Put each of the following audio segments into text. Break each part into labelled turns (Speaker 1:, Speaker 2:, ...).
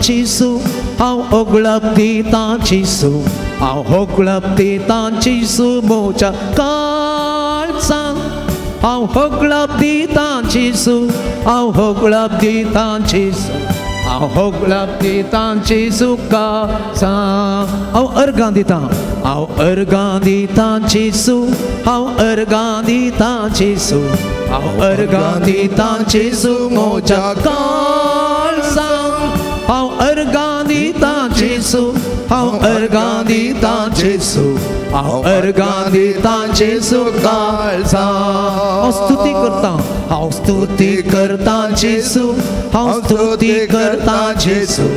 Speaker 1: Gesù, hoglap ditan Gesù, hoglap ditan Gesù moja kalsan, hoglap ditan Gesù, hoglap ditan Gesù, hoglap ditan Gesù kalsan, ergan ditan Gesù, ergan ditan Gesù, ergan ditan Gesù moja kalsan. Ergan ditan Gesù, ergan ditan Gesù, ergan ditan Gesù kalsa. Stuti करता Gesù, स्तुति करता Gesù,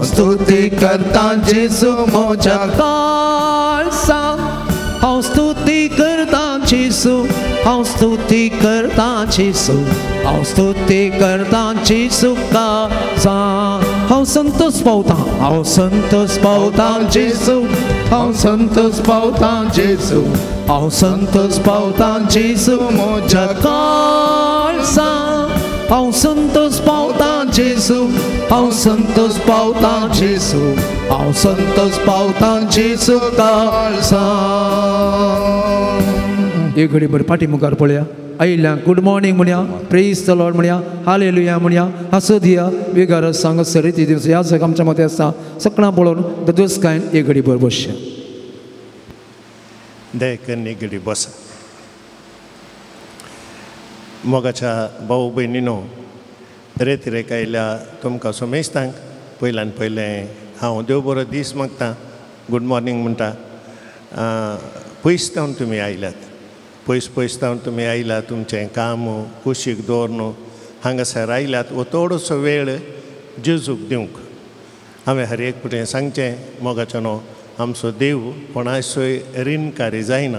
Speaker 1: स्तुति करता Gesù मोजा kalsa. स्तुति करता Gesù, स्तुति करता Gesù, स्तुति करता Gesù kalsa. Santos pautan Gesù, Santos pautan Gesù, Santos pautan Gesù moja kalsa. Santos pautan Gesù, Santos pautan Gesù, Santos pautan Gesù kalsa. एक घडी भर पाठीमुखार पळया आयिल्ल्या गुड मॉर्निंग म्हणया, प्रेज द लॉर्ड म्हणया, हालेलुया म्हणया, हांसो दिया वेगार सांग सरिती दिवस ह्या सगळ्या आमच्या मते आसा सकाळां पळोवन दोस काय एक घडी भर बसया
Speaker 2: दयेकन एक घडी बसा. मोगाच्या भाऊ भयणीनो, रेत आयल्या तुमकां सोमेस्तांक पयल्यान पयलें हांव देव बरो दीस मागता, गुड मॉर्निंग म्हणटा. पयस जावन तुमी आयल्यात, पयस जावन तुमी आयला, तुमचें काम कुशीक दवरून हांगासर आयल्यात. वो थोडोसो वेळ जेजूक दिवंक हांवें हर एक फुटें सांगचें, मोगाचो न्हू आमचो देव कोणाचोय ऋणकारी जायना.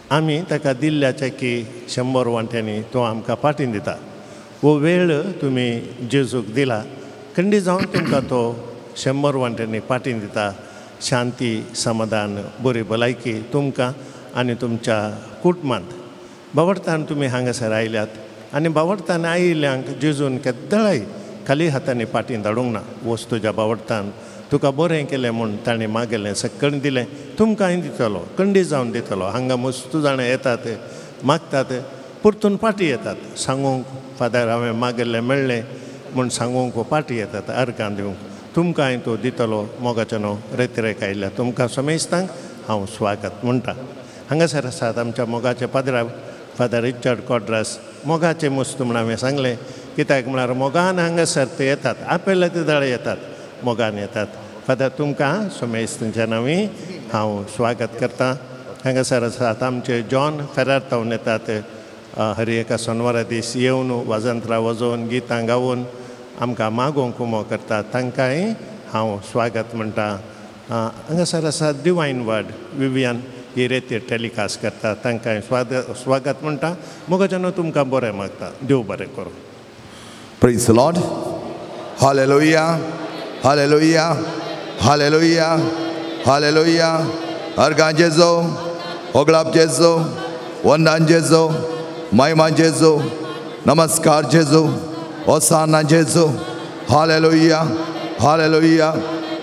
Speaker 2: आमी ताका दिल्ल्याचे की 100 वांट्यांनी तो आमकां पाटीन दिता. वो वेळ तुमी जेजूक दिला, खंडी जावन तुमकां तो 100 वांट्यांनी पाटीन दिता. शांती, समाधान, बरी भलायकी तुमकां आनी तुमच्या कुटुंबांत. बावडतान तुमी हांगासर आयल्यात आनी बावडतान आयिल्ल्यांक जेजून केद्दाळाय खाली हातांनी पाटीन धाडूंक ना. वस्त तुज्या बावडतान तुका बरें केलें म्हूण ताणें मागयलें, सकण दिलें, तुमकां दितलो, खंडी जावन दितलो. हांगा मस्तू जाणां येतात, मागतात, परतून पाटी येतात सांगूंक, फादर हांवें मागयल्लें मेळ्ळें म्हूण सांगूंक पाटी येतात अर्गां दिवंक. तुमकां तो दितलो. मोगाचो न्हू रेत आयल्या तुमकां सोमेस्तांक हांव स्वागत म्हणटा. हांगासर आसात आमच्या मोगाचे पाद्रा फादर रिचर्ड कॉड्रास. मोगाचें मस्त म्हूण हांवें सांगलें, कित्याक म्हळ्यार मोगान हांगासर ते येतात, आपयले ते दाळे येतात, मोगान येतात. फादर तुमकां सोमेस्तांच्या नांवी हांव स्वागत करतां. हांगासर आसात आमचे जॉन फेरार तावन येतात. हर एका सोनवारा दीस येवन वाजंत्रां वाजोवन गितां गावून आमकां मागोवंक उमो करतात. तांकांय हांव स्वागत म्हणटा. हांगासर आसा डिवायन वर्ड विवियन ही रेतीर टॅलिकास्ट करता, तांकांय स्वागत म्हणटा. मोगाच्यान तुमकां बरें मागता. देव बरें करूं.
Speaker 3: Praise the Lord. Hallelujah. Hallelujah. Hallelujah. Hallelujah. Argan Jesu, Oglap Jesu, Vandan Jesu, Maiman Jesu, Namaskar Jesu, Hosanna Jesu. Hallelujah. Hallelujah.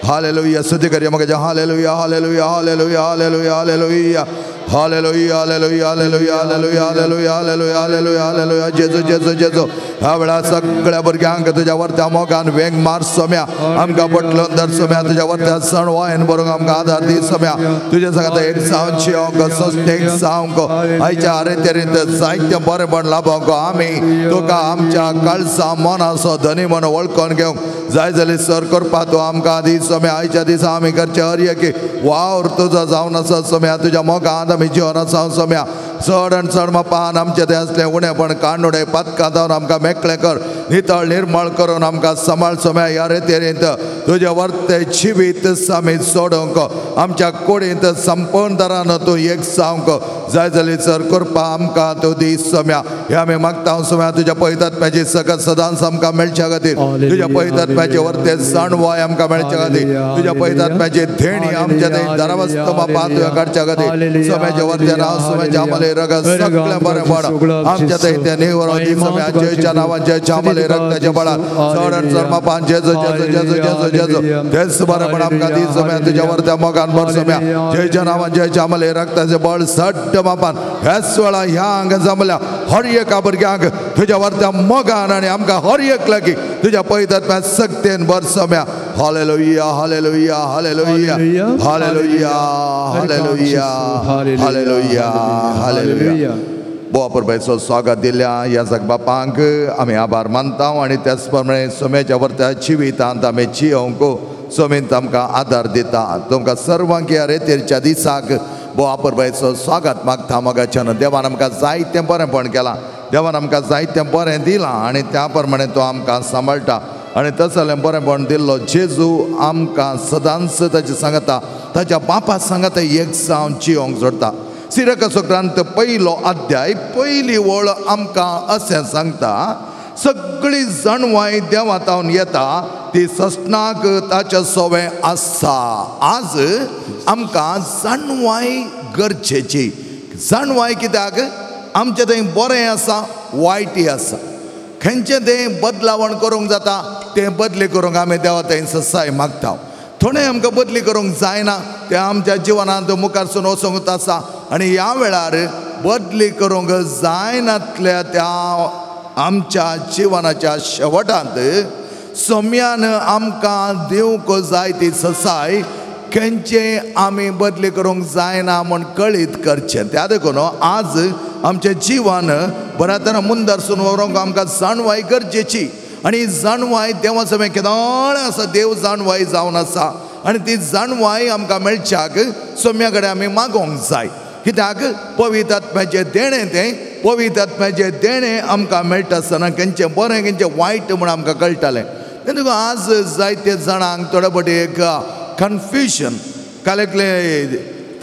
Speaker 3: Hallelujah. Stuti kariye magaja. Hallelujah. Hallelujah. Hallelujah. Hallelujah. Hallelujah. Hallelujah. Hallelujah. Hallelujah. Hallelujah. Hallelujah. Hallelujah. Hallelujah. Hallelujah. Jesu. Jesu. Jesu. आवडा सगळ्या भुरग्यांक तुझ्या वरत्या मोगान वेंग मार सोम्या, आमकां पटलो दर सोम्या, तुझ्या वरत्या सण वायन बरोंक आमकां आदार दी सोम्या. तुझ्या सगळ्या एक सावंची अंक सोस्तेक सावंक आयच्या रेतेरीत साहित्य बरेंपण लाभोवंक आमी तुका आमच्या काळसा मनाचो धनी म्हूण वळखून घेवंक जाय जाल्यार सर करपा तूं आमकां दी सोम्या. आयच्या दिसा आमी करचे हर एक वावर तुजो जावन आसा सोम्या. तुज्या मोगांत आमी जिवन आसा सोम्या. चड आनी चड मापान आमचें तें असलें उणेपण काणुडे पदकां जावन आमकां मेकळें कर, नितळ निर्मळ करून आमकां सांबाळ सोम्या. ह्या रेतेरींत तुजें वर्ते जिवीत आमी सोडूंक आमच्या कुडींत संपूर्ण तरान तूं एक जावंक जाय जाल्यार सर करपा आमकां तूं दी सोम्या. हे आमी मागता सोम्या. तुज्या पवित्रात्म्याची सकत सदांच आमकां मेळच्या खातीर, तुज्या पवित्रात्म्याचे वर्ते जाणवाय आमकां मेळच्या खातीर, तुज्या पवित्रात्म्याची धेणी आमच्या थंय दारावस्त मापान तुवें काडच्या खातीर सोम्या. सोम्याच्या वरत्या नाव सोम्याच्या आम्हाला रगत सगळं बरं पड आमच्या दैत्या निवरोधी सोम्या जयच्या नावात जयच्या आम्हाला रक्ताच्या बळा चढण चर्मापान जेजो जेजो जेजो जेजो जेजो तेच बरं पण आमका दी सोम्या तुझ्या वरत्या मोगांवर सोम्या जयच्या नावात जयच्या आम्हाला रक्ताचे बळ सट्ट मापान ह्याच वेळा ह्या अंग जमल्या हर एका भुरग्यांक तुझ्या वरत्या मोगान आणि आमका हर एक लागी तुझ्या पवित्रात्म्या सक्तेन बर सोम्या hallelujah hallelujah hallelujah hallelujah hallelujah hallelujah hallelujah बोवा परमेश्वर स्वागत दिल्या या जगबापांक आम्ही आभार मानता आणि त्याच प्रमाणे सोम्याच्या वरत्या जिवितांत आम्ही जियोंक सोमीन आमकां आदार दिता तुमकां सर्वांक ह्या रेतेरच्या दिसाक बोवा परमेश्वर स्वागत मागता मोगाच्यान देवान आमकां जायतें बरेंपण केलां देवान आमकां जायतें बरें दिलां आणि त्या प्रमाणे तो आमकां सांबाळटा आणि तसलें बरेंपण दिल्लो जेजू आमकां सदांच ताचे सांगता ताच्या बापा सांगता एक जावन जियोंक सोडता सिरक सुक्रांत पयलो अध्याय पयली वळ आमकां अशें सांगता सगळी जाणवाय देवातावन येता ती ससनाक ताचे सोवे आसा आज आमकां जाणवाय गरजेची जाणवाय कित्याक आमचें थंय बरें आसा वायटय आसा खंयचें तें बदलावण करूंक जाता तें बदली करूंक आमी देवा थंय ससाय मागता थोडें आमकां बदली करूंक जायना तें आमच्या जिवनांत मुखारसून वचूंक आसा आनी ह्या वेळार बदली करूंक जायनातल्या त्या आमच्या जिवनाच्या शेवटांत सोम्यान आमकां दिवंक जाय ती ससाय खंयचे आमी बदली करूंक जायना म्हूण कळीत करचें त्या देखून आज आमचें जिवन बऱ्या तरेन मुंदरसून व्हरूंक आमकां जाणवाय गरजेची आनी जाणवाय देवा समेत केदोळे आसा देव जाणवाय जावन आसा आनी ती जाणवाय आमकां मेळच्याक सोम्या कडेन आमी मागोवंक जाय कित्याक पवित्र आत्म्याचें देणें तें पवित्र आत्म्याचें देणें आमकां मेळटा आसतना खंयचें बरें खंयचें वायट म्हूण आमकां कळटलें देखून आज जायते जाणांक थोडे फावटी एक कन्फ्युजन काल एकले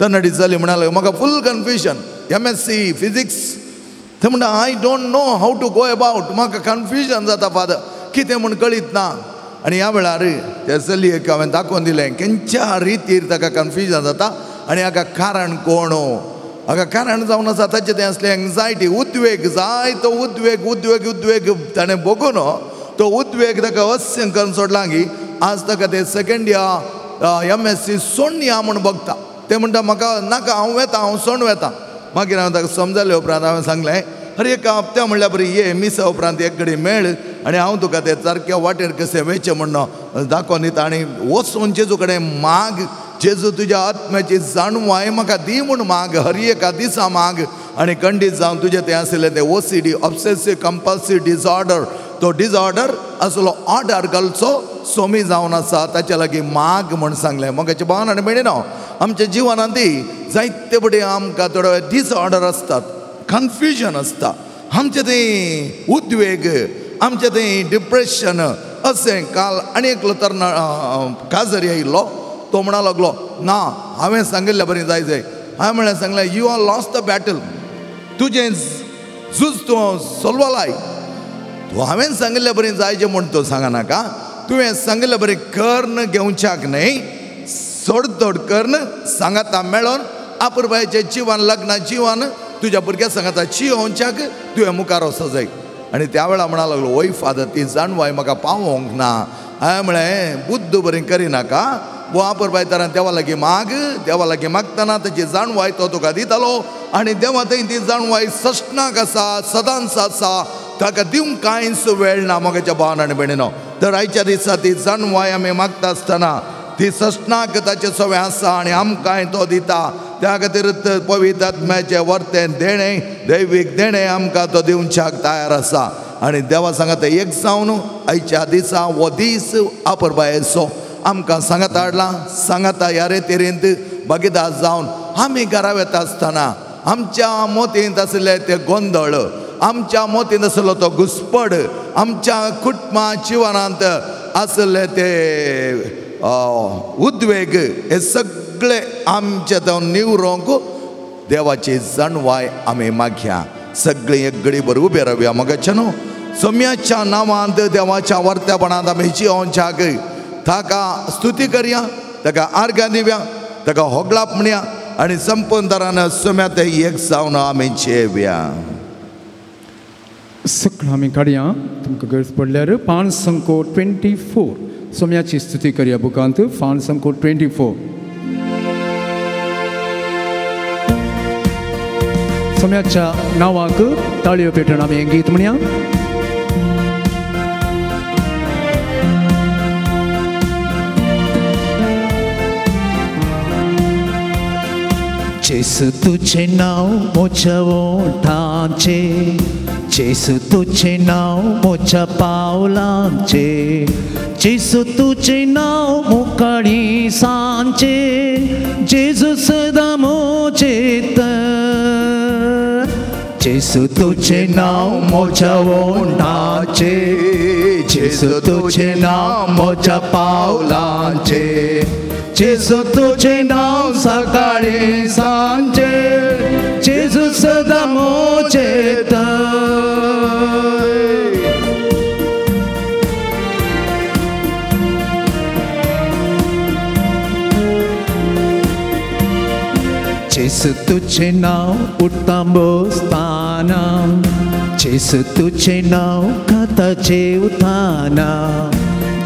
Speaker 3: तरणाटी जाली म्हणाले म्हाका फूल कन्फ्युजन MSc फिजिक्स ते म्हणटा I don't know how to go about म्हाका कन्फ्युजन जाता फादर कितें म्हूण कळीत ना आनी ह्या वेळार त्या चलयेक हांवें दाखोवन दिलें खंयच्या रितीर ताका कन्फ्युजन जाता आनी हाका कारण कोण हाका कारण जावन आसा ताचें तें असलें एंग्जायटी उद्वेग जाय तो उद्वेग उद्वेग उद्वेग ताणें बघून तो उद्वेग ताका अस्य करून सोडला की आज ताका ते सेकंड इयर MSc सोडून या म्हूण बघता ते म्हणटा म्हाका नाका हांव वेता हांव सोडून वेता मागीर हांवें ताका समजाले उपरांत हांवें सांगलें अरे एका हप्त्या म्हणल्यार बरी ये मिसा उपरांत एक कडेन मेळ आनी हांव तुका ते सारक्या वाटेर कशें वेचें म्हणून दाखोवन दिता आनी वचून जेजू कडेन माग जेजू तुज्या आत्म्याची जाणवाय म्हाका दी म्हूण माग हर एका दिसा माग आनी खंडीत जावन तुजें तें आशिल्लें तें OCD ऑब्सेसिव्ह कंपल्सिव्ह डिसऑर्डर तो डिसऑर्डर असलो ऑर्डर घालचो सोमी जावन आसा ताचे लागीं माग म्हूण सांगलें मोगाचें भावन आनी भयणीनो आमच्या जिवनांत जायते बडे आमकां थोडे डिसऑर्डर आसतात कन्फ्युजन आसता आमचें तें उद्वेग आमचें तें डिप्रेशन अशें काल आनी एकलो तरना काजरी आयिल्लो तो म्हणा लागलो ना हांवें सांगिल्लें बरें जाय हांवें म्हळें सांगलें you are lost the battle तुजें झूज तूं सोल्वलाय तूं हांवें सांगिल्लें बरें जायचें म्हूण तूं सांगनाका तुवें सांगिल्लें बरें कर्ण घेवच्याक न्हय सोड तोड कर्ण सांगाता मेळोन आपुरबायेचें जिवन लग्ना जिवन तुज्या भुरग्या सांगाता जियोवच्याक तुवें मुखार वचो जाय आनी त्या वेळा म्हणा लागलो वय फादर ती जाणवाय म्हाका पावोंक ना हांवें म्हळें बुद्ध बरें करिनाका वो आपुरबाय तरान देवा लागीं माग देवा लागीं मागतना ताची जाणवाय तो तुका दितालो आनी देवा थंय ती जाणवाय सशनाक आसा सदांच आसा ताका दिवंक कांयच वेळ ना मोगाच्या भावान आनी भयणीनो तर आयच्या दिसा ती जाणवाय आमी मागता आसतना ती सशनाक ताचे सवें आसा आनी आमकांय तो दिता त्या खातीर पवित्र आत्म्याचें वर्तें देणें दैवीक देणें आमकां तो दिवच्याक तयार आसा आनी देवा सांगता एक जावन आयच्या दिसा हो दीस आपुरबायेचो आमकां सांगता हाडला सांगता ह्या रेतीरींत भागीदार जावन आमी घरा वेता आसतना आमच्या मोतींत आसले ते गोंदळ आमच्या मोतींत आसलो तो घुस्पड आमच्या कुटुंबा जिवनांत आसले ते उद्वेग हे सगळे आमचे तो निवरोंक देवाची जाणवाय आमी मागया सगळीं एक घडीभर उबे रावया मोगाच्या न्हू सोम्याच्या नांवांत देवाच्या वर्त्यापणांत आमी जियोवच्याक ताका स्तुती करया ताका आर्गां दिवया ताका होगलाप म्हणया आणि संपूर्ण तरानं सोम्यात एक जावन आमी जेवया.
Speaker 1: सगळं आमी काडया तुमकां गरज पडल्यार 524 सोम्याची स्तुती करया बुकांत 524 सोम्याच्या नावाक ताळयो पेटोवन आमी हें गीत म्हणया. जेसू तुझे नाव म्हज्या ओठांचे, जेसू तुझे नाव म्हज्या पावलांचे, जेसू तुझे नाव मुखारी सांचे, जेजू सदां म्हजें तर. जेसू तुझे नाव म्हज्या ओठांचे, जेसू तुझे नाव म्हज्या पावलांचे, जेसू तुझे नाव सकाळी सांजे, जेजू सदां म्हजें तर. जेसू तुझे नाव उठता बसताना, जेसू तुझे नाव खाता जेवताना,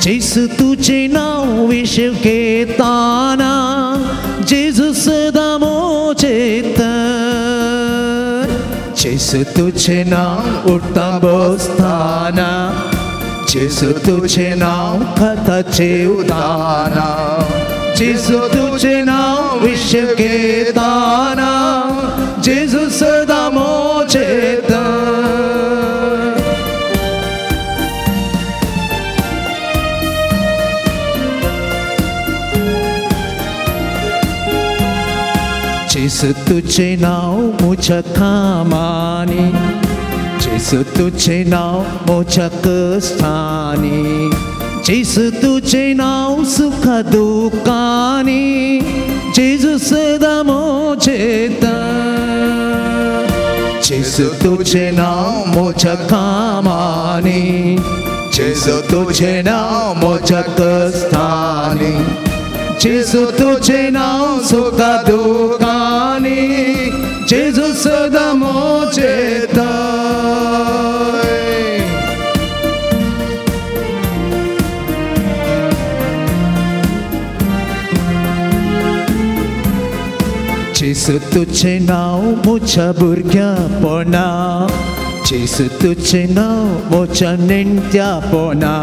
Speaker 1: जेसू तुझे नाव विशव घेताना, जेजू सदां म्हजें तर. जेसू तुझे नाव उठता बसताना, जेसू तुझे नाव खाता जेवताना, जेसू तुझे नाव विशव घेताना, जेजू सदां म्हजें तर. जेसू तुझे नाव म्हज्या कामांनी, जेसू तुझे नाव म्हज्या कश्टांनी, जेसू तुझे नाव सुखा दुखांनी, जेजू सदां म्हजें तर. जेसू तुझे नाव म्हज्या कामांनी, जेसू तुझे नाव म्हज्या कश्टांनी, जेसू तुझे नाव सुखा दुखांनी, जेजू सदां म्हजें तर. जेसू तुझे नाव म्हज्या भुरग्यापणा, जेसू तुझे नाव म्हज्या नेणट्यापणा,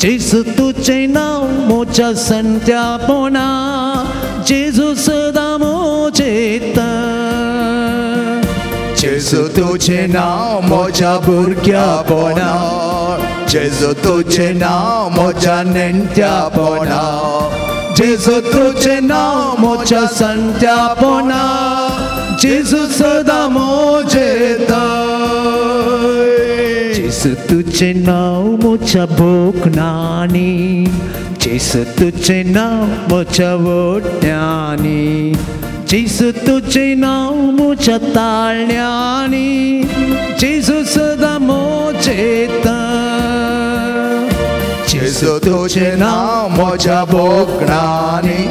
Speaker 1: जेसू तुझे नाव म्हज्या संत्यापणा, जेजू सदां म्हजें तर. जेसू तुझे नाव म्हज्या भुरग्यापणा, जेसू तुझे नाव म्हज्या नेणट्यापणा, जेसू तुझे नाव म्हज्या संत्यापणा, जेजू सदां म्हजें तर. जेसू तुझे नाव म्हज्या बोकणांनी, जेसू तुझे नाव म्हज्या वोट्यांनी, जेसू तुझे नाव म्हज्या ताळण्यांनी, जेजू सदां म्हजें तर. जेसू तुझे नाव म्हज्या बोकणांनी,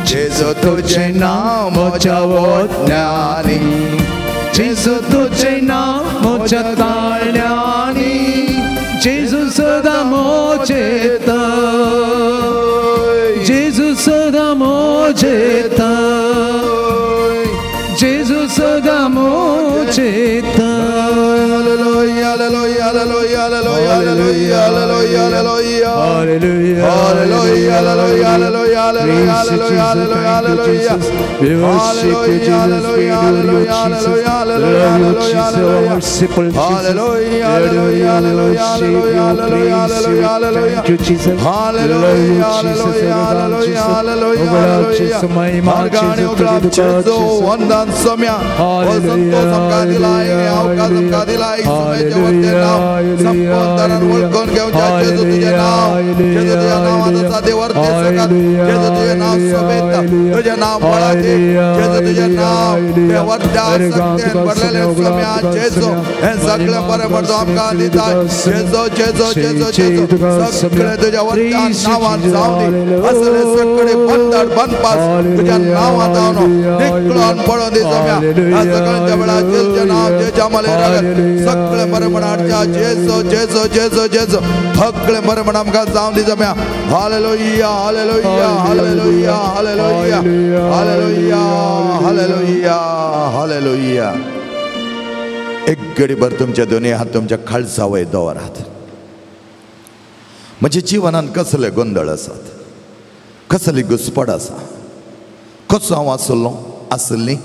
Speaker 1: जेसू तुझे नाव म्हज्या वोट्यांनी, जेसू तुझे नाव म्हज्या ताळण्यांनी, जेजू सदां म्हजें तर. जेजू सदां म्हजें तर. जेजू सदां म्हजें तर.
Speaker 3: Hallelujah, hallelujah, hallelujah, hallelujah, hallelujah, hallelujah, hallelujah, hallelujah, hallelujah, hallelujah, hallelujah, hallelujah, hallelujah.
Speaker 1: We worship you, Jesus. We adore you, Jesus. Love you, Jesus. Merciful Jesus.
Speaker 3: Hallelujah, hallelujah, hallelujah, hallelujah, hallelujah.
Speaker 1: Thank you, Jesus.
Speaker 3: Hallelujah, hallelujah, hallelujah, hallelujah,
Speaker 1: Jesus.
Speaker 3: Margane uglap Jesus. Vandan somya.
Speaker 1: Hallelujah, hallelujah,
Speaker 3: सगळं बनपास तुझ्या नावात निकळून पडून दे जम्या सगळ्यांच्या वेळा जेजूचे नाव जेच्या मले रगत सगळे बरे म्हणाच्या जेजो जेजो जेजो जेजो सगळे बरे म्हण आमकां जावं दी जम्या hallelujah hallelujah hallelujah hallelujah hallelujah hallelujah hallelujah एक घडीभर तुमच्या दोन्ही हात तुमच्या खालसावय दवरात म्हणजे जीवनात कसले गोंधळ असतात कसली घुसपड आसा कसो हांव आसलो आसली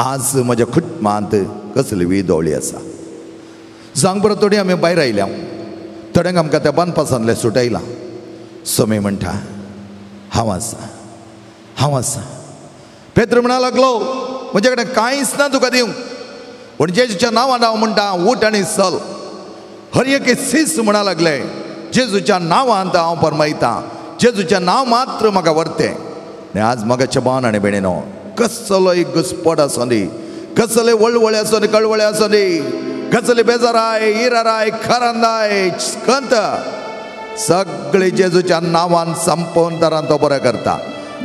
Speaker 3: आज म्हज्या कुटुंबांत कसली विदोळी आसा सांग बरो थोडी आमी भायर आयल्या थोड्यांक आमकां त्या बांदपासांतले सुटयलां सोमी म्हणटा हांव आसा पेद्र म्हणा लागलो म्हजे कडेन कांयच ना तुका दिवंक पूण जेजूच्या नांवान हांव म्हणटा उठ आनी चल हर एक सीस म्हणा लागले जेजूच्या नांवांत हांव फरमायतां जेजूच्या नांव मात्र म्हाका व्हरते आनी आज म्हाका चबान आनी बेणीनो कसलोय घुसपट आसूं दी कसले वळवळे आसूं दी कळवळे आसूं दी कसली बेजाराय इराराय खरांदाय खंत सगळी जेजूच्या नांवान संपोवन तरान तो बरें करता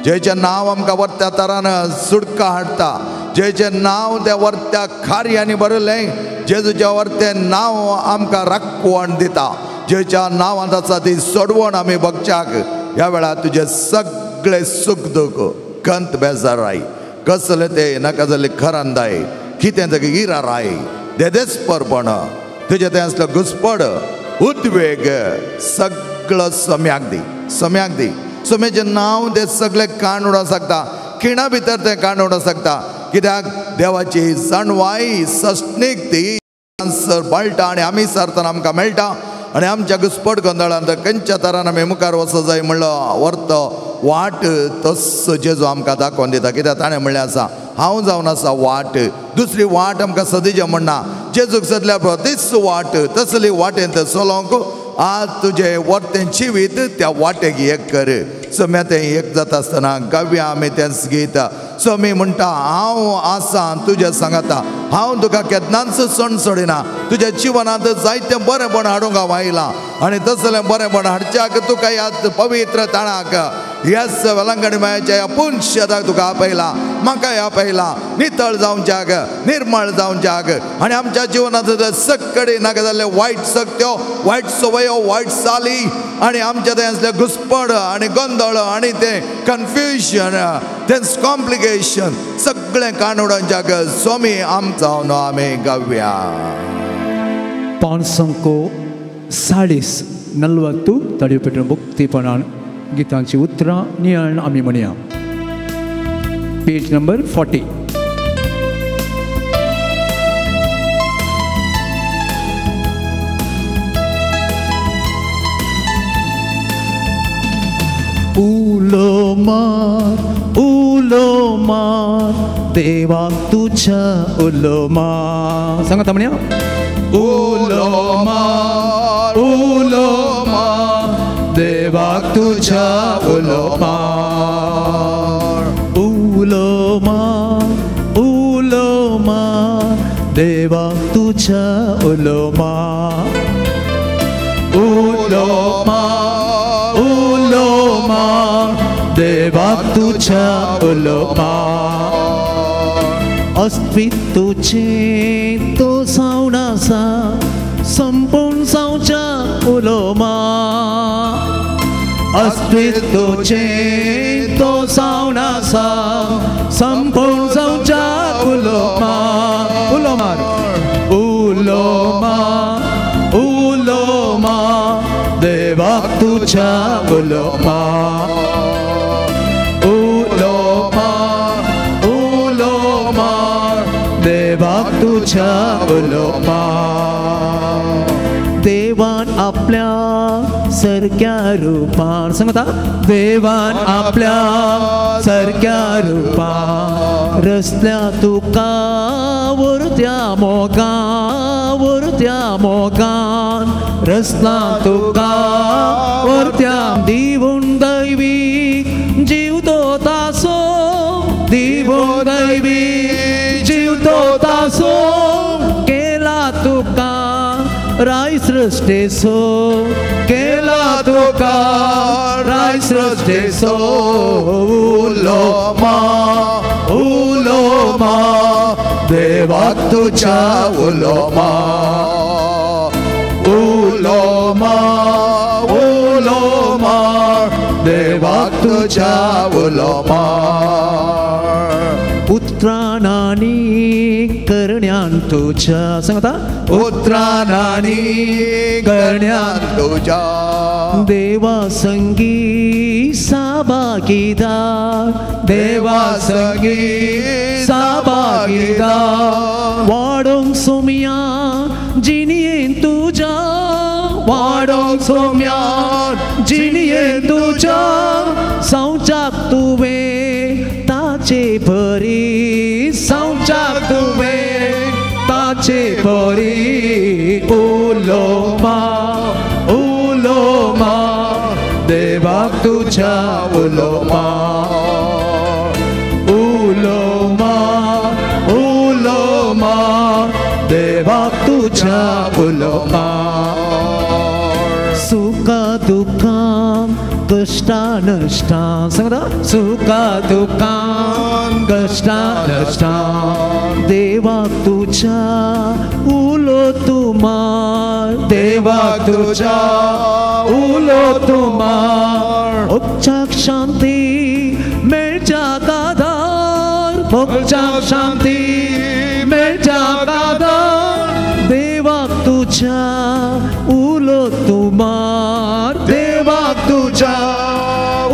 Speaker 3: जेचें नांव आमकां वर्त्या तरान सुडका हाडटा जेचें नांव त्या वर्त्या कार्यांनी बरयलें जेजूच्या वर्तें नांव आमकां राखवण दिता जेच्या नांवांत आसा ती सोडवण आमी भगच्याक ह्या वेळार तुजे सगळे सुख दूख खंत बेजाराय कसले ते नाका जाल्ली खरांदाय कितें तेगे इराराय देदेसपरपण तुजें तें असलें घुसपड उद्वेग सगळो सोम्याक दी सोम्याचें नांव तें सगळें काण उडोवंक शकता खिणा भितर तें काण उडोवंक शकता कित्याक देवाची जाणवाई सस्नीक ती बळटा आनी आमी सरतना आमकां मेळटा आनी आमच्या घुसपट गोंधळांत खंयच्या तरान आमी मुखार वचूं जाय म्हणलो व्हरतो वाट तस जेजू आमकां दाखोवन दिता कित्याक ताणें म्हणलें आसा हांव जावन आसा वाट दुसरी वाट आमकां सदिचें म्हणना जेजूक सदल्या तीच वाट तसली वाटेंत चलोवंक आज तुजें वर्तें जिवीत त्या वाटेक एक कर सोम्या तें एक जाता आसतना गावया आमी तें गीत सोमी म्हणटा हांव आसा तुज्या सांगाता हांव तुका केन्नाच सण सोडिना तुज्या जिवनांत जायतें बरेंपण हाडूंक हांव आयलां आनी तसलें बरेंपण हाडच्याक तुका ह्या पवित्र ताणाक ह्याच वेलांगणी मायाच्या ह्या पुण्यदाक तुका आपयला म्हाका आपयला नितळ जावच्याक निर्मळ जावच्याक आनी आमच्या जिवनांत सक्कडी नाका जाल्ले वायट सक्त्यो वायट सवयो वायट चाली आनी आमच्या तें असलें घुसपड आनी गोंधळ आनी तें कन्फ्युजन तें कॉम्प्लिकेशन सगळें काण उडोवच्याक स्वामी आमचो आमी गावया
Speaker 1: 540 तडयो पेटून मुक्तीपणान गीतांची उतरां नियाळ आमी म्हणया पेज नंबर 40 उलो मार देवाक तुझ्या उलो मार सांगा म्हणया उलो मार देवाक तुझ्या उलो मार देवाक तुझ्या उलो मार देवाक तुझ्या उलो मार अस्तित्वचे तो सावण आसा संपूर्ण जावच्या उलो मार अस्तित्वचे तो सावण आसा संपूर्ण जावच्या उलो मार देवाक तुझ्या उलो मार देवाक तुझ्या उलो मार देवान आपल्या सरक्या रूपान सांगता देवान आपल्या सरक्या रूपान रस्त्या तुका वरत्या मोगान रस्ता तुका वरत्या दिवून दैवीक जीव तो तासो दिवून दैवीक जीव तो तासो केला तुका रायस सृष्टेसो केला तुका राय सृष्टेसो
Speaker 3: उलोमा उलोमा देवाक तुझ्या उलोमा उलोमा उलोमा देवाक तुझ्या उलोमा
Speaker 1: उत्राणानी करण्यान तुझ्या सांगता
Speaker 3: उत्राणानी करण्यान तुझ्या
Speaker 1: देवा संगी साभागीदार
Speaker 3: देवा संगी
Speaker 1: साभागीदार वाढोंग सोम्या जिनियेन तुझ्या वाढोंग सोम्या जिनियेन तुझ्या संचाक तुवे ताचे भरी संचाक तुवे ताचे भरी उलोमा उलोमा देवाक तुझ्या उलोमा उलोमा उलोमा देवाक तुझ्या उलोमा सुखा दुःखां कष्टा नष्टा सांगता सुखा दुःखां कष्टा नष्टा देवाक तुझ्या उलो तुमार देवाक तुझ्या उलो तुमार मोक्षाक शांती मेळच्या गादार मोक्षाक शांती मेळच्या गादार देवाक तुझ्या उलो तुमार देवाक तुझ्या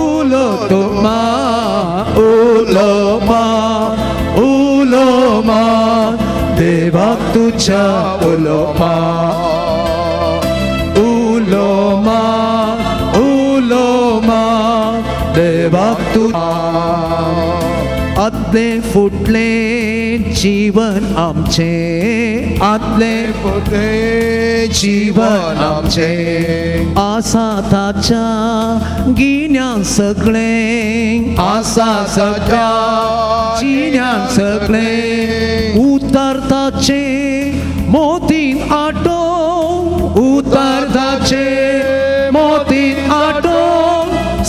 Speaker 1: उलो तुमार उलोमा उलोमा देवाक तुझ्या उलोमा उलोमा उलोमा देवाक तुझ्या आदले फुटले जीवन आमचे आदले फुटले जीवन आमचे आसा ताच्या गिन्यान सगळे आसा सगळ्या जिन्यान सगळे उतर ताचे मोतीन आटो उतर ताचे मोतीन आटो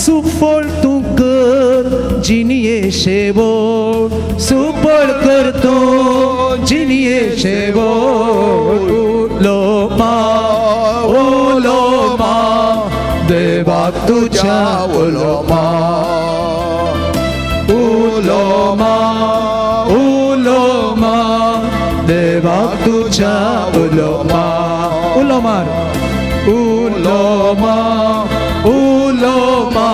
Speaker 1: सुफळ तू कर जिनिये शेवट सुफळ कर तू जिनिये शेवट उलोमा उलोमा देवाक तुझ्या उलोमा उलोमा उलोमा देवाक तुझ्या उलोमा उलोमा उलोमा उलोमा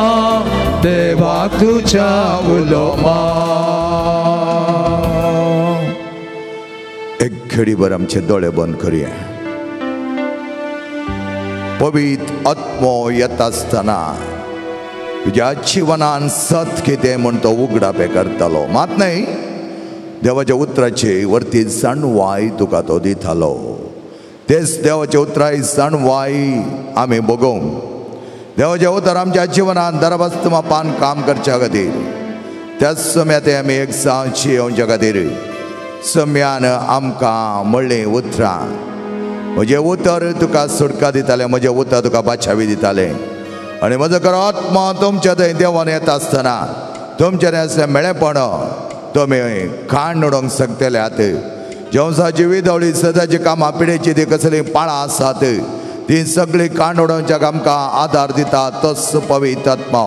Speaker 1: देवाक तुझ्या उलोमा
Speaker 3: एक घडीभर आमचे दोळे बंद करूया पवित्र आत्मो येत असताना तुझ्या जीवनान सत कितें म्हण तो उगडापे करतालो मात न्ही देवाच्या उतराचे वरती जाणवाय तुका तो दितालो तेच देवाच्या उतराय जाणवाय आमी बगोवंक देवाचे उतर आमच्या जीवनात दरबस्तमा पान काम करच्या खातीर त्याच सम्या ते आमी एक जावची येवच्या खातीर सम्यान आमकां म्हणलें उतरां म्हजें उतर तुका सुटका दितालें म्हजें उतर तुका बाचावी दितालें आनी म्हजो खरो आत्मा तुमच्या थंय देवान येता आसतना तुमचें असलें मेळेपण तुमी खाण उडोवंक शकतल्यात जेवसाची विधवळी सदाची कामां पिडेची ती कसलीं पाळां आसात ती सगळीं काण उडोवच्याक आमकां आदार दिता तोच पवित्र आत्मा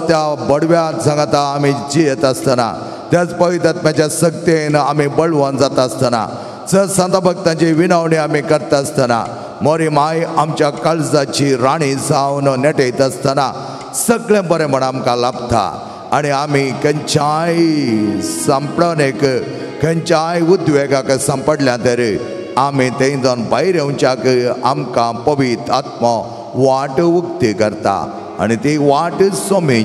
Speaker 3: त्या बडव्या सांगता आमी जियेत आसतना त्याच पवित्र आत्म्याच्या सक्तेन आमी बळवंत जाता आसतना संत भक्तांची विनवणी आमी करता आसतना मोरी माय आमच्या काळजाची राणी जावन नेटयत आसतना सगळें बरें म्हण आमकां लाभता आनी आमी खंयच्याय सांपणेक खंयच्याय उद्वेगाक सांपडल्या तर आमी थंयच्यान भायर येवच्याक आमकां पवित्र आत्मा वाट उक्ती करता आनी ती वाट सोमी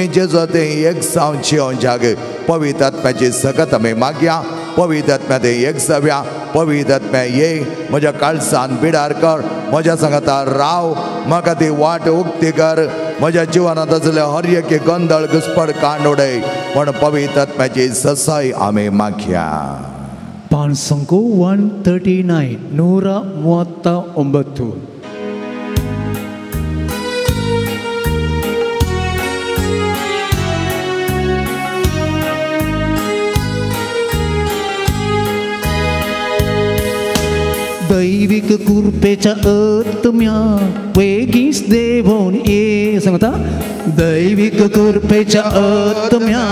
Speaker 3: जेजू थंय एक जावची जाग पवित्र आत्म्याची सकत आमी मागया पवित्र आत्म्या थंय एक जावया पवित्र आत्म्या ये म्हज्या काळजान बिडार कर म्हज्या सांगता राव म्हाका ती वाट उक्ती कर म्हज्या जिवनात आसले हर एक गोंदळ घुसपड कांड उडय पण पवित्र आत्म्याची ससाय आमी मागया
Speaker 1: Pansangko 139 139. दैविक कृपेच्या आत्म्या वेगीच देवून ये सांगता दैविक कृपेच्या आत्म्या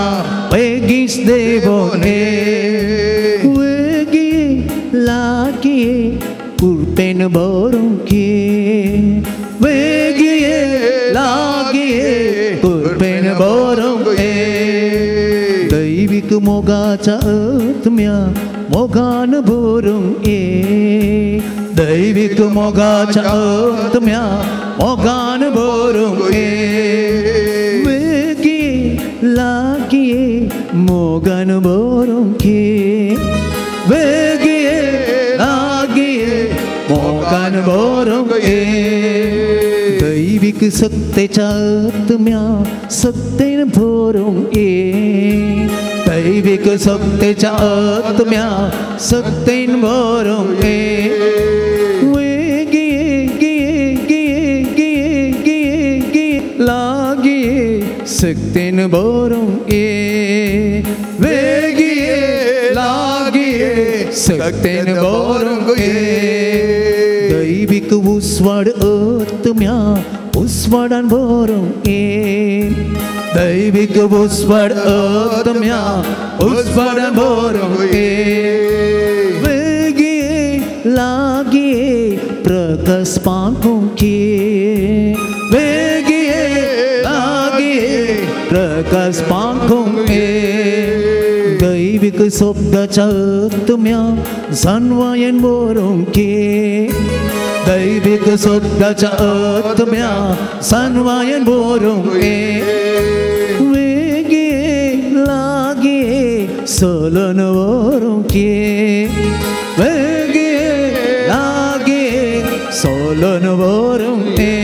Speaker 1: वेगीच देवून ये वेगी लागी कृपेन भरून घे वेगी लागी कृपेन भरून घे दैविक मोगाच्या आत्म्या मोगान भरून ये दैविक मोगाच्या आत्म्या मोगान भरून ये वेगी लागी मोगान भरून घे वेगी लागी मोगान भरून घे दैविक सत्तेच्या आत्म्या सत्तेन भरून ये दैविक सत्तेच्या आत्म्या सत्तेन भरून ये वेगी गे गे गे गे गे लागी सत्तेन भरून ये वेगी लागी सत्तेन भरून ये दैविक उसवाड आत्म्या उसवाडान भरून ये दैविक उसवाड आत्म्या उसवाडान भरून ये वेगी लागी प्रकाश पाकून घे वेगी लागी प्रकाश पाकून घे दैविक शब्दाच्या आत्म्या जाणवायन भरून घे दैविक शब्दाच्या आत्म्या जाणवायन भरून घे सलन भरून घे वेगी लागी सलन भरून घे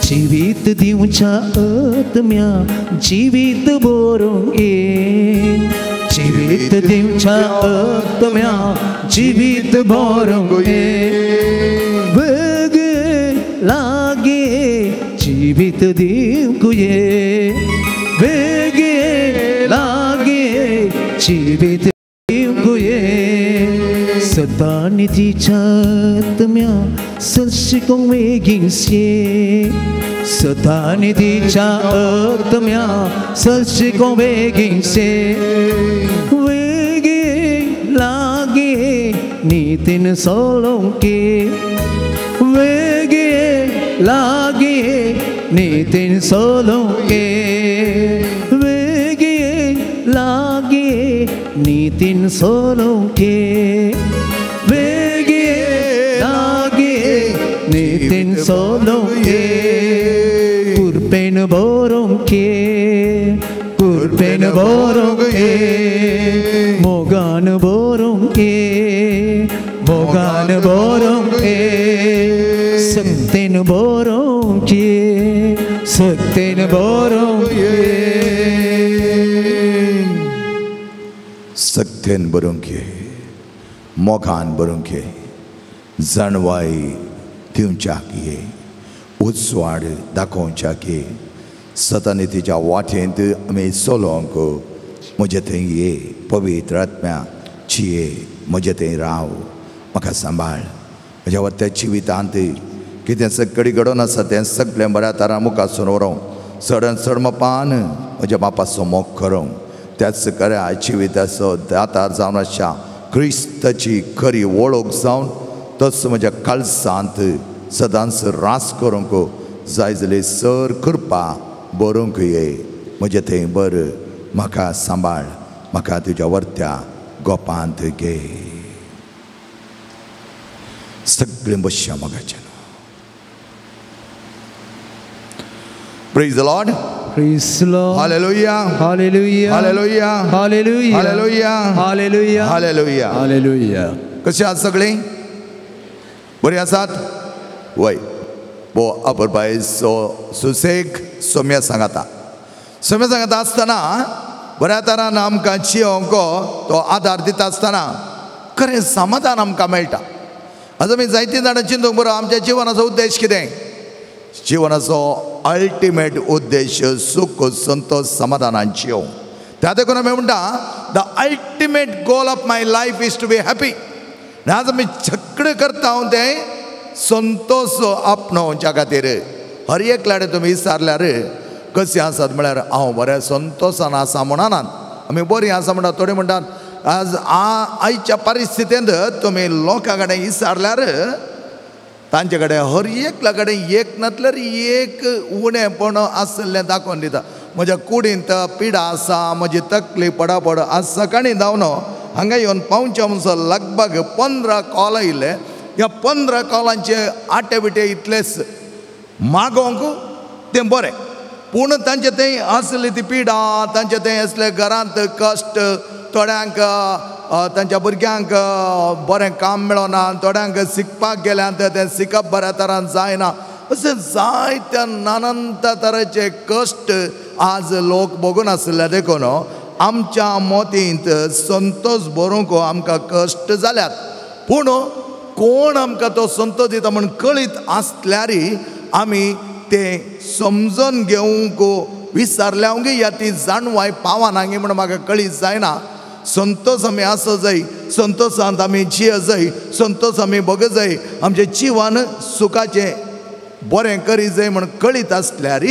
Speaker 1: जीवित दिवच्या आत्म्या जीवित भरून ये जीवित दिवच्या आत्म्या जीवित भरून ये वेगी लागी जीवित दिवू ये वेगी लागी जीवित ये सदानिधीच्या आत्म्या सशिकों वेगिंसे सदानिधीच्या आत्म्या सशिकों वेगिंसे वेगी लागी नीतिन सोलोंके वेगी लागी नीतिन सोलोंके लागी नीतिन सोलोंके वेगी लागी नीतिन सोलोंके कुर्पेन भरोंके कुर्पेन भरोंके मोगान भरोंके मोगान भरोंके सत्तेन भरोंके सत्तेन भरोंके
Speaker 3: सत्तेन भरून घे मोगान भरून घे जाणवाय दिवच्याक ये उत्सवाड दाखोवच्याक ये सतानितीच्या वाटेंत आमी चलोंक म्हजे थंय ये पवित्र आत्म्या चिये म्हजे थंय राव म्हाका सांबाळ म्हज्या वत्या जिवितांत कितें सगळी घडोवन आसा तें सगळें बऱ्या तरां मुखार व्हरों चडन चड मोपान म्हज्या बापाचो मोग करूं त्याच खऱ्या जिविताचो दातार जावन आसा क्रिस्ताची खरी वळख जावन तस म्हज्या काळजांत सदांच रास करूंक जाय जाल्यार सर कृपा बरोवंक ये म्हजे थंय बर म्हाका सांबाळ म्हाका तुज्या वर्त्या गोपांत घे सगळें बसया मोगाचें praise the Lord
Speaker 1: Praise the Lord.
Speaker 3: Hallelujah.
Speaker 1: Hallelujah.
Speaker 3: Hallelujah.
Speaker 1: Hallelujah.
Speaker 3: Hallelujah.
Speaker 1: Hallelujah.
Speaker 3: Hallelujah.
Speaker 1: Hallelujah.
Speaker 3: कशी आहात सगळी बरी आसात वय बो अपुरबाय सो सुसेग सौम्या सांगाता आसतना बऱ्या तरान आमकां जियोंक तो आदार दिता आसतना खरें समाधान आमकां मेळटा. आज आमी जायतीं जाणां चिंतूंक बरो आमच्या जिवनाचो उद्देश कितें. जिवनाचो अल्टिमेट उद्देश सूख संतोष समाधानान जियोवंक. त्या देखून आमी म्हणटा the ultimate goal of my life is to be happy. आज आमी सगळें करता हांव तें संतोष आपणावच्या खातीर. हर एक लाडे तुमी विचारल्यार कशी आसात म्हळ्यार हांव बरें संतोशान आसा म्हणनात. आमी बरीं आसा म्हणटा. थोडे म्हणटात आज आयच्या परिस्थितींत तुमी लोकां कडेन विचारल्यार तांचे कडेन हर एकल्या कडेन एक नातल्यार एक उणेपण आसलें दाखोवन दिता. म्हज्या कुडींत पिडा आसा, म्हजी तकली पडापड आज सकाळीं जावन हांगा येवन पावच्या म्हणसर लगभग 15 कॉल आयिल्ले. ह्या 15 कॉलांचे आटे बिटे इतलेच मागोवंक तें बरें. पूण तांचे तें आसली ती पिडा, तांचे तें असले घरांत कश्ट, थोड्यांक तांच्या भुरग्यांक बरें काम मेळना, थोड्यांक शिकपाक गेल्यांत तें शिकप बऱ्या तरान जायना. अशें जायत्या नानंत तरेचे कश्ट आज लोक बघून आसले देखून आमच्या मोतींत संतोष भरूंक आमकां कश्ट जाल्यात. पूण कोण आमकां तो संतोष दिता म्हूण कळीत आसल्यार आमी तें समजून घेवंक विचारल्यावंक या ती जाणवाय पावना म्हूण म्हाका कळीत जायना. संतोष आमी आसूं जाय, संतोशांत आमी जिय जाय, संतोष आमी बग जाय, आमचें जिवन सुखाचें बरें करी जाय म्हूण कळीत आसल्यार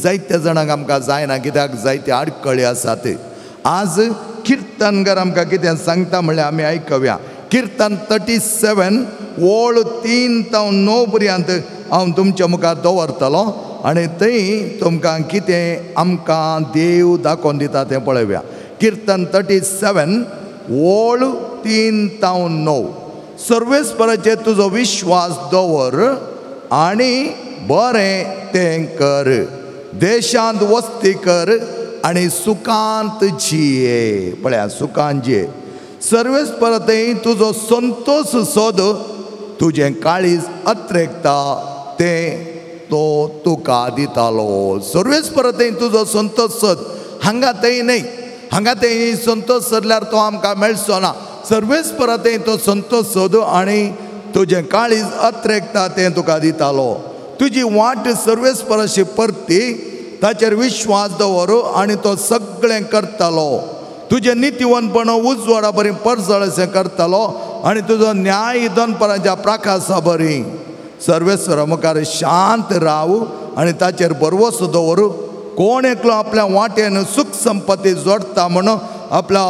Speaker 3: जायत्या जाणांक आमकां जायना. कित्याक जायते आडखळी आसात. आज किर्तनकार आमकां कितें सांगता म्हणल्यार आमी आयकव्या. किर्तन 37 ओळ 3 ते 9 पर्यंत हांव तुमच्या मुखार दवरतलो आनी थंय तुमकां कितें आमकां देव दाखोवन दिता तें पळयव्या. किर्तन 37 ओळ 3 ते 9. सर्वेस्पराचेर तुजो विश्वास दवर आनी बरें तें कर. देशांत वस्ती कर आनी सुखांत जिये. पळया सुखांत जिये. सर्वेस्परतें तुजो संतोष सोद. तुजें काळीज अत्रेकता तें तो तुका दितालो. सर्वेस्परतें तुजो संतोष सोद. हांगा तें न्हय, हांगा तें संतोष सोदल्यार तो आमकां मेळचो ना. सर्वेस्परतें तो संतोष सोद आनी तुजें काळीज अत्रेकता तें तुका दितालो. तुजी वाट सर्वेस्पराशी परती, ताचेर विश्वास दवर आनी तो सगळें करतालो. तुजें नितीवंतपण उजवाडा बरी परजळ अशें करतालो आनी तुजो न्याय दनपराच्या प्रकाशा बरी. सर्वेस्परा मुखार शांत राव आनी ताचेर भरवोसो दवर. कोण एकलो आपल्या वाटेन सुख संपत्ती जोडटा म्हूण आपल्या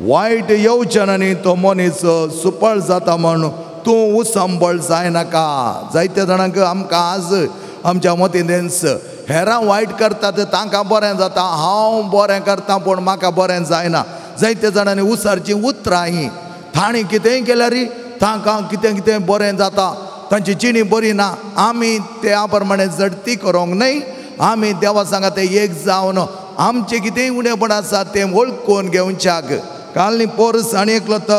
Speaker 3: वायट येवजनांनी तो मनीस सुपळ जाता म्हूण तूं उसांबळ जायनाका. जायत्या जाणांक आमकां आज आमच्या मतींत हेरां वायट करतात तांकां बरें जाता, हांव बरें करता पूण म्हाका बरें जायना. जायत्या जाणांनी उसारची उतरां हीं. तांणी कितेंय केल्यार तांकां कितें कितें बरें जाता, तांची जिणी बरी ना. आमी त्या प्रमाणे झडती करूंक न्हय. आमी देवा सांगा तें एक जावन आमचें कितेंय उणेपण आसा तें वळखून घेवच्याक. काल न्ही पोरस आनी एकलो तो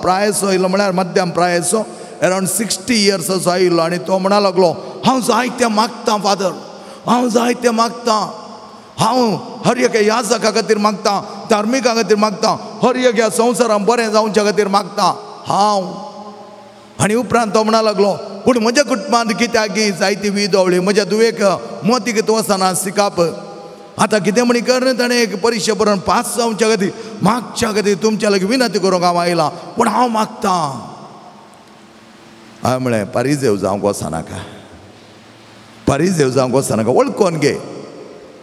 Speaker 3: प्रायसो आयलो म्हळ्यार मध्यम प्रायसो अरावंड 60 years असो आयिल्लो आनी तो म्हणा लागलो हांव जायतें मागतां फादर, हांव जायतें मागतां, हांव हर एक याजका खातीर मागतां, धार्मिका खातीर मागतां, हर एक ह्या संवसारान बरें जावच्या खातीर मागतां हांव. आनी उपरांत तो म्हणा लागलो पूण म्हज्या कुटुंबांत कित्याक जायती विधवळी, म्हज्या दुवेक मोतीक वचना शिकप. आतां कितें म्हणी कर ताणें एक परिक्षा बरोवन पास जावच्या खातीर मागच्या खातीर तुमच्या लागीं विनंती करूंक हांव आयलां पूण हांव मागतां. हांवें म्हळें पारिजेव जावंक वचनाका, पारिजेव जावंक वचनाका. वळखोन घे,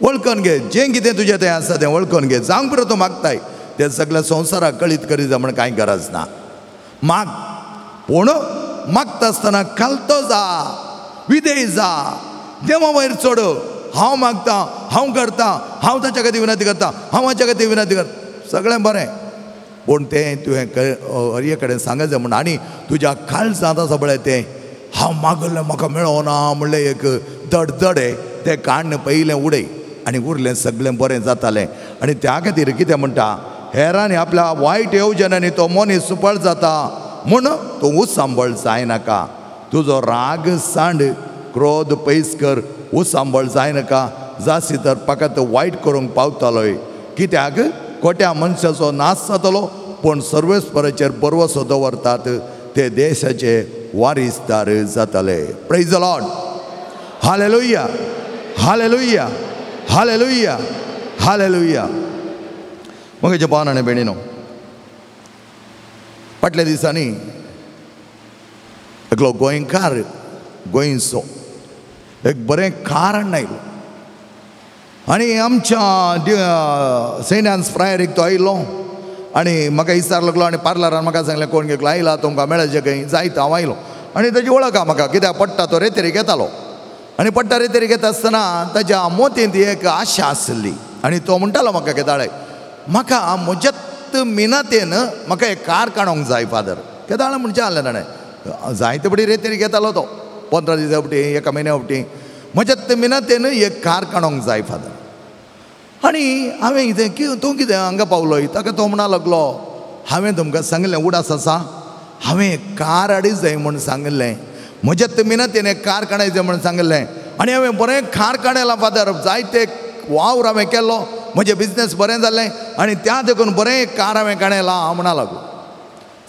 Speaker 3: वळखोन घे. जें कितें तुजें तें आसा तें वळखोन घे. जावंक पुरो तूं मागताय तें सगळ्या संवसाराक कळीत करीत जा म्हण कांय गरज ना. माग पूण मागता आसतना खालतो जा, विधेय जा, देवा वयर चड. हांव मागतां, हांव करतां, हांव ताच्या खातीर विनंती करतां, हांव हाच्या खातीर विनंती करतां, सगळें बरें. पूण तें तुवें हरये कडेन सांगत जाय म्हण आनी तुज्या काळजांत आसा पळय तें हांव मागल्लें म्हाका मेळोना म्हणलें एक धडधडे तें काडन पयलें उडय आनी उरलें सगळें बरें जातालें. आनी त्या खातीर कितें म्हणटा हेरांनी आपल्या वायट येवजनांनी तो मनीस सुपळ जाता म्हूण तूं उसांबळ जायनाका. तुजो राग सांड, क्रोध पयस कर, उसांबळ जायनाका. जासी तर फकत वायट करूंक पावतालोय. कित्याक खोट्या मनशाचो नाश जातलो पण सर्वेस्पराचेर भरवसो दवरतात ते देशाचे वारिसदार जातले. Praise the lord. Hallelujah hallelujah hallelujah hallelujah. मगेचे पावन आनी भयणीनो, फाटल्या दिसांनी एकलो गोंयकार गोंयचो एक बरें कार हाडून आयलो आनी आमच्या सेंट एन्स फ्रायरीक तो आयलो आनी म्हाका विचारलो लागलो आनी पार्लरान म्हाका सांगलें कोण घेतलो आयला तुमकां मेळचे खंय जायत हांव आयलो आनी ताची वळख आहा म्हाका कित्याक पडटा तो रेतेरीक येतालो आनी पडटा रेतेरीक येता आसतना ताच्या मोतींत एक आशा आसली आनी तो म्हणटालो म्हाका केदाळे म्हाका म्हज्यात मिनतेन म्हाका एक कार काडूंक जाय फादर. केदाळे म्हणचें आहलें ताणें जायते बडी रेतेरीक येतालो तो 15 दिसा उपटी 1 म्हयन्या उपटी म्हज्यात मिनतेन एक कार काडूंक जाय फादर. आनी हांवें कितें तूं कितें हांगा पावलोय ताका तो म्हणा लागलो हांवें तुमकां सांगलें उडास आसा हांवें कार हाडी जाय म्हूण सांगलें म्हज्यात मिनतेन एक कार काडायचें म्हूण सांगलें आनी हांवें बरें कार काडलां फादर. जायते वावर हांवें केलो म्हजें बिजनेस बरें जालें आनी त्या देखून बरें कार हांवें काडलां हांव म्हणा लागलो.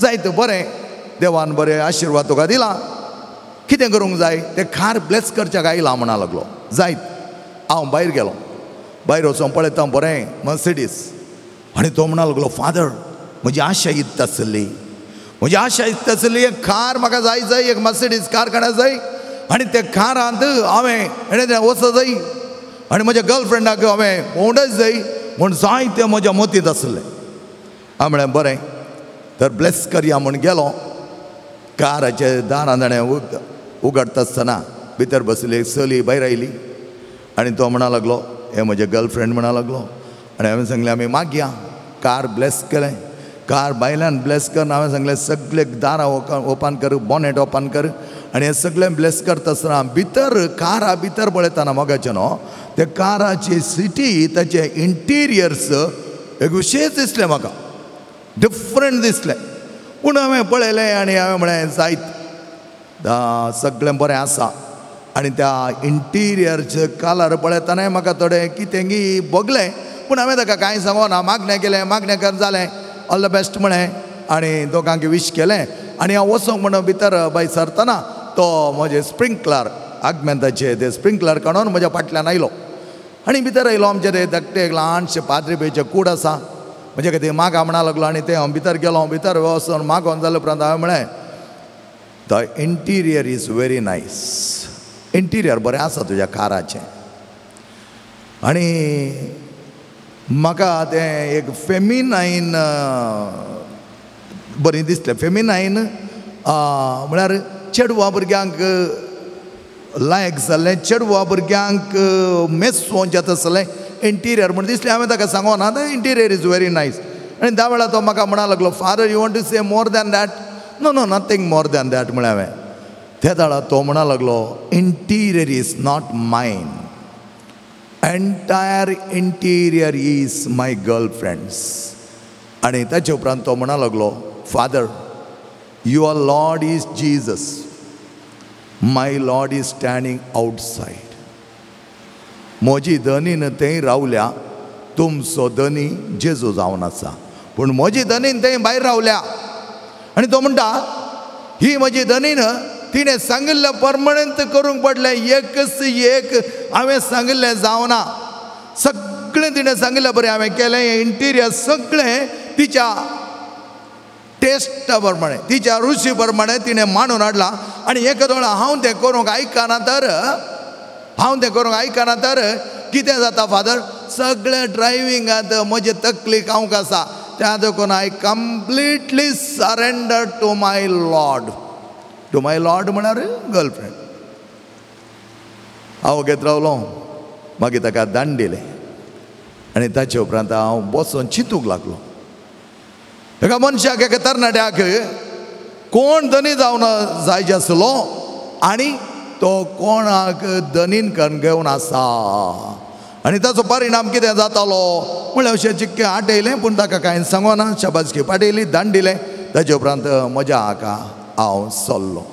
Speaker 3: जायत बरें देवान बरें आशिर्वाद तुका दिला. कितें करूंक जाय तें कार ब्लेस करच्याक आयलां म्हणा लागलो. जायत हांव भायर गेलो भायर वचून पळयता बरें मर्सिडीस आनी तो म्हणा लागलो फादर म्हजी आशा इतत आसली म्हजी आशा इतत आसली एक कार म्हाका जाय एक मर्सिडीस कार काडा जाय आनी ते कारांत हांवें वचो जाय आनी म्हज्या गर्लफ्रेंडाक हांवें भोंवडच जाय म्हूण जायतें म्हज्या मतींत आसलें. हांव म्हळें बरें तर ब्लेस करया म्हूण गेलो. काराचे दारां ताणें उगडटा आसतना भितर बसली चली भायर आयली आनी तो म्हणा लागलो हे म्हजे गर्लफ्रेंड म्हणा लागलो आनी हांवें सांगलें आमी मागया. कार ब्लेस केलें कार बायल्यान ब्लेस कर. हांवें सांगलें सगळे दारां ओपन कर बॉनेट ओपन कर आनी हें सगळें ब्लेस करता आसतना भितर कारा भितर पळयतना मोगाचें न्हू ते काराची सिटी ताचे इंटिरियर्स एक विशेश दिसलें म्हाका डिफरंट दिसलें. पूण हांवें पळयलें आनी हांवें म्हळें जायत सगळें बरें आसा आनी त्या इंटिरियरचे कलर पळयतना म्हाका थोडें कितेंगी भोगलें पूण हांवें ताका कांय सांगो ना. मागणें केलें मागणें कर जालें ऑल द बेस्ट म्हळें आनी दोगांक विश केलें आनी हांव वचोंक म्हणून भितर बाय सरतना तो म्हजे स्प्रिंकलर आगमेंताचे ते स्प्रिंकलर काडून म्हज्या फाटल्यान आयलो आनी भितर आयलो. आमचे ते धाकटे एक ल्हानशें पाद्री पेचे कूड आसा म्हणजे कितें मागा म्हणा लागलो आनी ते हांव भितर गेलो. भितर वचून मागोन जाले उपरांत हांवें म्हळें the interior is very nice. Interior बरें आसा तुज्या काराचें आनी म्हाका तें एक फेमिनायन बरें दिसलें. फेमिनायन म्हळ्यार चेडवा भुरग्यांक लायक जाल्लें चेडवा भुरग्यांक मेसूं जाता आसलें इंटिरियर म्हूण दिसलें. हांवें ताका सांगो ना the interior is very nice आनी धा वेळा तो म्हाका म्हणा लागलो father you want to say more than that. No no nothing more than that म्हळें हांवें. त्या दाळा तो म्हणा लागलो interior is not mine entire interior is my girlfriend's. आनी ताचे उपरांत तो म्हणा लागलो father your lord is Jesus my lord is standing outside. म्हजी धनीन थंय रावल्या तुमचो धनी जेजू जावन आसा पूण म्हजी धनीन थंय भायर रावल्या. आनी तो म्हणटा ही म्हजी धनीन तिणें सांगिल्लें परमनंट करूंक पडलें एकच एक हांवें सांगिल्लें जावना. सगळें तिणें सांगिल्लें बरें हांवें केलें. इंटिरियर सगळें तिच्या टेस्टा प्रमाणे तिच्या रुची प्रमाणे तिणें मांडून हाडलां आनी एका वेळा हांव तें करूंक आयकना तर कितें जाता फादर सगळें ड्रायविंगांत म्हजे तकलीक हांव आसा त्या देखून I completely surrender to my lord. To my lord म्हळ्यार गर्लफ्रेंड. हांव घेत रावलो मागीर ताका दांड दिलें आनी ताचे उपरांत हांव बसून चिंतूंक लागलो. एका मनशाक एका तरणाट्याक कोण धनी जावन जायचे आसलो आनी तो कोणाक धनीन करून घेवन आसा आनी ताचो परिणाम कितें जातालो म्हळ्यार अशें चिक्के आटयलें पूण ताका कांय सांगो ना. शाबासकी पाटयली दांड दिलें. ताचे उपरांत म्हज्या हाका हांव चल्लो.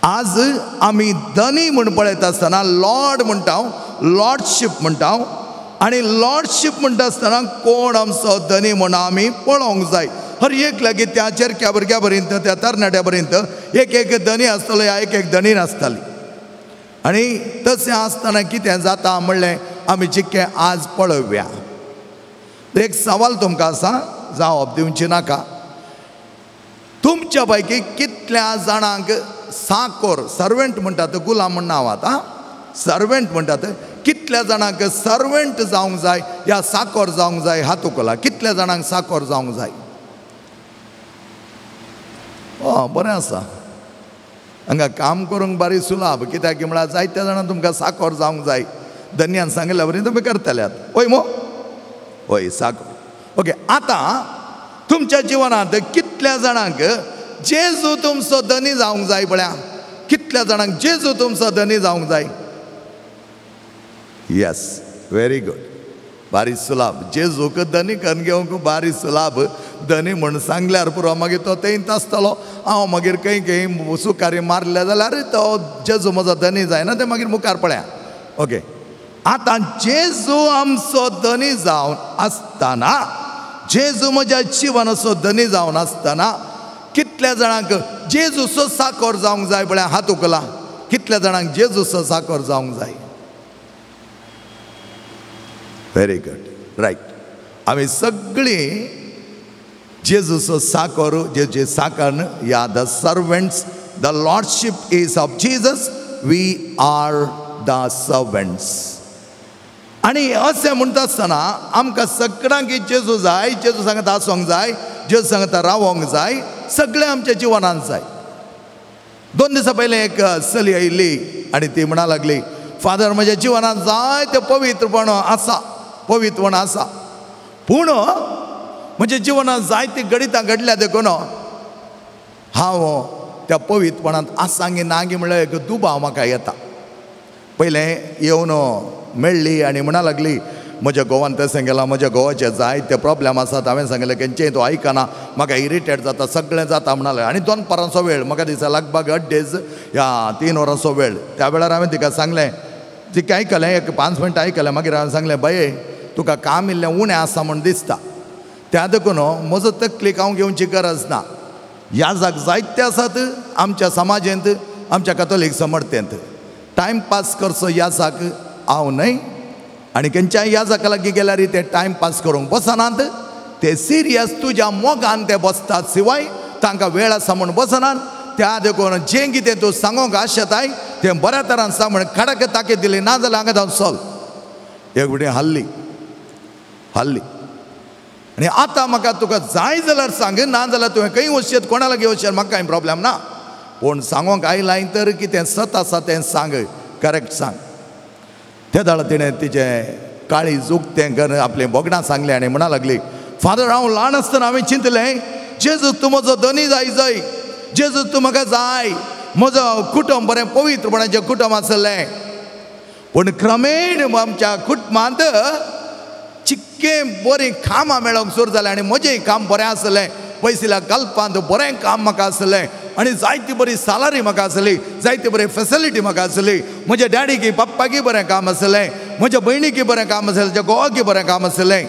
Speaker 3: आज आमी धनी म्हूण पळयता आसतना लॉर्ड म्हणटा लॉर्डशीप म्हणटा आणि लॉर्डशीप म्हणटा आसतना कोण आमचो धनी म्हणून आमी पळोवंक जाय. हर एक लागीं त्या चेरक्या भुरग्या पर्यंत त्या तरणाट्या पर्यंत एक एक धनी आसतलो या एक एक धनी नासताली. आणि तशें आसतना कितें जाता म्हणलें आमी जितकें आज पळोवया. एक सवाल तुमकां आसा, जावप दिवची नाका. तुमच्या पैकी कितल्या जाणांक साकोर सर्वेंट म्हणटात, गुलाम म्हण नांव आतां, सर्वेंट म्हणटात, कितल्या जाणांक सर्वेंट जावंक जाय या साकोर जावंक जाय हात उखला. कितल्या जाणांक साकोर जावंक जाय? बरें आसा. हांगा काम करूंक बारी सुलाभ, कित्याक की म्हळ्यार जायत्या जाणांक तुमकां साकोर जावंक जाय. धन्यान सांगल्या बरी तुमी करतल्यात. होय मो? होय, साकोर. ओके, आतां तुमच्या जिवनांत कितल्या जाणांक जेजू तुमचो धनी जावंक जाय? पळया, कितल्या जाणांक जेजू तुमचो धनी जावंक जाय? Yes, very good. बारी सुलाभ. जेजूक धनी करून घेवंक बारी सुलाभ. धनी म्हणून सांगल्यार पुरो, मागीर तो तेंत आसतलो. हांव मागीर खंय सुकारी मारले जाल्यार तो जेजू म्हजो धनी जायना, ते मागीर मुखार पळया. ओके, आतां जेजू आमचो धनी जावन आसतना, जेजू म्हज्या जिवनाचो धनी जावन आसतना कितल्या जाणांक जेजूचो साकोर जावंक जाय? पळया, हात उखला. कितल्या जाणांक जेजूचो साकोर जावंक जाय? Very good, right. आमी सगळीं जेजूचो साकोर, जे साकन या the servants. The lordship is of Jesus, we are the servants. आणि अशें म्हणटा आसतना आमकां सगळ्यांक जेजू जाय, जेजू सांगता आसोंक जाय, जेजू सांगता रावोंक जाय, सगळें आमच्या जिवनांत जाय. 2 दिसां पयलीं एक चली आयिल्ली आनी ती म्हणा लागली, फादर म्हज्या जिवनांत जाय ते पवित्रपण आसा, पवित्रपण आसा, पूण म्हज्या जिवनांत जायती गणितां घडल्या देखून हांव त्या पवित्रपणांत आसांगी नागी म्हणल्यार एक दुबाव म्हाका येता. पयलें येवन मेळ्ळी आनी म्हणा लागली, म्हज्या घोवान तशें गेलां, म्हज्या घोवाचे जायते प्रॉब्लेम आसात. हांवें सांगलें खंयचेय तो आयकना, म्हाका इरिटेट जाता, सगळें जाता म्हणलें. आनी 2 वरांचो वेळ म्हाका दिसता, लगभग 8 days या 3 वरांचो वेळ. त्या वेळार हांवें तिका सांगलें, तिका आयकलें, एक 5 मिनटां आयकलें. मागीर हांवें सांगलें, बाये तुका काम इल्लें उणें आसा म्हूण दिसता, त्या देखून म्हजो तकलीक हांव घेवची गरज ना. याजाक जायते आसात आमच्या समाजांत, आमच्या कॅथोलीक समर्थेंत. टायमपास करचो याजाक हांव न्हय. आनी खंयच्याय याजाका लागीं गेल्यार ते टायमपास करूंक बसनात. ते सिरियस तुज्या मोगान ते बसतात, शिवाय तांकां वेळ आसा म्हूण बसनात. त्या देखून जें कितें तूं सांगोंक आशेताय तें बऱ्या तरान सांग म्हण खडक ताकीद दिली, ना जाल्यार हांगा जावन चल. एक फुडें हल्ली आनी आतां म्हाका तुका जाय जाल्यार सांग, ना जाल्यार तुवें खंय वचचें, कोणा लागीं वचचें, म्हाका कांय प्रॉब्लेम ना. पूण सांगोंक आयलाय तर कितें सत आसा तें सांग, करेक्ट सांग. त्या दाळ तिणें तिचें काळी उक्तें कर आपलें बोगडां सांगलें आनी म्हणा लागली, फादर हांव ल्हान आसतना हांवें चिंतलें, जेजू तूं म्हजो धनी जाय, जेजू तूं म्हाका जाय, म्हजो कुटुंब बरें पवित्रपणाचें कुटुंब आसलें. पूण क्रमेण आमच्या कुटुंबांत चिक्कें बरीं कामां मेळोंक सुरू जालें आनी म्हजेंय काम बरें आसलें. पयसल्या कल्पांत बरें काम म्हाका आसलें आनी जायती बरी सॅलरी म्हाका आसली, जायती बरी फॅसिलिटी म्हाका आसली. म्हज्या डॅडीकी पप्पाकी बरें काम आसलें, म्हज्या भयणीकी बरें काम आसलें, म्हज्या घोवाकी बरें काम आसलें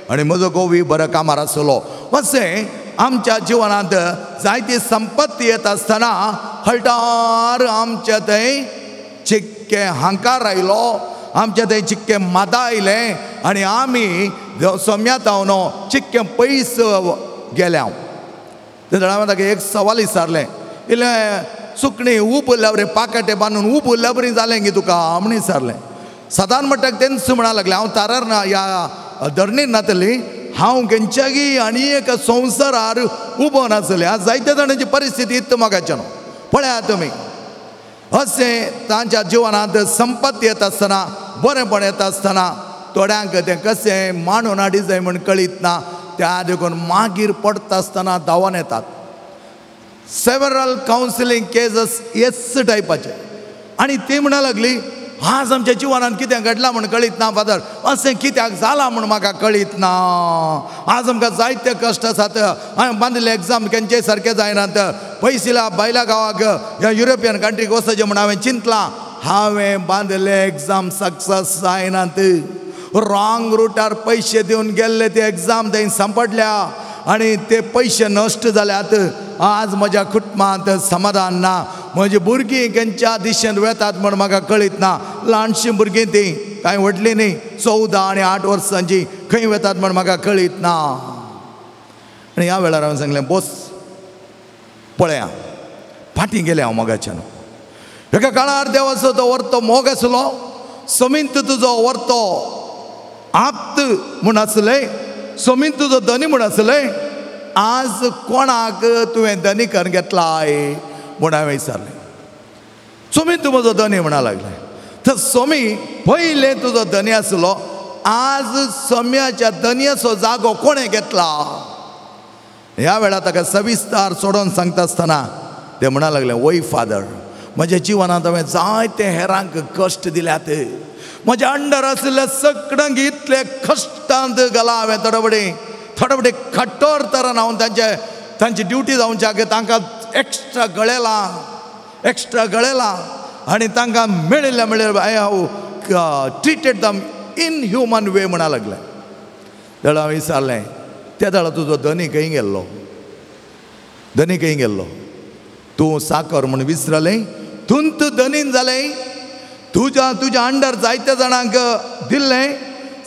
Speaker 3: आनी म्हजो घोवूय बऱ्या कामार आसलो. अशें आमच्या जिवनांत जायती संपत्ती येता आसतना हळटार आमच्या थंय चिक्कें हांकार आयलो, आमच्या थंय चिक्कें मादा आयलें आनी आमी सोम्यात न्हू चिक्कें पयस गेले. हांव हांवें ताका एक सवाल विचारलें, इल्लें सुकणीं ऊब उरल्या बरें पाकाटे बांदून ऊब उरल्या बरीं जालें गी तुका म्हूण विचारलें. सदान म्हणटाक तेंच म्हणा लागलें, हांव तारार ना ह्या धरणीर नातली, हांव खंयच्याय आनी एक संवसारार उबो नासलें. आज जायत्या जाणांची परिस्थिती इत्त मोगाचें न्हू. पळयात तुमी, अशें तांच्या जिवनांत संपत्ती येता आसतना, बरेंपण येता आसतना थोड्यांक तें कशें मांडून हाडी जाय म्हूण कळीत ना. त्या देखून मागीर पडटा आसतना धांवोन येतात. सेवरल कावन्सिलींग केसीस हेच टायपाचे. आनी ती म्हणा लागली, आज आमच्या जिवनांत कितें घडलां म्हूण कळीत ना फादर, अशें कित्याक जालां म्हूण म्हाका कळीत ना. आज आमकां जायते कश्ट आसात, हांवें बांदिल्ले एग्जाम खंयचेय सारके जायनात, पयसिल्या भायल्या गांवाक ह्या युरोपियन कंट्रीक वचचें म्हूण हांवें चिंतलां, हांवें बांदिल्ले एग्जाम सक्सेस जायनात. रॉंग रुटार पैसे दिवन गेल्ले ते एग्जाम थंय सांपडल्या आनी ते पैसे नश्ट जाल्यात. आज म्हज्या कुटुंबांत समाधान ना. म्हजी भुरगीं खंयच्या दिशेन वेतात म्हण म्हाका कळीत ना. ल्हानशीं भुरगीं तीं कांय व्हडलीं न्ही, 14 आनी 8 वर्सांची, खंय वेतात म्हण म्हाका कळीत ना. आनी ह्या वेळार हांवें सांगलें बस पळया, फाटीं गेलें हांव मोगाच्यान. एका काळार देवाचो तो वर्तो मोग आसलो, समींत तुजो वर्तो आप्त म्हूण आसलें, समींत तुजो धनी म्हूण आसलें. आज कोणाक तुवें धनी करून घेतलाय म्हूण हांवें विचारलें. सोमी तूं म्हजो धनी म्हणा लागलें. तर सोमी पयलें तुजो धनी आसलो, आज सोम्याच्या धनयाचो जागो कोणें घेतला. ह्या वेळार ताका सविस्तार सोडोन सांगता आसतना ते म्हणा लागलें, वय फादर, म्हज्या जिवनांत हांवें जायते हेरांक कश्ट दिल्यात. म्हज्या अंडर आशिल्ल्या सगळ्यांक इतले कश्टांत घाला हांवें. थोडे फुडें कठोर तरान हांव तांची ड्युटी जावच्याक तांकां एक्स्ट्रा गळयलां आनी तांकां मेळिल्ले आय हांव ट्रिटेड दम इन ह्युमन वे म्हणा लागलें. जाल्यार हांवें विचारलें, त्या दाळा तुजो धनी खंय गेल्लो, धनी खंय गेल्लो. तूं साकर म्हूण विसरलें, तुंत धनीन जालें. तुज्या अंडर जायत्या जाणांक दिल्लें,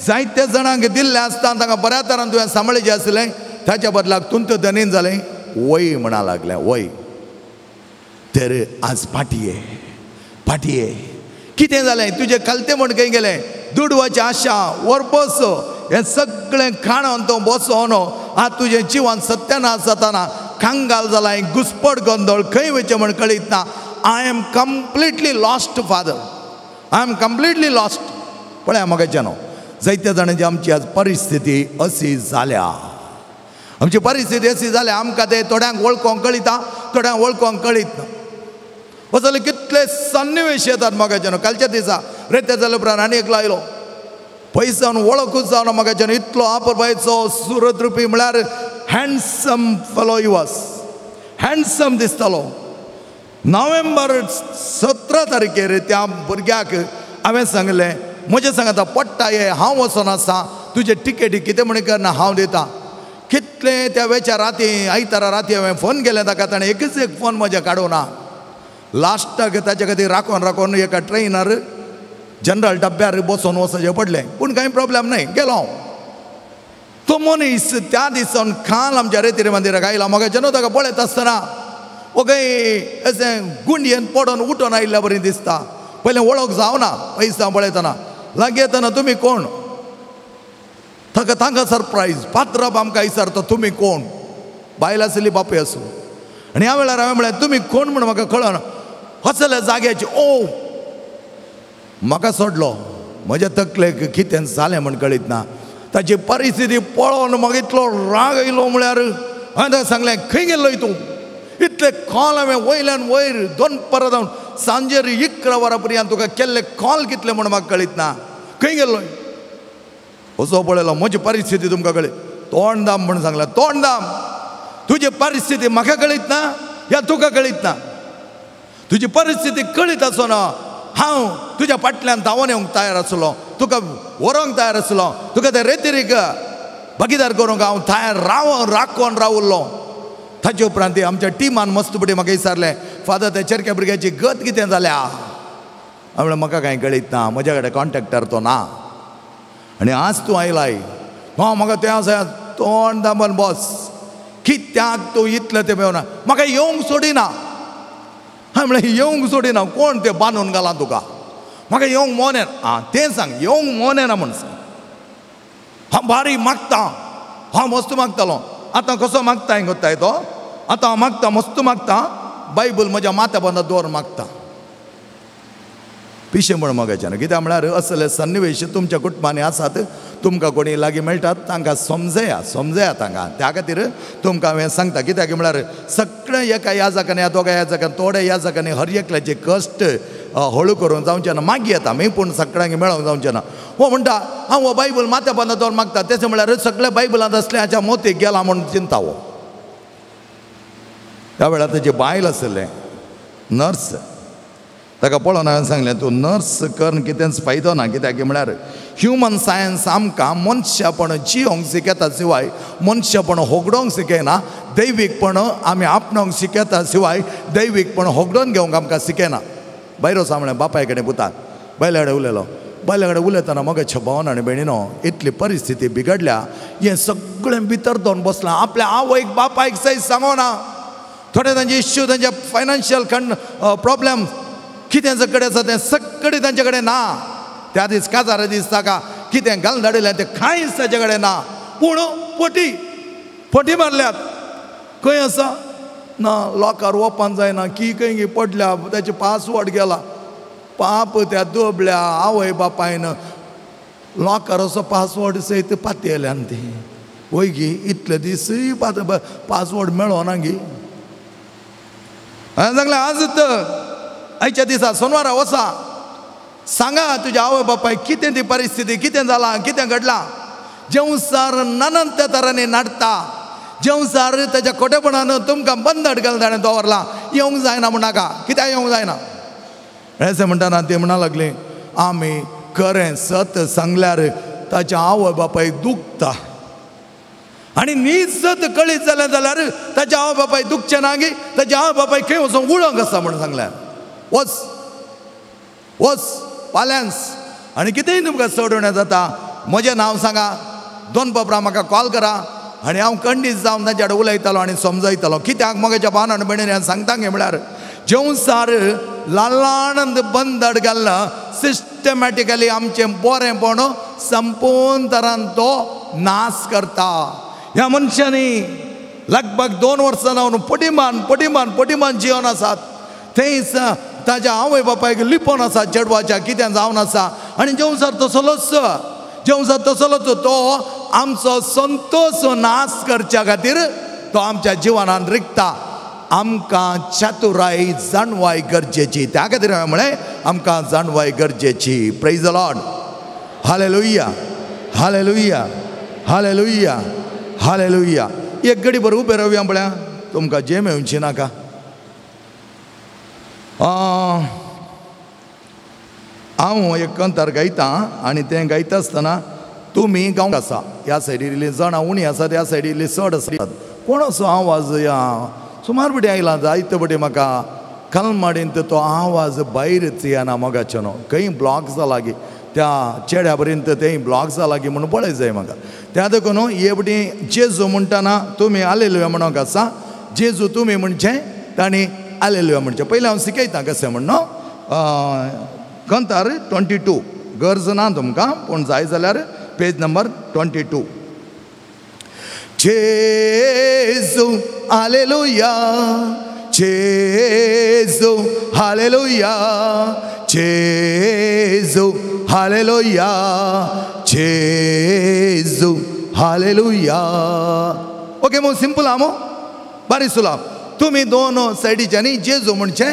Speaker 3: जायत्या जाणांक दिल्लें आसता तांकां बऱ्या तरान तुवें सांबाळचें आसलें, ताच्या बदलाक तुंत धनीन जालें. वय म्हणा लागलें, वय. तर आज फाटये कितें जालें, तुजें कलतें म्हूण खंय गेलें. दुडवाची आशा, वरपस, हें सगळें खाणोन तो बसो न्हू. आज तुजें जिवन सत्यानाश जाताना कांगाल जालां, घुसपट गोंदळ, खंय वयचें म्हूण कळीत ना. I am completely lost father, I am completely lost. पळया मोगाच्यान जायत्या जाणांची आमची आज परिस्थिती अशी जाल्या. आमची परिस्थिती अशी जाल्या, आमकां ते थोड्यांक वळखोंक कळटा, थोड्यांक वळखोंक कळीत ना. वचले कितले सन्निवेश येतात मोगाच्यान. कालच्या दिसा रेते जाले उपरांत आनी एक लायलो, पयस जावन वळखूच जावना मोगाच्यान. इतलो आपुरबायेचो सुरत रुपी म्हळ्यार handsome fellow he was, handsome दिसतालो. नोव्हेंबर 17 तारखेर त्या भुरग्याक हांवें सांगलें, म्हजें सांगता पडटा हे, हांव वचोन आसा, तुजे टिकेटी कितें म्हण करना हांव दितां. कितले त्या वेच्या राती, आयतारा राती हांवें फोन केले ताका, ताणें एकच एक फोन म्हजे काडूना. लास्टाक ताचे खातीर राखोन एका ट्रेनार जनरल डब्यार बसोन वचचें पडलें. पूण कांय प्रॉब्लेम न्हय, गेलो हांव. तो मनीस त्या दिसान काल आमच्या रेतीर मंदिराक आयला. मोगाच्यान ताका पळयत आसतना खंय अशें गुंडयेन पडोन उठोन आयिल्ल्या बरें दिसता. पयलें वळख जावना, पयस पळयतना लागीं येतना तुमी कोण. तांकां सरप्रायज. पात्राप आमकां विचारता तुमी कोण. बायल आसली बापूय आसूं. आनी ह्या वेळार हांवें म्हळें तुमी कोण म्हूण म्हाका कळना. असल्या जाग्याची ओ म्हाका सोडलो. म्हज्या तकलेक कितें जालें म्हूण कळीत ना. ताची परिस्थिती पळोवन म्हाका इतलो राग येयलो म्हळ्यार हांवें ताका सांगलें, खंय गेल्लो तूं. इतले कॉल हांवें वयल्यान वयर 2 परत जावन सांजेर 11 वरां पर्यंत तुका केल्ले कॉल कितले म्हूण म्हाका कळीत ना. खंय गेल्लो. असो पळयलो. म्हजी परिस्थिती तुमकां कळ्ळी. तोंड दाम म्हूण सांगलें. तोंड दाम. तुजी परिस्थिती म्हाका कळीत ना या तुका कळीत ना. तुजी परिस्थिती कळीत आसना हांव तुज्या फाटल्यान धांवून येवंक तयार आसलो, तुका व्हरोंक तयार आसलो, तुका ते रेतीरीक भागीदार करूंक हांव तयार राखोन रावल्लो. ताचे उपरांत आमच्या टिमान मस्तपडी म्हाका विचारलें, फादर त्या चरक्या भुरग्याची गत कितें जाल्या. हांवें म्हाका कांय कळीत ना, म्हज्या कडेन कॉन्टॅक्टार तो ना. आनी आज तूं आयलाय, हांव म्हाका तें आसा तोंड दामन बस. कित्याक तूं इतलें तें मेळना. म्हाका येवंक सोडिना. हांवें म्हळें येवंक सोडिना. कोण तें बांदून घाला तुका. म्हाका येवंक मोने. तें सांग, येवंक मोनेना म्हूण सांग. हांव बारी मागतां, हांव मस्त मागतालो. आतां कसो मागता हें कोत्ताय तो. आतां हांव मागता, मस्त मागता. बायबल म्हज्या माथ्या बंदा दवर मागता. पिशें म्हण मोगाच्यान. कित्याक म्हळ्यार असले सन्निवेश तुमच्या कुटुंबांनी आसात. तुमकां कोणी लागीं मेळटात तांकां समजया तांकां. त्या खातीर तुमकां हांवें सांगता. कित्याक म्हळ्यार सगळें एका याजकांनी, दोगां याजकांनी, थोड्या याजकांनी हर एकल्याचे कश्ट हळू करून जावचे ना. मागीर येता मी पूण सगळ्यांक मेळोंक जावचें ना. हो म्हणटा हांव हो बायबल माथ्या बंदा दवर मागता. तेचे म्हळ्यार सगळ्या बायबलांत असल्याच्या मोतीक गेला म्हूण चिंता हो. त्या वेळार तेजे बायल आसलें नर्स. ताका पळोवन हांवें सांगलें तूं नर्स कर कितेंच फायदो ना, कित्याक म्हळ्यार ह्युमन सायन्स आमकां मनशापण जियोंक शिकयता शिवाय मनशापण होगडोंक शिकयना, दैवीकपण आमी आपणावंक शिकयता शिवाय दैवीकपण होगडोन घेवंक आमकां शिकयना. भायर वचा म्हळें बापाय कडेन पुताक, बायल्या कडेन उलयलो. बायल्या कडेन उलयतना मोगाच्या भावान आनी भयणीनो इतली परिस्थिती बिगडल्या, हें सगळें भितर दोन बसलां. आपल्या आवयक बापायक सयत सांगोना. थोडे तांचे इश्यू, तांचे फायनान्शियल प्रॉब्लेम कितें कडेन आसा तें सगळें तांचे कडेन ना. त्या दीस काजार दीस ताका कितें घालून धाडिल्लें तें कांयच ताचे कडेन ना. पूण फटी मारल्यात. खंय आसा ना, लॉकार ओपन जायना, की खंय पडल्या, ताचे पासवर्ड गेला. पाप त्या दोबल्या आवय बापायन लॉकराचो पासवर्ड सयत पातयल्यान ती. वय गी इतले दीस पासवर्ड मेळोना गी. हांवें सांगलें आज आयच्या दिसा सोनवारा वचा, सांगा तुज्या आवय बापायक कितें ती परिस्थिती, कितें जालां, कितें घडलां. जेवसार नानंत तरांनी नाडटा, जेवसार ताच्या खोटेपणान तुमकां बंदड घालून ताणें दवरलां. येवंक जायना म्हणनाका. कित्याक येवंक जायना? अशें म्हणटाना ती म्हणा लागली, आमी खरें सत सांगल्यार ताच्या आवय बापायक दुखता, आनी न्हीद सत कळीत जालें जाल्यार ताच्या आवय बापायक दुखचें ना गे. ताच्या आवय बापायक खंय वचून उळोंक आसा म्हणून सांगल्यार वच फाल्यांस आनी कितेंय तुमकां सोडोवणें जाता. म्हजें नांव सांगा, दोन बाबरां म्हाका कॉल करा आनी हांव कंडीस जावन तांचे कडेन उलयतालो आनी समजयतालो. कित्याक मोगाच्या भावान आनी भयणीन हांवें सांगता गे म्हळ्यार जेवसार ल्हान बंदड घालना सिस्टमॅटिकली आमचें बरेंपण संपूर्ण तरान तो नाश करता. ह्या मनशांनी लगभग 2 वर्सां जावन पटीमान जिवन आसात. थंयच ताच्या आवय बापायक लिपोन आसा चेडवाच्या, कितें जावन आसा. आनी जेवसार तसलोच तो आमचो संतोष नाश करच्या खातीर तो आमच्या जिवनान रिगता. आमकां चातुराय जाणवाय गरजेची. त्या खातीर हांवें म्हळें आमकां जाणवाय गरजेची. Praise the lord. Hallelujah, hallelujah, hallelujah, hallelujah. एक घडी भर उबे रावया म्हळ्या तुमकां जेम येवची नाका. हांव एक कंतार गायता आनी तें गायता आसतना तुमी गावंक आसा. ह्या सायडीली जाणां उणी आसात, ह्या सायडीली चड आसात. कोणाचो आवाज सुमार बडी आयला, जायते बडी म्हाका कलमाडींत तो आवाज भायरच येना मोगाचो न्हू. खंय ब्लॉक जाला गी, त्या चेड्या पर्यंत तें ब्लॉक जाला गी म्हणून पळय जाय म्हाका. त्या देखून हे बडी जेजू म्हणटाना तुमी हालेलुया म्हणोंक आसा. जेजू तुमी म्हणचें ताणी हालेलुया म्हणचें. पयलीं हांव शिकयतां कशें म्हणून. कंतार 22 गरज ना तुमकां, पूण जाय जाल्यार पेज नंबर 22. जेजू हालेलुया, जेजू हालेलुया, जेजू हालेलुया, जेजू हालेलुया. ओके मग सिंपल हा मग बारी सुलाब. तुम्ही दोन सायडीच्यांनी जेजू म्हणचें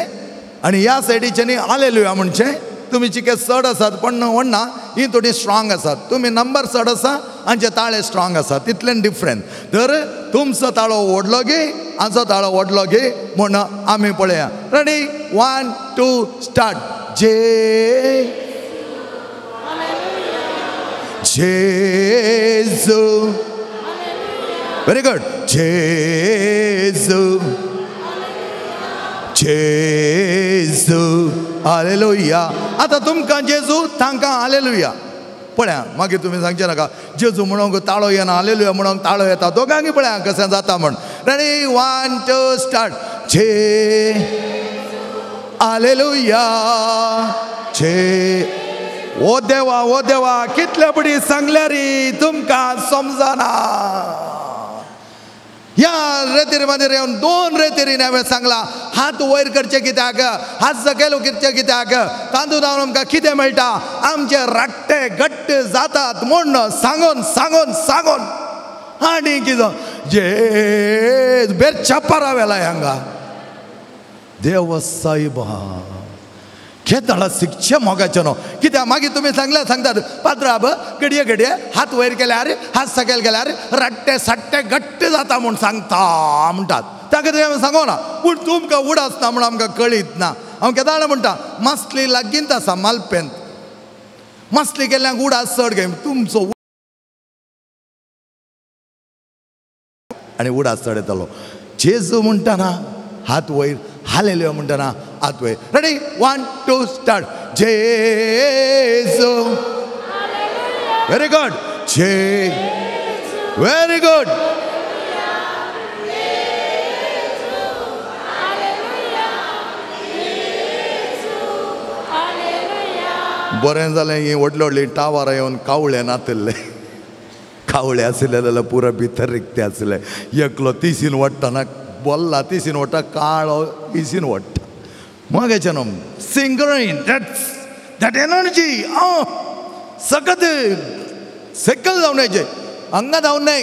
Speaker 3: आनी ह्या सायडीच्यांनी हालेलुया म्हणचें. तुमी चिके चड आसात पण व्हडना, ही थोडी स्ट्रॉंग आसात. तुमी नंबर चड आसा आमचे ताळे स्ट्रॉंग आसात, तितल्यान डिफरंट. तर तुमचो ताळो व्हडलो घे, हाचो ताळो व्हडलो घे म्हण आमी पळया. Ready 1 2 start. जेजू, व्हेरी गुड. जेजू, जेजू हालेलुया. आतां तुमकां जेजू तांकां हालेलुया. पळया मागीर तुमी सांगचे नाका जेजू म्हणूंक ताळो येना, हालेलुया म्हणूंक ताळो येता. दोगांनी पळया कशें जाता म्हण. Ready 1 2 start. जे हालेलुया, जे. ओ देवा कितले बडी सांगल्यार तुमकां समजना. ह्या रेतीर मागीर येवन 2 रेतीरीन हांवें सांगला हात वयर करचे कित्याक, हात सकयल करचे कित्याक. तांदूळ जावन आमकां कितें मेळटा, आमचे राट्टे घट्ट जातात म्हूण सांगून सांगून सांगून आनी कितें जे बेर छाप्पा वेला हांगा देव साईबा खेताळा शिक्षे मोगाचे न्हू. कित्याक मागीर तुमी सांगतात पात्राब घडये हात वयर केल्यार हात सकयल केल्यार रट्टे सट्टे घट्ट जाता म्हूण सांगता म्हणटात. त्या खातीर हांवें सांगो ना, पूण तुमकां उडास ना म्हूण आमकां कळीत ना. हांव केदां म्हणटा मसली लागींत आसा मालपेंत मसली केल्ल्यांक उडास चड घे तुमचो आनी उडास चड येतालो जेजू म्हणटाना हात वयर हालेलुया म्हणटाना हात वयर रेडी 1 2 स्टार्ट जेजू व्हेरी गुड व्हेरी गुड बरें जालें ही व्हडली व्हडली टावरां येवन कावळे नातिल्ले कावळे आसले जाल्यार पुरो भितर रिक्ते आसले एकलो तिसीन वट्टाना बोल्ला तिसीन वट्टा काळो तिसीन वट्टा मोगेचे न्हू सिंगरीन दॅट एनर्जी सखत सेकल जावन येचे हांगा जावन न्हय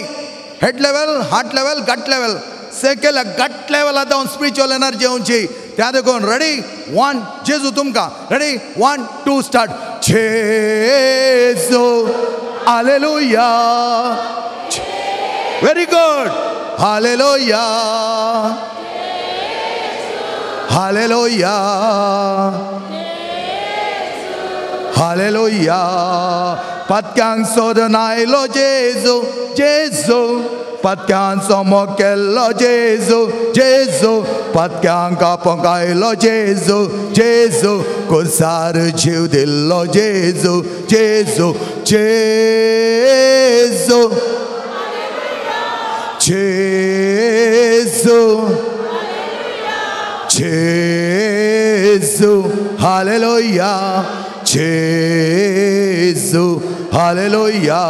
Speaker 3: head level heart level gut level सेकेल गट लेवल जावन स्पिरिच्युअल एनर्जी येवची त्या देखून रेडी 1 जेजू तुमकां रेडी 1 2 स्टार्ट जेजू hallelujah very good hallelujah hallelujah hallelujah पत्क्यांक सोदून आयलो जेजू जेजू पत्क्यान समोर केल्लो जेजू जेजू पत्क्यांक आपोवंक आयलो जेजू जेजू कुसार जीव दिल्लो जेजू जेजू जेजू जेजू जेजू हालेलुया जेजू हालेलुया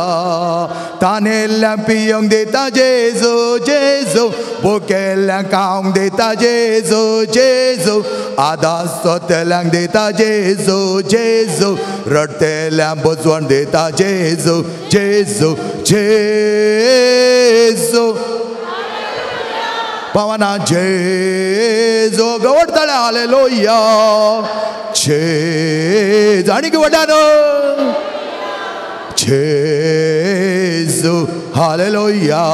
Speaker 3: तानेल्ल्यांक पियोंक दिता जेजू जेजू भुकेल्ल्यांक खावंक दिता जेजू जेजू आदास सोंतेल्यांक दिता जेजू जेजू रडतेल्यांक बसवण दिता जेजू जेजू जेजू पावना जेजू गवडताले हालेलुया जेजू आनी वडानो जेजू हालेलुया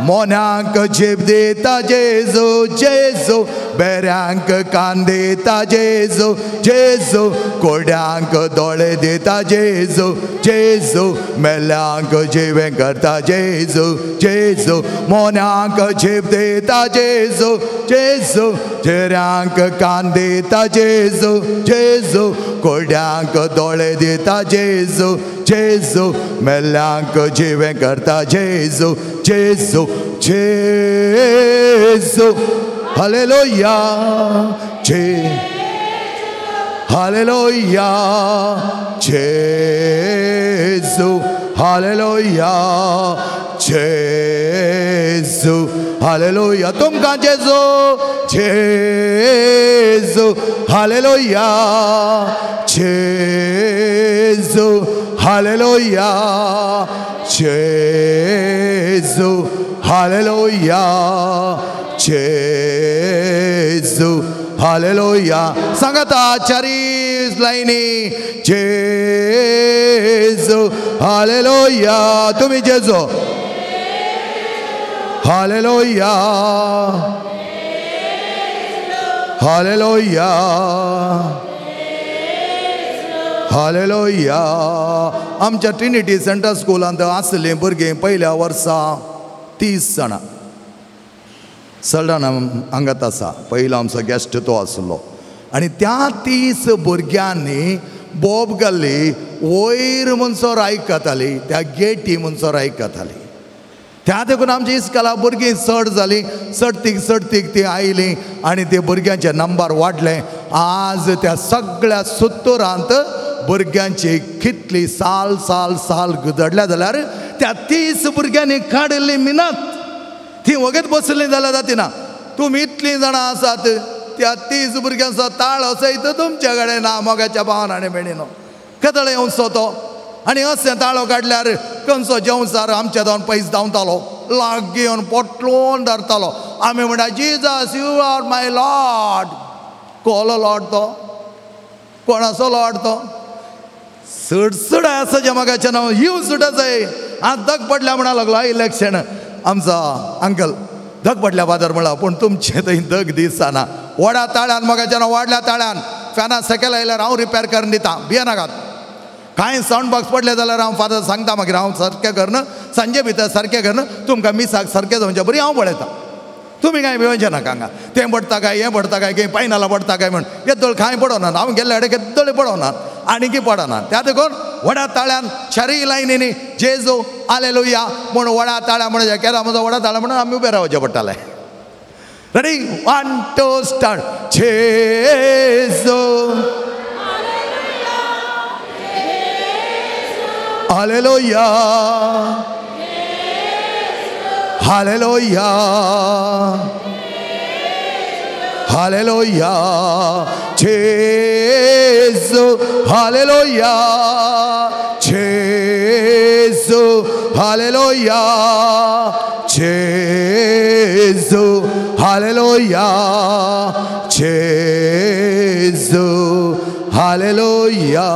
Speaker 3: मोन्यांक जीब दिता जेजू जेजू बेऱ्यांक कान दिता जेजू जेजू कोड्यांक दोळे दिता जेजू जेजू मेल्ल्यांक जिवें करता जेजू जेजू मोन्यांक जीब दिता जेजू जेजू चेऱ्यांक कान दिता जेजू जेजू कोड्यांक दोळे दिता जेजू जेजू मेल्ल्यांक जिवें करता जेजू जेजू जेजू हालेलुया हालेलुया जेजू हालेलुया जेजू हालेलुया तुमकां जेजू जेजू हालेलुया जेजू हालेलुया जेजू हालेलुया जेजू हालेलुया सांगाता चारी लायनी जेजू हालेलुया तुम्ही जेजू हालेलुया हालेलुया हालेलुया आमच्या ट्रिनिटी सेंटर स्कूलांत आसले भुरगे पहिल्या वर्सा 30 जाणां सल्डान हांगात आसा पयलो आमचो गेस्ट तो आसलो आनी त्या 30 भुरग्यांनी बोब घाल्ली वयर म्हणसर आयकताली त्या गेटी म्हणसर आयकताली त्या देखून आमची इस्कॉला भुरगीं चड जालीं चडतीक ती आयलीं आनी ते भुरग्यांचे नंबर वाडले आज त्या सगळ्या सुत्तुरांत भुरग्यांची कितली साल गुदडल्या जाल्यार त्या 30 भुरग्यांनी काडिल्ली मिनत ती वगत बसली जाल्यार जातिना तुमी इतलीं जाणां आसात त्या 30 भुरग्यांचो ताळो सयत तुमच्या कडेन ना मोगाच्या भावनांनी मेळिनो केदळे येवन सोतो आनी अशें ताळो काडल्यार खंयचो जेवसार आमच्या दोन पयस धांवतालो लागीं येवन पोटलून धरतालो आमी म्हणटा Jesus you are my lord कोलो लॉर्ड तो कोणाचो लॉर्ड तो सडसड आसा जे मोगाचें नांव यू सुटा जाय आज दग पडल्या म्हणा लागलो इलेक्शन आमचो अंकल धग पडल्या फादर म्हणला पूण तुमचे थंय धग दिसना व्हडा ताळ्यान मोगाच्यान व्हडल्या ताळ्यान फॅना सकयल आयल्यार हांव रिपेर करून दिता भियेनाकात कांय सावंड बॉक्स पडले जाल्यार हांव फादर सांगता मागीर हांव सारकें करना सांजे भितर सारकें करना तुमकां मिसाक सारकें जावचे बरी हांव पळयता तुम्ही काय भिवचे नाका हांगा तें पडटा काय हें पडटा काय खंय पायनाला पडटा काय म्हण येद्दळ कांय पडोनात हांव गेल्ले कडेन येद्दळी पडोनात आनीकी पडनात त्या देखून व्हडा ताळ्यान चारय लायनीनी जेजू हालेलुया म्हूण व्हडा ताळ्या म्हणजे केला म्हजो व्हडा ताळ्या म्हणून आमी उबे रावचे पडटाले रेडी 1 2 स्टार्ट जेजू हालेलुया हालेलुया हालेलुया जेजू हालेलुया जेजू हालेलुया जेजू हालेलुया जेजू hallelujah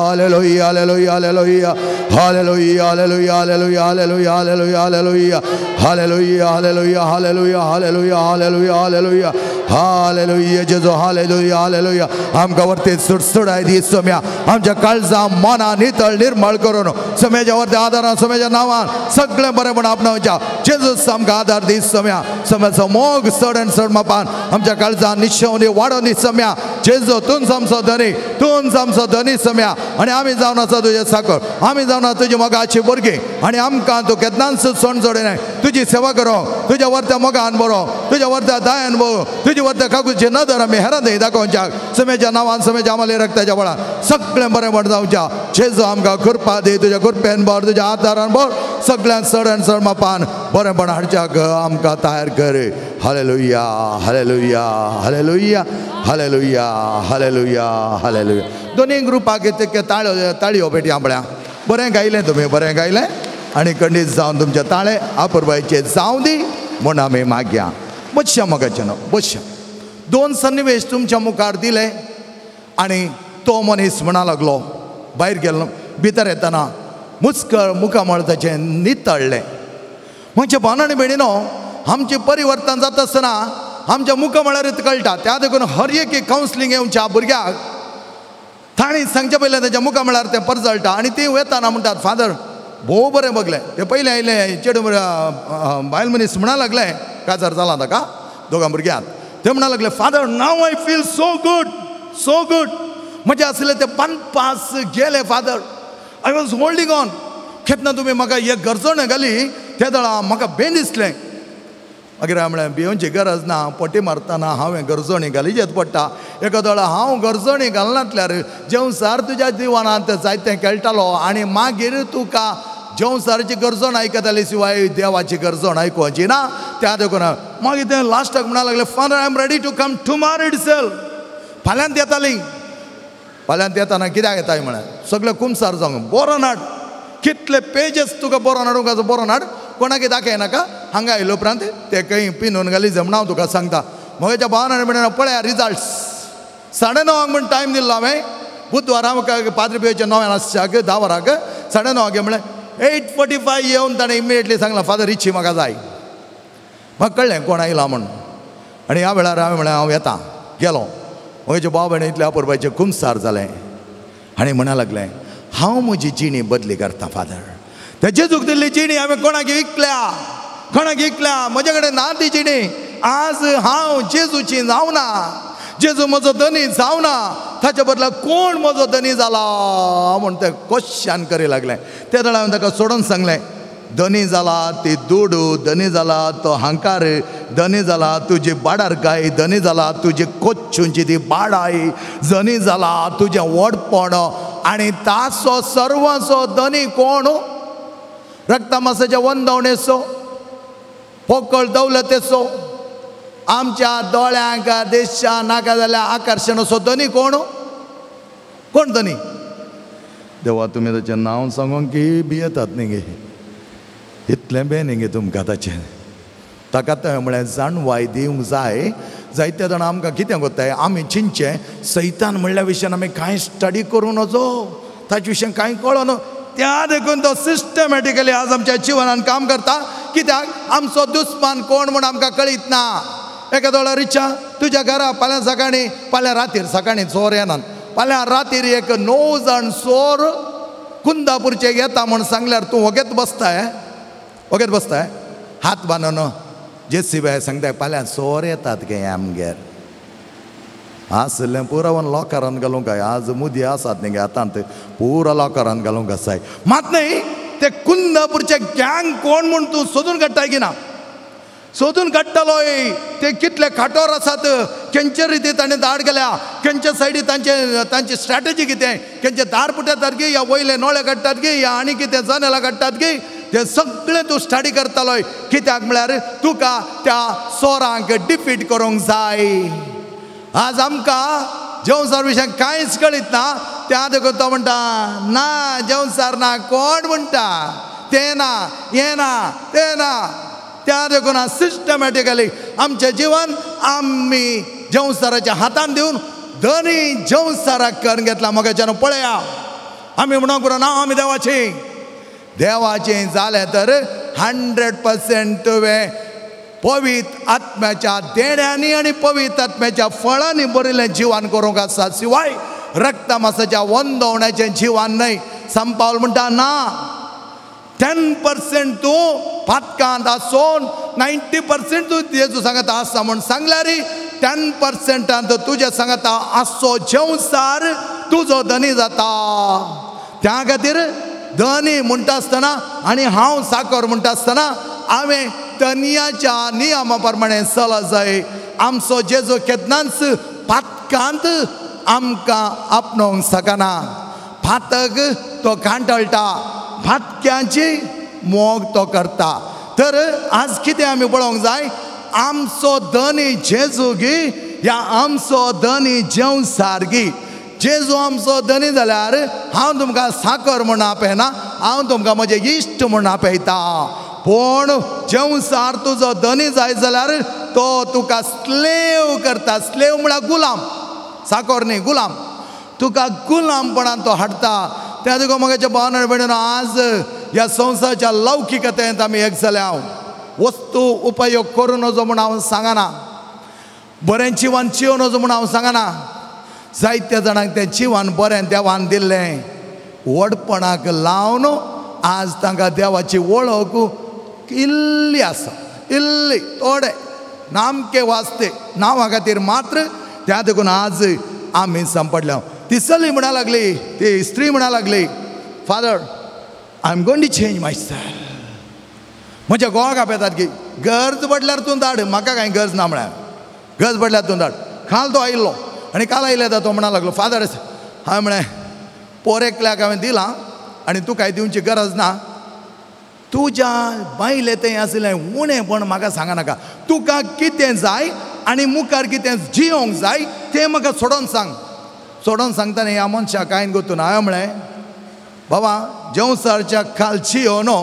Speaker 3: hallelujah hallelujah hallelujah hallelujah hallelujah hallelujah hallelujah hallelujah hallelujah hallelujah hallelujah hallelujah hallelujah hallelujah hallelujah जेजू हालेलुया हालेलुया आमकां वरती सुटसुटाय दी सोम्या आमच्या काळजां मनां नितळ निर्मळ करून सोम्याच्या वरती आदारान सोम्याच्या नांवान सगळें बरेंपण आपणावच्या जेजू आमकां आदार दी सोम्या सोम्याचो मोग चड आनी चड मापान आमच्या काळजां निशेवणी वाडोवन दी सोम्या जेजू तूंच आमचो धनी तूंच आमचो धनी सोम्या आनी आमी जावन आसा तुजे साकर आमी जावन आसा तुजी मोगाची भुरगीं आनी आमकां तूं केन्नाच सोण जोडिनाय तुजी सेवा करो तुज्या व्हरत्या मोगान बरो तुज्या व्हरत्या दायान बरो तुजी व्हरत्या काकूची नदर आमी हेरां थंय दाखोवच्याक सोम्याच्या नांवान सोम्याच्या आमाले रक्ताच्या बळान सगळें बरें म्हण जावच्या जेजू आमकां कृपा दी तुज्या कृपेन भर तुज्या आदारान भर सगळ्यांत चड आनी चड मापान बरेंपण हाडच्याक आमकां तयार कर hallelujah hallelujah hallelujah hallelujah hallelujah hallelujah दोनी ग्रुपाक ताळयो पेटी आपल्या बरें गायलें तुमी बरें गायलें आनी खंडीत जावन तुमचे ताळे आपुरबायेचे जावं दी म्हूण आमी मागया बसया मोगाचें न्हू बसया 2 सन्निवेश तुमच्या मुखार दिले आनी तो मनीस म्हणा लागलो भायर गेलो भितर येतना मुस्कळ मुखामळ ताचें नितळ्ळें म्हणजे भावनांनी भयणीनो आमचें परिवर्तन जाता आसतना आमच्या मुखामळार कळटा त्या देखून हर एक कावन्सिलींग येवच्या भुरग्याक ताणी सांगचे पयलें ताच्या मुखामळार तें परजळटा आनी ती येताना म्हणटात फादर भोव बरें बगलें ते पयलें आयलें चेडूं बायल मनीस म्हणा लागलें काजार जाला ताका दोगां भुरग्यांक ते म्हणा लागले father now I feel so good म्हणजे असले ते 5 पास गेले father I was holding on केन्ना तुमी म्हाका एक गरजण घाली त्या दळा म्हाका बेन दिसलें मागीर हांवें म्हळें भिवची गरज ना पटी मारतना हांवें गरजणी घालीचेच पडटा एका दळा हांव गरजणी घालनातल्यार जेवसार तुज्या जिवनांत जायतें खेळटालो आनी मागीर तुका जेवसाराची गरजण आयकताली शिवाय देवाची गरजण आयकुची ना त्या देखून मागीर तें लास्टाक म्हणा लागलें father I am ready to come tomorrow itself फाल्यांत येतालीं फाल्यांत येताना कित्याक येताय म्हळें सगळें कुमसार जावंक बरो नाड कितले पेजेस तुका बरो नाडूंक बरो नाड कोणाक दाखयनाका हांगा आयलो उपरांत ते खंय पिनून घाली जमना हांव तुका सांगता म्हज्या भावान म्हणून पळया रिजल्ट्स 9:30 म्हण टायम दिल्लो हांवें बुधवारा म्हाका पाद्री पिवच्या 9 आसच्याक 10 वरांक 9:30 म्हळें 8:45 येवन ताणें इमिडिएटली सांगलां फादर इच्छी म्हाका जाय म्हाका कळ्ळें कोण आयला म्हण आनी ह्या वेळार हांवें म्हळें हांव येता गेलो म्हज्या भाव भयणींतल्या अपुरबायचें कुमसार जालें आनी म्हणा लागलें हांव म्हजी जिणी बदली करता फादर त्या जेजूक दिल्ली जिणी हांवें कोणाक विकल्या म्हजे कडेन ना ती जिणी आज हांव जेजूची जावना जेजू म्हजो धनी जावना ताच्या बदला कोण म्हजो धनी जाला म्हूण ते क्वेश्चन करी लागलें त्या वेळार हांवें ताका सोडून सांगलें धनी जाला ती दुडू धनी जाला तो हांकार धनी जाला तुजी बाडारकाय धनी जाला तुजी कोच्चूंची ती बाडाय धनी जाला तुजें व्हडपण आनी ताचो सर्वाचो धनी कोण रक्ता मासाच्या वंदवणेचो पोकळ दौलतेचो आमच्या दोळ्यांक देशा नाका जाल्या आकर्शणाचो धनी कोण धनी देवा तुमी ताचें नांव सांगूंक की भियेतात न्ही गे इतलें बेन गे तुमकां ताचें ताका ते म्हळ्यार जाणवाय दिवंक जाय जायते जाणां आमकां कितें कोत्ताय आमी चिंतचें सैतान म्हणल्या विशयान आमी कांय स्टडी करूं नजो ताचे विशयान कांय कळोन त्या देखून तो सिस्टमॅटिकली आज आमच्या जिवनान काम करता. कित्याक आमचो दुस्मान कोण म्हूण आमकां कळीत ना. एखादो रिचा तुज्या घरा फाल्यां सकाळीं फाल्यां रातीर सकाळीं चोर येनात, फाल्यां रातीर एक 9 जाण चोर कुंदापूरचे येता म्हूण सांगल्यार तूं वगेत बसताय हात बांदून JCB सांगताय फाल्यां चोर येतात गे आमगेर. आसलें पुरा वन लॉकरान घालूंक काय. आज मुदी आसात न्ही गे आतां पुरा लॉकरान घालूंक आसाय. मात न्ही ते कुंदापूरचे गँग कोण म्हूण तूं सोदून काडटाय की ना. सोदून काडटलोय. ते कितले खाटोर आसात, खंयचे रिती ताणें दाड केल्या, खंयचे सायडी तांची स्ट्रॅटेजी कितें, खंयचे दार पुटतात गे या वयले नोळे काडटात गे या आनी कितें जनेलां काडटात गे, ते सगळें तूं स्टडी करतलोय. कित्याक म्हळ्यार तुका त्या चोरांक डिफीट करूंक जाय. आज आमकां जेवसार विशयान कांयच कळीत ना. त्या देखून तो म्हणटा ना जेवसार ना. कोण म्हणटा तें ना, हें ना, तें ना. त्या देखून सिस्टमॅटिकली आमचें जिवन आमी जेवसाराच्या हातान दिवन धनी जेवसाराक करून घेतला. मोगाच्यान पळया आमी म्हणूंक पुरो ना आमी देवाचें जालें तर 100% तुवें पवित्र आत्म्याच्या देण्यांनी आनी पवित्र आत्म्याच्या फळांनी बरयलें जिवन करूंक आसा. शिवाय रक्तमासाच्या वंदवण्याचें जिवन न्हय. संत पावल म्हणटा ना 10% तूं पातकांत आसोन 90% तूं जेजू सांगता आसा म्हूण सांगल्यार 10% तुजे सांगता आसो जेवसार तुजो धनी जाता. त्या खातीर धनी म्हणटा आसतना आनी हांव साकर म्हणटा आसतना हांवें धनियाच्या नियमा प्रमाणे चल जाय. आमचो जेजू केन्नाच पातकांत आमकां आपणावंक शकना. फातक तो कांटळटा, फातक्यांची मोग तो करता. तर आज कितें आमी पळोवंक जाय, आमचो धनी जेजू गी या आमचो धनी जेवसार गी. जेजू आमचो धनी जाल्यार हांव तुमकां साकर म्हूण आपयना, हांव तुमकां म्हजें इश्ट म्हूण आपयता. पूण जेवसार तुजो धनी जाय जाल्यार तो तुका स्लेव करता. स्लेव म्हळ्यार गुलाम, साकर न्ही गुलाम. तुका गुलामपणान तो हाडटा. त्या देखून मोगाच्या भावना भयणीनो आज ह्या संवसाराच्या लौकिकतेंत आमी एक जाल्या. वस्तू उपयोग करूं नजो म्हूण हांव सांगना, बरें जिवन जियो नजो म्हूण हांव सांगना. जायत्या जाणांक तें जिवन बरें देवान दिल्लें व्हडपणाक लावन आज तांकां देवाची वळख इल्ली आसा, इल्ली थोडे नामके वाचते नांवा खातीर मात्र. त्या देखून आज आमी सांपडल्या. ती चली म्हणा लागली, ती स्त्री म्हणा लागली, father I am going to change myself. म्हज्या घोवाक आपयतात की गरज पडल्यार तूं धाड, म्हाका कांय गरज ना म्हळ्यार. गरज पडल्यार तूं धाड. काल तो आयिल्लो आनी काल आयिल्लो तो म्हणा लागलो फादर हांवें म्हळें पोरेकल्याक हांवें दिलां आनी तूं कांय दिवची गरज ना. तुज्या बायलें तें आसलें उणें पण म्हाका सांगनाका. तुका कितें जाय आनी मुखार कितें जियोंक जाय तें म्हाका सोडोन सांग. सोडोन सांगतना ह्या मनशाक कांय गोतून हांवें म्हळें बाबा जेवसारच्या खालची हो न्हू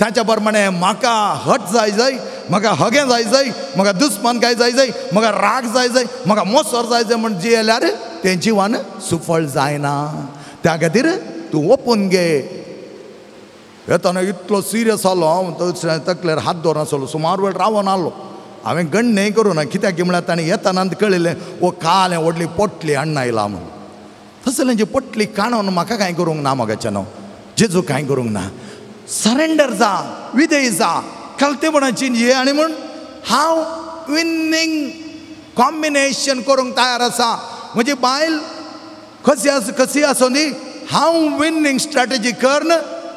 Speaker 3: ताच्या प्रमाणे म्हाका हट जाय, म्हाका हगें जाय, म्हाका दुस्मानकाय जाय, म्हाका राग जाय, म्हाका मोसोर जाय म्हूण जियेल्यार तें जिवन सुफळ जायना. त्या खातीर तूं ओपून घे. येताना इतलो सिरियस आलो हांव तकलेर हात धरून आसलो. सुमार वेळ रावून आलो. हांवें गण्य करूं ना कित्याक की म्हळ्यार ताणें येताना कळिल्लें वो काल हें व्हडली पोटली हाडून आयला म्हणून. तसलें जी पोटली काणून म्हाका कांय करूंक ना. मोगाचें न्हू जेजू कांय करूंक ना. सरेंडर जा, विधेय जा, कलतेपणाची जी आनी म्हूण हांव विनिंग कॉम्बिनेशन करूंक तयार आसा. म्हजी बायल कशी आसूं दी हांव विनिंग स्ट्रॅटेजी करन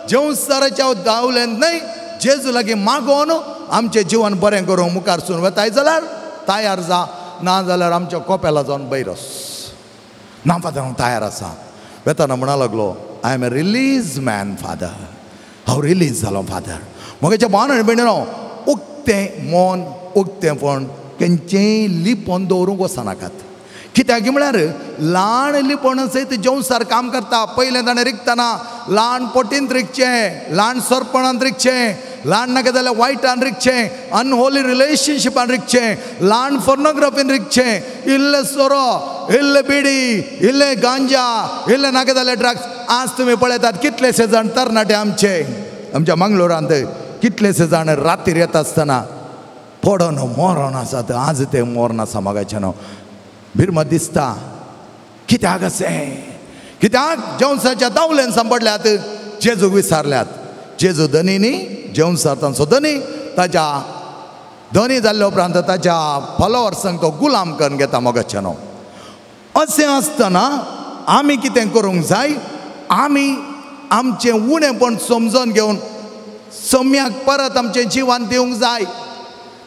Speaker 3: जेवसाराच्या दावलेंत न्हय जेजू लागीं मागोवन आमचें जिवन बरें करूंक मुखार सून वताय जाल्यार तयार जा. ना जाल्यार आमच्या कोपेला जावन बैरस. ना फादर हांव तयार आसा. वेताना म्हणा लागलो I am a release man father. हांव रिलीज जालो फादर. मोगाच्या भावना भयणीनो उक्तें मन उक्तेपण खंयचेंय लिपोवन दवरूंक वचनाकात. कित्याक म्हळ्यार ल्हान लिपण सयत जेवसार काम करता. पयलें ताणें रिकतना ल्हान पोटींत रिकचें, ल्हान सरपणांत रिकचें, ल्हान नाका जाल्यार वायटान रिकचें, अनहोली रिलेशनशिपान रिकचें, ल्हान फोर्नोग्राफीन रिकचें, इल्लें सोरो, इल्लें बिडी, इल्लें गांजा, इल्लें नाका जाल्यार ड्रग्स आज तुम्ही पळयतात कितलेशे जाण तरणाटे आमच्या मंगळुरांत कितलेशे जाण रातीर येता आसतना पडोन मोरोन आसात. आज ते मोरन आसा मोगाचें न्हू. भिरमत दिसता कित्याक अशें? कित्याक जेवसाच्या दावलेन सांपडल्यात, जेजूक विसारल्यात. जेजू धनी न्ही, जेवसाचो धनी, ताच्या धनी जाल्ल्या उपरांत ताच्या फॉलोवर्सांक तो गुलाम करून घेता मोगाचें न्हू. अशें आसतना आमी कितें करूंक जाय? आमी आमचें उणेपण समजून घेवन सम्याक परत आमचें जिवन दिवंक जाय.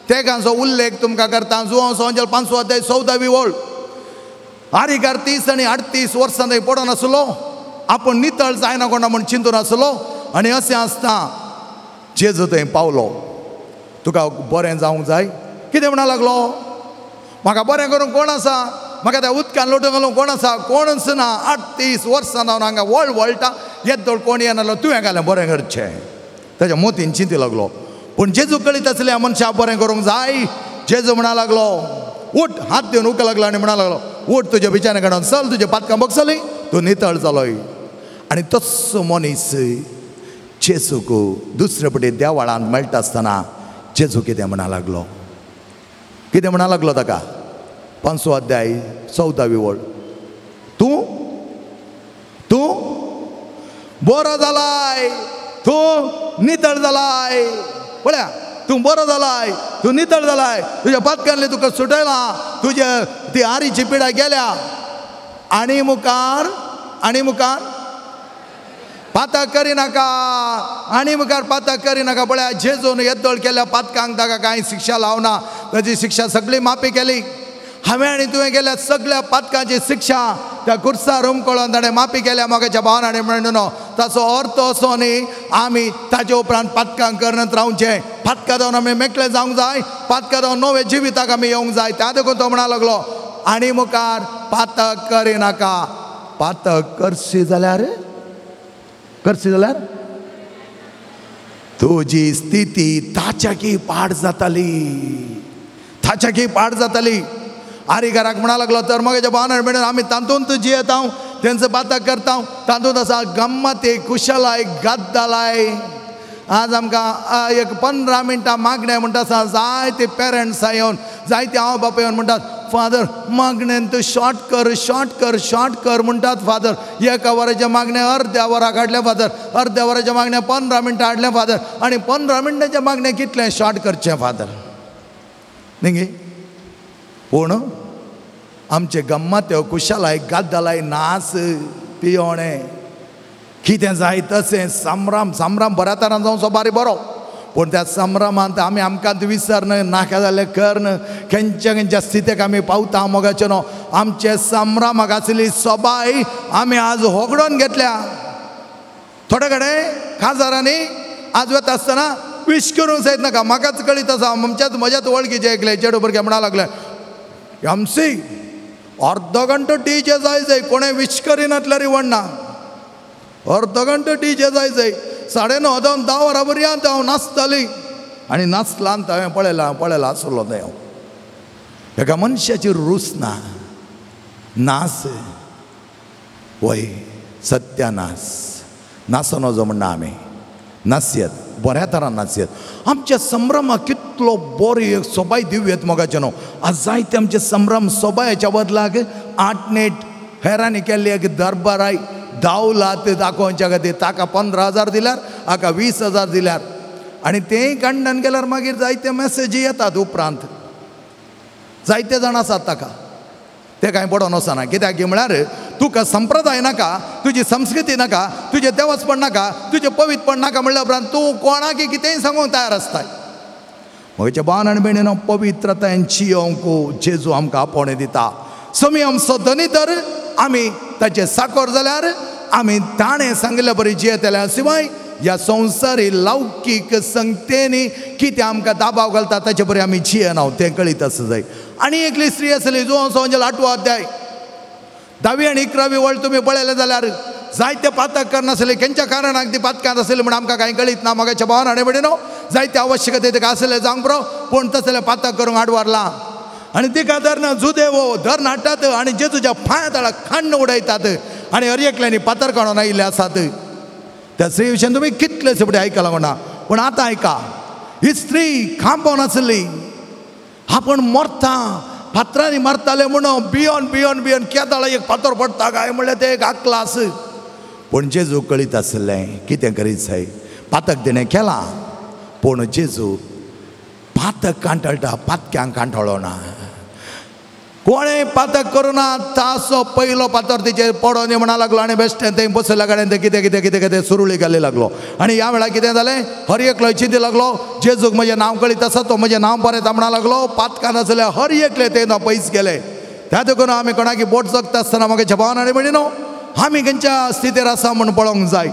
Speaker 3: तेगांचो उल्लेख तुमकां करता. जुवांचो अंजल 5 अध्याय 14वी ओळ. आरिकार 30 आनी 38 वर्सां थंय पडून आसलो. आपूण नितळ जायना कोणा म्हूण चिंतून आसलो. आनी अशें आसता जेजू थंय पावलो. तुका बरें जावंक जाय. कितें म्हणा लागलो? म्हाका बरें करूंक कोण आसा? म्हाका त्या उदकान लोटून घालूंक कोण आसा? कोणूच ना. 38 वर्सां जावन हांगा वळटा येदोळ कोण येनालो. तुवें घालें बरें करचें. ताच्या मोतीन चिंती लागलो. पूण जेजू कळीत आसलें ह्या मनशाक बरें करूंक जाय. जेजू म्हणा लागलो उठ. हात दिवन उक लागलो आनी म्हणा लागलो उठ, तुज्या बिचारां काडून चल, तुजे पातकां बगसली, तूं नितळ जालोय. आनी तस्सो मनीस जेजूक दुसरे पटी देवाळांत मेळटा आसतना जेजू कितें म्हणा लागलो? कितें म्हणा लागलो ताका? 5 अध्याय 14वी ओळ. तूं बरो जालाय, तूं नितळ जालाय. पळया, तूं बरो जालाय, तूं नितळ जालाय, तुज्या पातकांतले तुका सुटयला, तुजे ती आरीची पिडा गेल्या. आनी मुखार पातक करिनाका. आनी मुखार पातक करिनाका. पळया, जेजून येद्दोळ केल्या पातकांक ताका कांय शिक्षा लावना. ताची शिक्षा सगळी माफी केली. हांवें आनी तुवें केल्या सगळ्या पातकांची शिक्षा त्या कुर्सार उमकळोन ताणें माफी केल्या. मोगाच्या भावान म्हणून ताचो अर्थ असो न्ही आमी ताचे उपरांत पातकां करत रावचें. पातकां जावन आमी मेकळे जावंक जाय. पातकां जावन नवे जिविताक आमी येवंक जाय. त्या देखून तो म्हणा लागलो आनी मुखार पातक करिनाका. पातक करशी जाल्यार तुजी स्थिती ताच्याकी पाड जाताली. आरिकाराक म्हणा लागलो तर मोगाच्या भावान म्हणून आमी तातूंत जियेता, तेंचो पातक करता. तातूंत आसा गम्मती, कुशलाय, गद्दलाय. आज आमकां एक 15 मिनटां मागणें म्हणटा आसा. जायते पेरंट्स येवन, जायते आवय बाप येवन म्हणटात फादर मागणेन तूं शॉर्ट कर म्हणटात. फादर 1 वराच्या मागण्या अर्द्या वराक हाडल्या. फादर अर्द्या वराच्या मागण्या 15 मिनटां हाडल्या. फादर आनी 15 मिनटांच्या मागण्या कितलें शॉर्ट करचें फादर न्ही? पूण आमचे गम्मत्यो, कुशलाय, गद्दलाय, नाच, पियोणें कितें जाय तशें संभ्रम बऱ्या तरान जावचो बारी बरो. पूण त्या संभ्रमांत आमी आमकांत विसरन, नाका जाल्यार करन, खंयच्या स्थितीक आमी पावता मोगाचें न्हू. आमचे संभ्रमाक आसली सोबाय आमी आज होगडोन घेतल्या. थोडे कडेन काजारांनी आज वता आसतना विश करूंक जायत नाका. म्हाकाच कळीत आसा, म्हज्याच वळखीचे एकले चेडू भुरगे म्हणा लागले एमसी अर्द घंटो डीजे जाय. कोणें विश करिनातल्यार इवडना. अर्द घंटो डीजे जाय. 9:30 जावन 10 वरां पर्यंत हांव नाचताली. आनी नाचलांत हांवें पळयला आसलो थंय. एका मनशाची रूच ना. नाच वय सत्यानास. नाचनो जो म्हणना आमी नाचयत, बऱ्या तरान नाचयत. आमच्या संभ्रमाक कितलो बरी सोबाय दिव्यत मोगाचें न्हू. आज जायते आमचे संभ्रम सोबायाच्या बदलाक 8 हेरांनी केल्ली एक दरबाराय दावलात दाखोवच्या खातीर. ताका 15,000 दिल्यार, हाका 20,000 दिल्यार. आनी तेंय कांडन गेल्यार मागीर जायते मॅसेजी येतात उपरांत. जायते जाण आसात ताका. ते कांय पडोन वचना. कित्याक म्हळ्यार तुका संप्रदाय नाका, तुजी संस्कृती नाका, तुजें देवचपण नाका, तुजें पवित्रपण नाका म्हणल्या उपरांत तूं कोणाकय कितेंय सांगूंक तयार आसताय. म्हज्या भावान आनी भयणीनो, पवित्रतायेन जियोंक जेजू आमकां आपोवणें दिता. समी आमचो धनी तर आमी ताचे साकोर जाल्यार आमी ताणें सांगिल्ले बरी जियेतल्या शिवाय ह्या संवसारी लौकीक संगतेनी कितें आमकां दाबाव घालता ताचे बरें आमी जियेना. तें कळीत आसा जाय. आनी एकली स्त्री आसली, जुवांचो अंजल 8 अध्याय 10वी आनी 11वी ओळ तुमी पळयलें जाल्यार जायते पातक करनासले. खंयच्या कारणाक ती पातकांत आसली म्हण आमकां कांय कळीत ना. मोगाच्या भावान आनी भयणीनो, जायते आवश्यकते तिका आसले जावंक पुरो, पूण तसले पातक करूंक आडवारला. आनी तिका धरना जुदेव धरून हाडटात आनी जेजूच्या पांया तळाक खांड उडयतात. आनी हर एकल्यांनी पातर काडून आयिल्ले आसात. त्या स्त्री विशयी तुमी कितले सुबडे आयकला म्हणा, पूण आतां आयका, ही स्त्री खांबोन आसली, आपण मरता फातरांनी मरताले म्हणून भियोन भियोन भियोन केदाळ एक फातर पडटा काय म्हणल्यार ते एक आकलास. पूण जेजू कळीत आसलें कितें करीत जाय. पातक तिणें केला, पूण जेजू पातक कांठळटा, पातक्यांक कांठळो ना. कोणें पातक करुना. तासो पयलो पातर तिचेर पडोन म्हणा लागलो आनी बेश्टें थंय बसयल्या गाड्यान ते कितें कितें कितें कितें सुरुळी घाली लागलो. आनी ह्या वेळार कितें जालें, हर एकलो चिंती लागलो, जेजूक म्हजें नांव कळीत आसा, तो म्हजें नांव बरयता म्हणा लागलो. पातकान आसले हर एकले ते पयस गेले. त्या देखून आमी कोणाकी बोट जगता आसतना म्हाका भावान आनी भयणीनो, आमी खंयच्या स्थितीर आसा म्हूण पळोवंक जाय.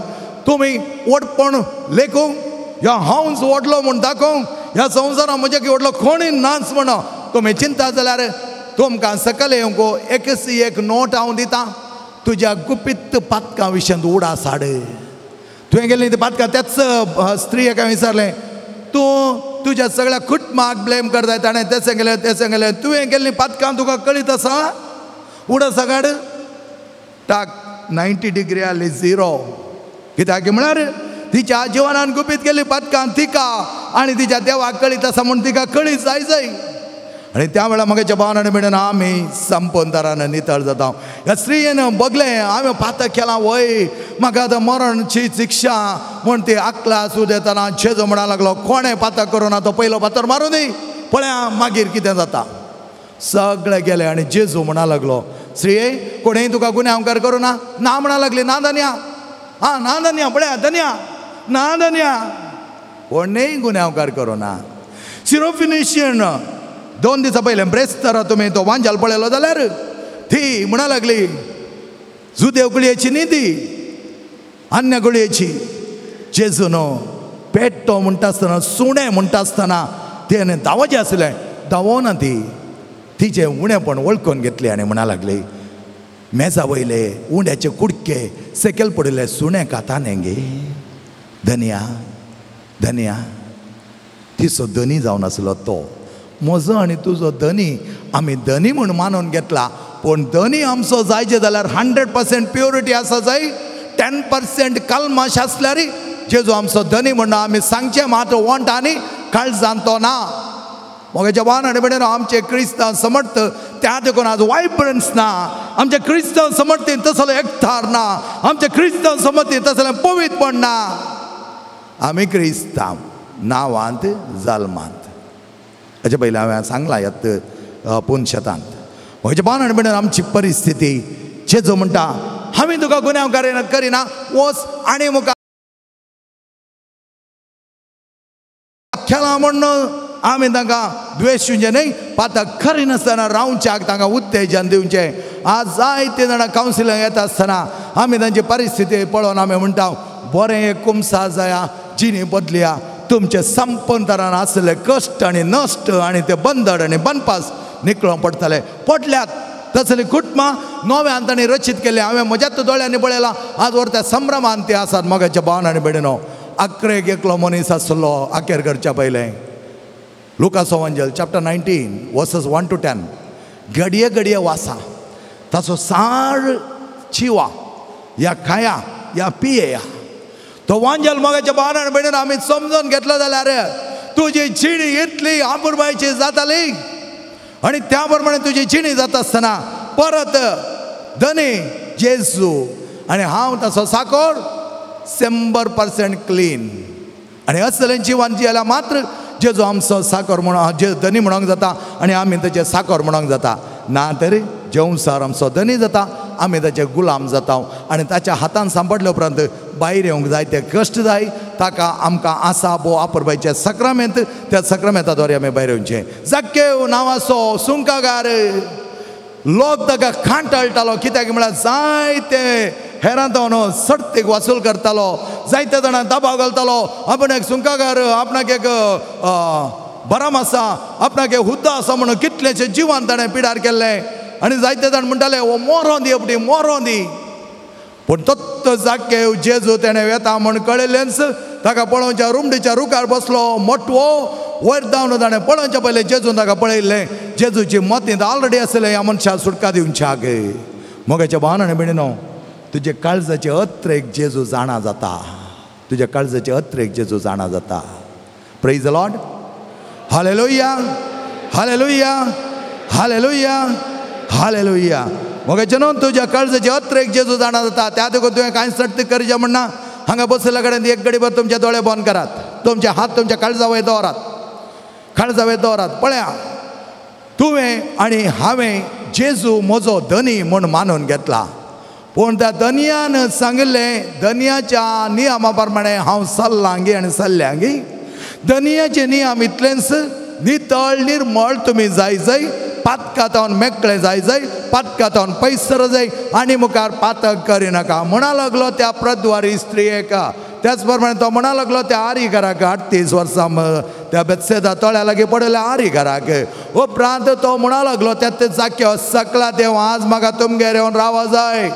Speaker 3: तुमी ओडपण लेखूंक, ह्या हांवच ओडलो म्हूण दाखोवंक, ह्या संवसारांत म्हजे व्हडलो कोणी नाच म्हणो तुमी चिंता जाल्यार तुमकां सकयल येवंक एकच एक नोट हांव दितां. तुज्या गुपीत पातकां विशयी उडास हाड. तुवें गेल्ली ती पातकां त्याच स्त्री एका विचारलें, तूं तुज्या सगळ्या कुटुंबाक ब्लेम करताय, ताणें तें गेलें. तुवें गेल्ली पातकां तुका कळीत आसा, उडस हाड. टाक 90 डिग्री आली 0. कित्याक म्हळ्यार तिच्या जिवनान गुपीत गेल्ली पातकां तिका आनी तिच्या देवाक कळीत आसा म्हूण तिका कळीत जाय. आणि त्या वेळा मगाच्या भावनाने मिळून आम्ही संपून तरान नितळ जाता. ह्या स्त्रीयेन बगलें हांवें पातक केलां वय, म्हाका आतां मरणची शिक्षा म्हूण ती आकला आसूं देतना जेजू म्हणा लागलो, कोणें पातक करूं ना तो पयलो पातर मारूं दी, पळया मागीर कितें जाता. सगळे गेले आनी जेजू म्हणा लागलो, स्त्रिये कोणेंय तुका गुन्यांवकार करूं ना. ना म्हणा लागली, ना धन्या, ना धन्या, पळया धन्या, ना धन्या, कोणेंय गुन्यांवकार करूं ना. सिरोफिनिशियन 2 दिसां पयलें ब्रेस्तारा तुमी तो वांजाल पळयलो जाल्यार ती म्हणा लागली, जुदेव कुळयेची न्ही ती, अन्य कुळयेची. जेजू न्हू पेट्टो म्हणटा आसतना, सुणें म्हणटा आसतना तेणें दावोचें आसलें, दावोना ती तिचें उणेपण वळखून घेतली आनी म्हणा लागली, मेजा वयले उंड्याचे कुडके सकयल पडिल्ले सुणें खाता न्ही गे. धन्या धन्या, तिचो धनी जावन आसलो तो. म्हजो आनी तुजो धनी आमी धनी म्हूण मानून घेतला, पूण धनी आमचो जायचे जाल्यार 100% प्युरिटी आसा जाय. 10% कल्माश आसल्यार जेजू आमचो धनी म्हणून आमी सांगचें मात वोंट आनी काळजांत तो ना. मोगे जवान आनी भयणीनो, आमचे क्रिस्तांव समर्थ त्या देखून आज वायब्रन्स ना. आमचे क्रिस्तांव समर्थीन तसलो एकठार ना. आमचे क्रिस्तांव समर्थीन तसलें पवित्रपण ना. आमी क्रिस्तांव नांवांत जल्मांत. हाचे पयलीं हांवें सांगलां यात पुनशतांत. म्हजे भावान आनी भयणीनो, आमची परिस्थिती जेजू म्हणटा, आमी तुका गुन्यांवकार करिना, वच आनी मुखार केलां म्हणून आमी तांकां द्वेशुचें न्हय, पातक करिनासतना रावच्याक तांकां उत्तेजन दिवचें. आज जायते जाणां कावन्सिलिंग येता आसतना आमी तांची परिस्थिती पळोवन आमी म्हणटा, बरें एक कुमसा जाया, जिणी बदलया. तुमचे संपूर्ण तरान आसले कश्ट आनी नश्ट आनी ते बंदड आनी बनपास निकळों पडटले. पडल्यात तसली कुटुंबां नव्यान तांणी रचीत केले. हांवें म्हज्याच दोळ्यांनी पळयलां. आज वर त्या संभ्रमान ते आसात. मोगाच्या भावान आनी भयणीनो, अकरेक एकलो मनीस आसलो आखेर करच्या पयलें. Lukas evangel chapter 19 verses 1 to 10. घडये घडये वासा ताचो सार चिवा या खाया या पियेया. तो वांजल मोगाच्या भावान आनी भयणीनो, आमी समजून घेतलो जाल्यार तुजी जिणी इतली आपुरबायेची जाताली आनी त्या प्रमाणे तुजी जिणी जाता आसतना परत धनी जेजू आनी हांव ताचो साकोर 100% क्लीन आनी असलें जिवन जियेल्यार मात्र जेजू आमचो साकोर म्हणून जे धनी म्हणूंक जाता आनी आमी ताचे साकोर म्हणूंक जाता. ना तर जेवसार आमचो धनी जाता, आमी ताचे गुलाम जाता आनी ताच्या हातान सांपडले उपरांत भायर येवंक जाय ते कश्ट जाय. ताका आमकां आसा बो आपुरबायेचें सक्रामेंत, त्या सक्रामेंता द्वारे आमी भायर येवचें. जक्केव नांवाचो सुंकागार लोक ताका खांटाळटालो, कित्याक म्हळ्यार जायते हेरांतो न्हू सर्तीक वसूल करतालो, जायते जाणां दबाव घालतालो. आपण एक सुंकागार, आपणाक एक बराम आसा, आपणाक एक हुद्दा आसा म्हणून कितलेशे जिवान ताणें पिडार केल्लें. आनी जायते जाण म्हणटाले ओ मोरों दी अपटी मोरों दी. पूण तो जाकेव जेजू तेणें येता म्हूण कळयलेंच ताका पळोवच्या रुमडीच्या रुकार बसलो. मोटवो वयर धांवन ताणें पळोवच्या पयलें जेजून ताका पळयल्लें. जेजूची मतींत ऑलरेडी आसलें ह्या मनशाक सुटका दिवच्याक. मोगाच्या भावान आनी भयणीनो, तुझे काळजाचे अत्रेक जेजू जाणा जाता, तुझ्या काळजाचे अत्रेक जेजू जाणा जाता. Praise the lord. Hallelujah, hallelujah, hallelujah, hallelujah. मग जनो तुझ्या काळजाचे अत्रेक जेजू जाणा जाता. त्या देखून तुवें कांय सट्ट करचें म्हणना. हांगा बसल्या कडेन एक घडीभर तुमचे दोळे बंद करात, तुमचे हात तुमच्या काळजा वयर दवरात, काळजा वयर दवरात. पळया, तुवें आनी हांवें जेजू म्हजो धनी म्हूण मानून घेतला. पूण त्या धनयान सांगलें, धनयाच्या नियमा प्रमाणे हांव सल्लांगी आनी सल्ल्यांगी. धनयाचे नियम इतलेंच, नितळ निर्मळ तुमी जाय जाय, पातकातावन मेकळे जाय जाय, पातकातावन पैसर जाय आनी मुखार पातक करिनाका म्हणा लागलो त्या प्रद्वारी स्त्रियेक. त्याच प्रमाणे तो म्हणा लागलो त्या आरीकाराक 38 वर्सां त्या बेतसेदा तळ्या लागीं पडलेल्या आरीकाराक. उपरांत तो म्हणा लागलो त्या जाग्यार सकला देव आज म्हाका तुमगेर येवन रावा जाय.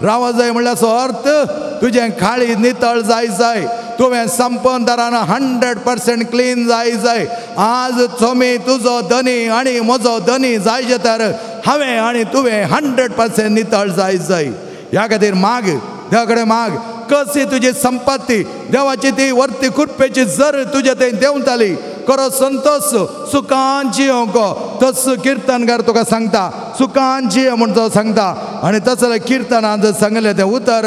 Speaker 3: रावा जाय म्हणल्याचो अर्थ तुजें खाळी नितळ जाय जाय, तुवें संपूर्ण तरान 100% क्लीन जाय जाय. आज तुमी तुजो धनी आनी म्हजो धनी जायचे तर हांवें आनी तुवें 100% नितळ जाय जाय. ह्या खातीर माग, देवा कडेन माग. कशी तुजी संपत्ती देवाची ती वर्ती खुरपेची जर तुजे थंय देंवताली, करो संतोष सुखान जियो गो. तस किर्तनकार तुका सांगता सुखान जियो म्हूण तो सांगता. आनी तसलें किर्तनांत सांगलें तें उतर,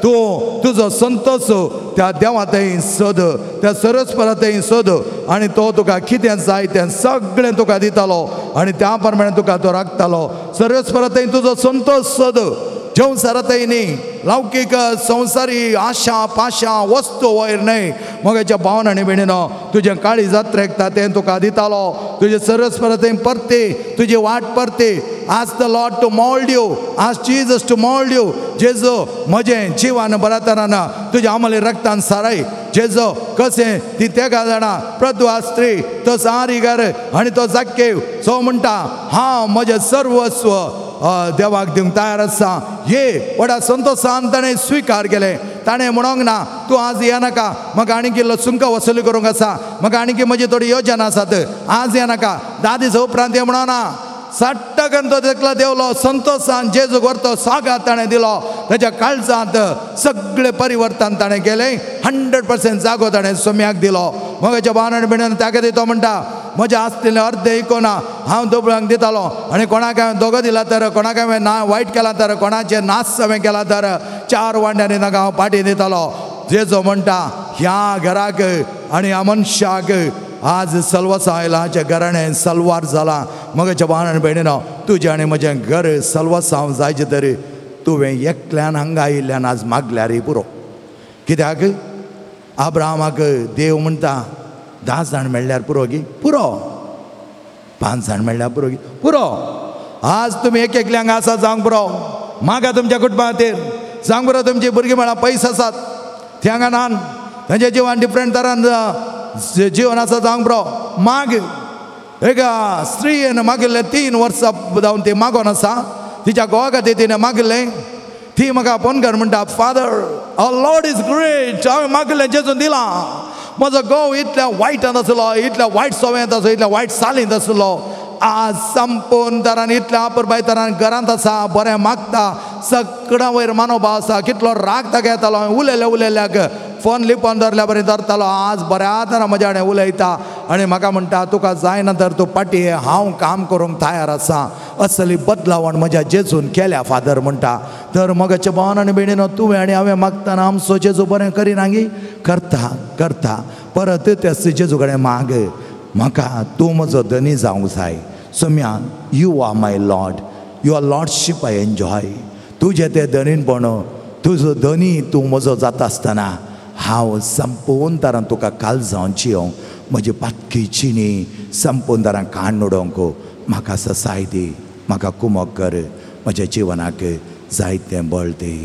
Speaker 3: तूं तुजो संतोष त्या देवा थंय सोद, त्या सरस्वरा थंय सोद आनी तो तुका कितें जाय तें सगळें तुका दितालो आनी त्या प्रमाणे तुका तो राखतालो. सरस्वरा थंय तुजो संतोष सोद. संवसारांतय न्ही, लौकीक संवसारी आशा पाशा वस्तू वयर न्हय. मोगाच्या भावन आनी भयणीनो, तुजें काळी जात्रेक तें तुका दितालो. तुजे सरस्वरा थंय परते, तुजी वाट परते. Ask the Lord to mold you. Ask Jesus to mold you. Jeju म्हजें जिवान बऱ्या तरान तुज्या आमले रक्तान साराय. जेजो कशें ती तेका जाणा. प्रद्वा स्त्री, तो सारीगार आनी तो जाक्केव सो म्हणटा हांव म्हजें सर्वस्व देवाक दिवंक तयार आसा. ये व्हडा संतोशान ताणें स्विकार केलें. ताणें म्हणोंक ना तूं आज येनाका, म्हाका आनी किल्लो सुंक वसुली करूंक आसा, म्हाका आनी की म्हजी थोडी योजना आसात, आज येनाका. 10 दीस उपरांत म्हणना. सट्टकन तो देखला देवलो. संतोशान जेजू व्हरतो स्वागत ताणें दिलो. ताच्या काळजांत सगळें परिवर्तन ताणें केलें. 100% जागो ताणें सोम्याक दिलो. मोगाच्या भावान भयणीन त्या खातीर तो म्हणटा म्हजें आसलेलें अर्द इकोना हांव दोबळांक दितालो आनी कोणाक हांवें दोगो दिला तर, कोणाक हांवें ना वायट केला तर, कोणाचें नास हांवें केला तर 4 वांट्यांनी ताका हांव पाटी दितालो. जेजो म्हणटा ह्या घराक आनी ह्या मनशाक आज सल्वसायलाचें घराणें सलवार जालां. मोगाच्या भावान भयणीनो, तुजें आनी म्हजें घर सल्वसांव जायचें तर तुवें एकल्यान हांगा आयिल्ल्यान आज मागल्यार पुरो. कित्याक अब्राहमाक देव म्हणटा 10 जाण मेळ्ळ्यार पुरो गी, पुरो. 5 जाण मेळ्ळ्यार पुरो गी, पुरो. आज तुमी एक एकल्यांक आसा जावंक पुरो. मागा तुमच्या कुटुंबा खातीर. जावंक पुरो तुमची भुरगीं म्हळ्यार पयस आसात, ती हांगा नान, तांच्या जिवान डिफरंट तरान जीवन आसा जावंक पुरो. माग. एका स्त्रीयेन मागिल्लें 3 वर्सां जावन ती मागोन आसा. तिच्या घोवा खातीर तिणें मागिल्लें. ती म्हाका फोन कर म्हणटा फादर लॉर्ड इज ग्रेट. हांवें मागिल्लें जेजून दिलां. म्हजो घोव इतल्या वायटांत आसलो, इतल्या वायट सवयेंत आसलो, इतल्या वायट सालींत आसलो. आज संपूर्ण तरान इतल्या आपुरबाय तरान घरांत आसा, बरें मागता, सगळ्यां वयर मनोभाव आसा. कितलो राग ताका येतालो. उलयल्याक फोन लिपोन धरल्या बरें धरतालो. आज बऱ्या तरान म्हज्या कडेन उलयता आनी म्हाका म्हणटा तुका जायना तर तूं पाटी ये, हांव काम करूंक तयार आसा. असली बदलावण म्हज्या जेजून केल्या फादर म्हणटा. तर मोगाच्या भावान आनी भयणीनो, तुवें आनी हांवें मागतना आमचो जेजू बरें करिना गी? करता करता. परत तेच जेजू कडेन माग. म्हाका तूं म्हजो धनी जावंक जाय. सोम्या you are my lord. Your lordship I enjoy. तुजें तें धनीपण, तुजो धनी तूं म्हजो जाता आसतना हांव संपूर्ण तरान तुका काळजां जियोंक, म्हजी पातकीची न्ही संपूर्ण तरान काण उडोवंक म्हाका ससाय दी. म्हाका कुमोग कर. म्हज्या जिवनाक जायतें बळ दी.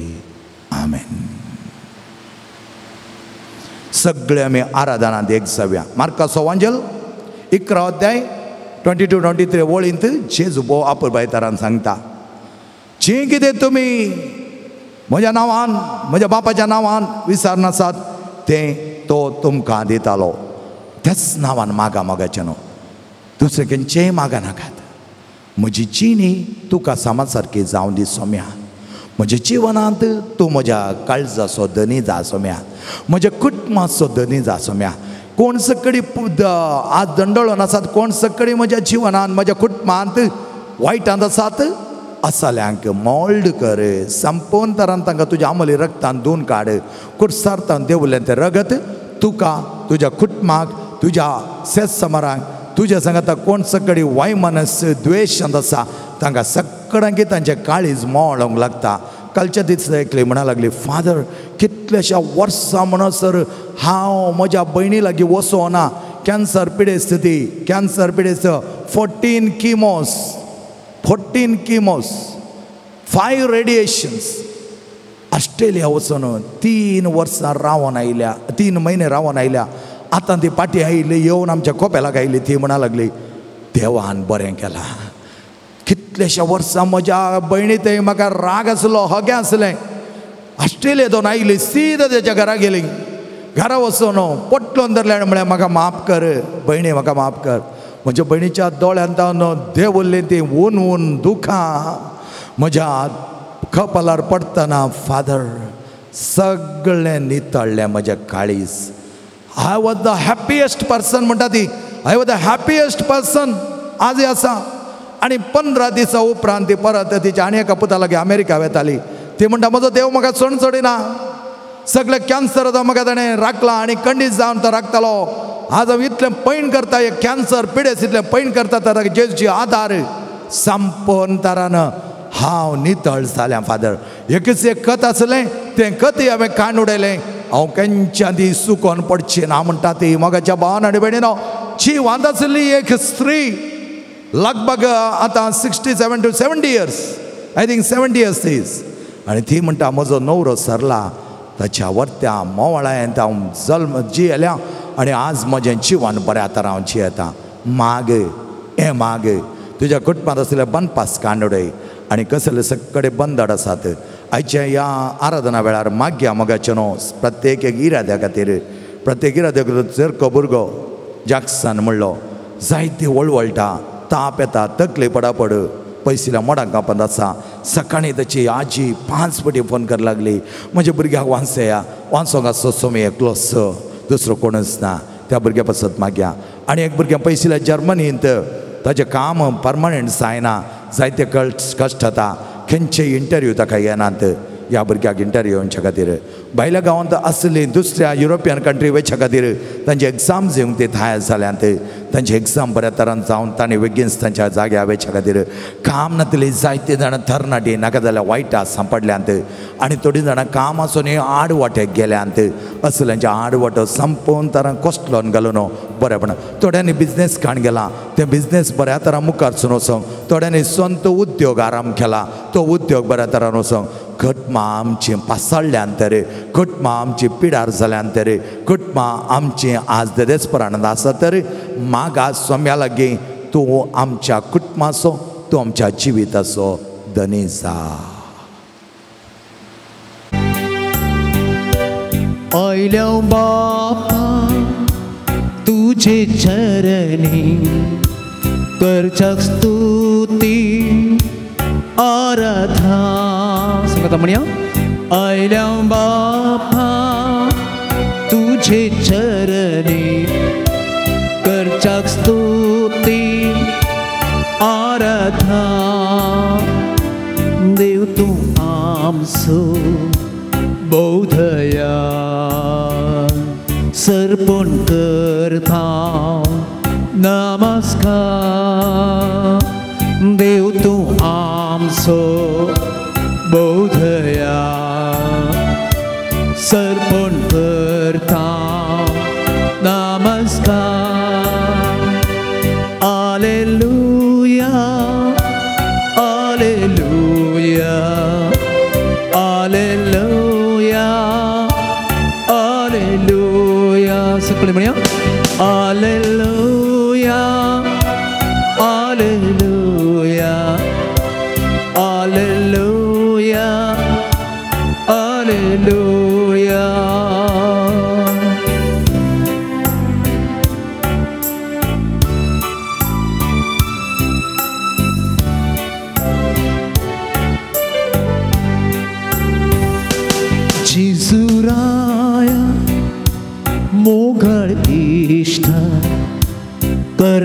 Speaker 3: आमेन. सगळे आमी आराधनांत एक जावया. मार्काचो वांजल 11 अध्याय 22-23 वळींत जेजू भोव आपुरबाय तरान सांगता जें कितें तुमी म्हज्या नांवान, म्हज्या बापाच्या नांवान विचारनासात तें तो तुमकां दितालो. त्याच नांवान मागा मोगाचें न्हू, दुसरें खंयचेंय मागा नाकात. म्हजी जिणी तुका सामाज सारकी जावं दी सोम्या. म्हज्या जिवनांत तूं म्हज्या काळजाचो धनी जा सोम्या, म्हज्या कुटुंबाचो धनी जा सोम्या. कोण सकडी आज दंडळून आसात, कोण सकडी म्हज्या जिवनांत म्हज्या कुटुंबांत वायटांत आसात, असल्यांक मोल्ड कर, संपूर्ण तरान तांकां तुज्या अमली रक्तान धुवन काड. कुडसारतान देवलें तें रगत तुका, तुज्या कुटुंबाक, तुज्या सेस समरांक, तुज्या सांगाता कोण सकडी वायमनस द्वेशांत आसा तांकां सगळ्यांक तांचे काळीज मोळोंक लागता. कालच्या दिसा एकले म्हणा लागली, फादर कितल्याशा वर्सां म्हणसर हांव म्हज्या भयणी लागीं वचोना, कॅन्सर पिडेस्त ती, कॅन्सर पिडेस्त 14 किमोस 5 रेडिएशन्स. ऑस्ट्रेलिया वचून 3 वर्सां रावून आयल्या, 3 म्हयने रावून आयल्या. आतां ती पाटी आयली, येवन आमच्या कोपेलाक आयली. ती म्हणा लागली, देवान बरें केलां. कितलेशा वर्सां म्हज्या भयणी थंय म्हाका राग आसलो, हगे आसलें. ऑस्ट्रेलियेतून आयली, सीद तेच्या घरा गेली. घरा वचून पटलोन धरलें, म्हळ्यार म्हाका माफ कर भयणी, म्हाका माफ कर. म्हज्या भयणीच्या दोळ्यांत देवल्लें ती ऊन दुखां म्हज्या कपालार पडटना फादर सगळें नितळ्ळें म्हजें काळीज. I was the happiest person म्हणटा ती. I was the happiest person आजय आसा. आनी 15 दिसां उपरांत ती परत तिच्या आनी एका पुता लागीं अमेरिका वेताली. ती म्हणटा, म्हजो देव म्हाका सोडीना, सगळे कॅन्सर म्हाका ताणें राखला आनी कंडीस जावन तो राखतालो. आज हांव इतलें पैण करता, हे कॅन्सर पिडेस इतलें पैण करता, ताका जेजूची आदार संपूर्ण तरान हांव नितळ जालें फादर. एकच एक कथ आसलें, तें कथी हांवें कान उडयलें. हांव केन्च्या दी सुकोन पडचें ना म्हणटा ती. मोगाच्या भावान आनी भयणीनो, जिवांत आसली एक स्त्री लगभग आतां 67 to 70 years, I think 70 years तीस. आनी ती म्हणटा, म्हजो नवरो सरला, ताच्या वर्त्या मोवाळ्यांत हांव जल्म जियेल्या आनी आज म्हजें जिवन बऱ्या तरां हांव जियेतां. माग हें माग, तुज्या कुटुंबांत आसलेले बनपास कांड उडय आनी कसले सगळे बंदड आसात. आयच्या ह्या आराधना वेळार मागया मोगाचें न्हू, प्रत्येक एक इराद्या खातीर, प्रत्येक इराद्या खातीर. जर कबुर्गो जॅक्सन म्हणलो, जायती वळवळटा, ताप येता, तकली पडापड, पयसल्या मोडाक कापत आसा. सकाळीं ताची आजी 5 फावटी फोन कर लागली, म्हज्या भुरग्याक वांसया, वांसोंक आसो सोमी एकलोच, दुसरो कोणूच ना, त्या भुरग्या पासत मागया. आनी एक भुरग्या पयसल्या जर्मनींत ताजें काम परमनंट जायना, जायते कश्ट जाता, खंयचेय इंटरव्यू ताका येनात. ह्या भुरग्याक इंटरव्यू येवच्या खातीर भायल्या गांवांत आसली दुसऱ्या युरोपियन कंट्री वयच्या खातीर तांचे एग्जाम दिवंक ते थाय जाल्यांत. तांचे एग्जाम बऱ्या तरान जावन तांणी बेगीनच तांच्या जाग्यार वेच्या खातीर काम नातली. जायते जाणां तरणाटी नाका जाल्यार वायटा सांपडल्यांत आनी थोडीं जाणां काम आसून आडवाट्याक गेल्यांत. असल्यांच्या आडवाटो संपूर्ण तरां कोस्टलोन घालून बरेपण. थोड्यांनी बिजनेस काण गेला, ते बिजनेस बऱ्या तरान मुखार वचोंक. थोड्यांनी स्वंत उद्योग आराम केला, तो उद्योग बऱ्या तरान वचोंक. कुटुंबां आमची पासळ्ळ्यांत रे, कुटुंबां आमची पिडार जाल्यांत रे, कुटुंबां आमची आज देदेसपरान आसा तर मागा सोम्या लागीं तूं आमच्या कुटुंबाचो, तूं आमच्या जिविताचो धनी जा.
Speaker 1: आयल्या बापा तुजे चरणी करच्याक स्तुती आराधना. सांगता म्हणया, आयल्या बापा तुजे चरणी करच्याक स्तुती आराधना. देव तूं आमचो बोधया सर्पण करता नमस्कार. देव तूं आमचो बोधया सर्पण करता नमस्कार. Alleluia, Alleluia, Alleluia, Alleluia. सगळे म्हणया, Alleluia, Alleluia, Alleluia, Alleluia.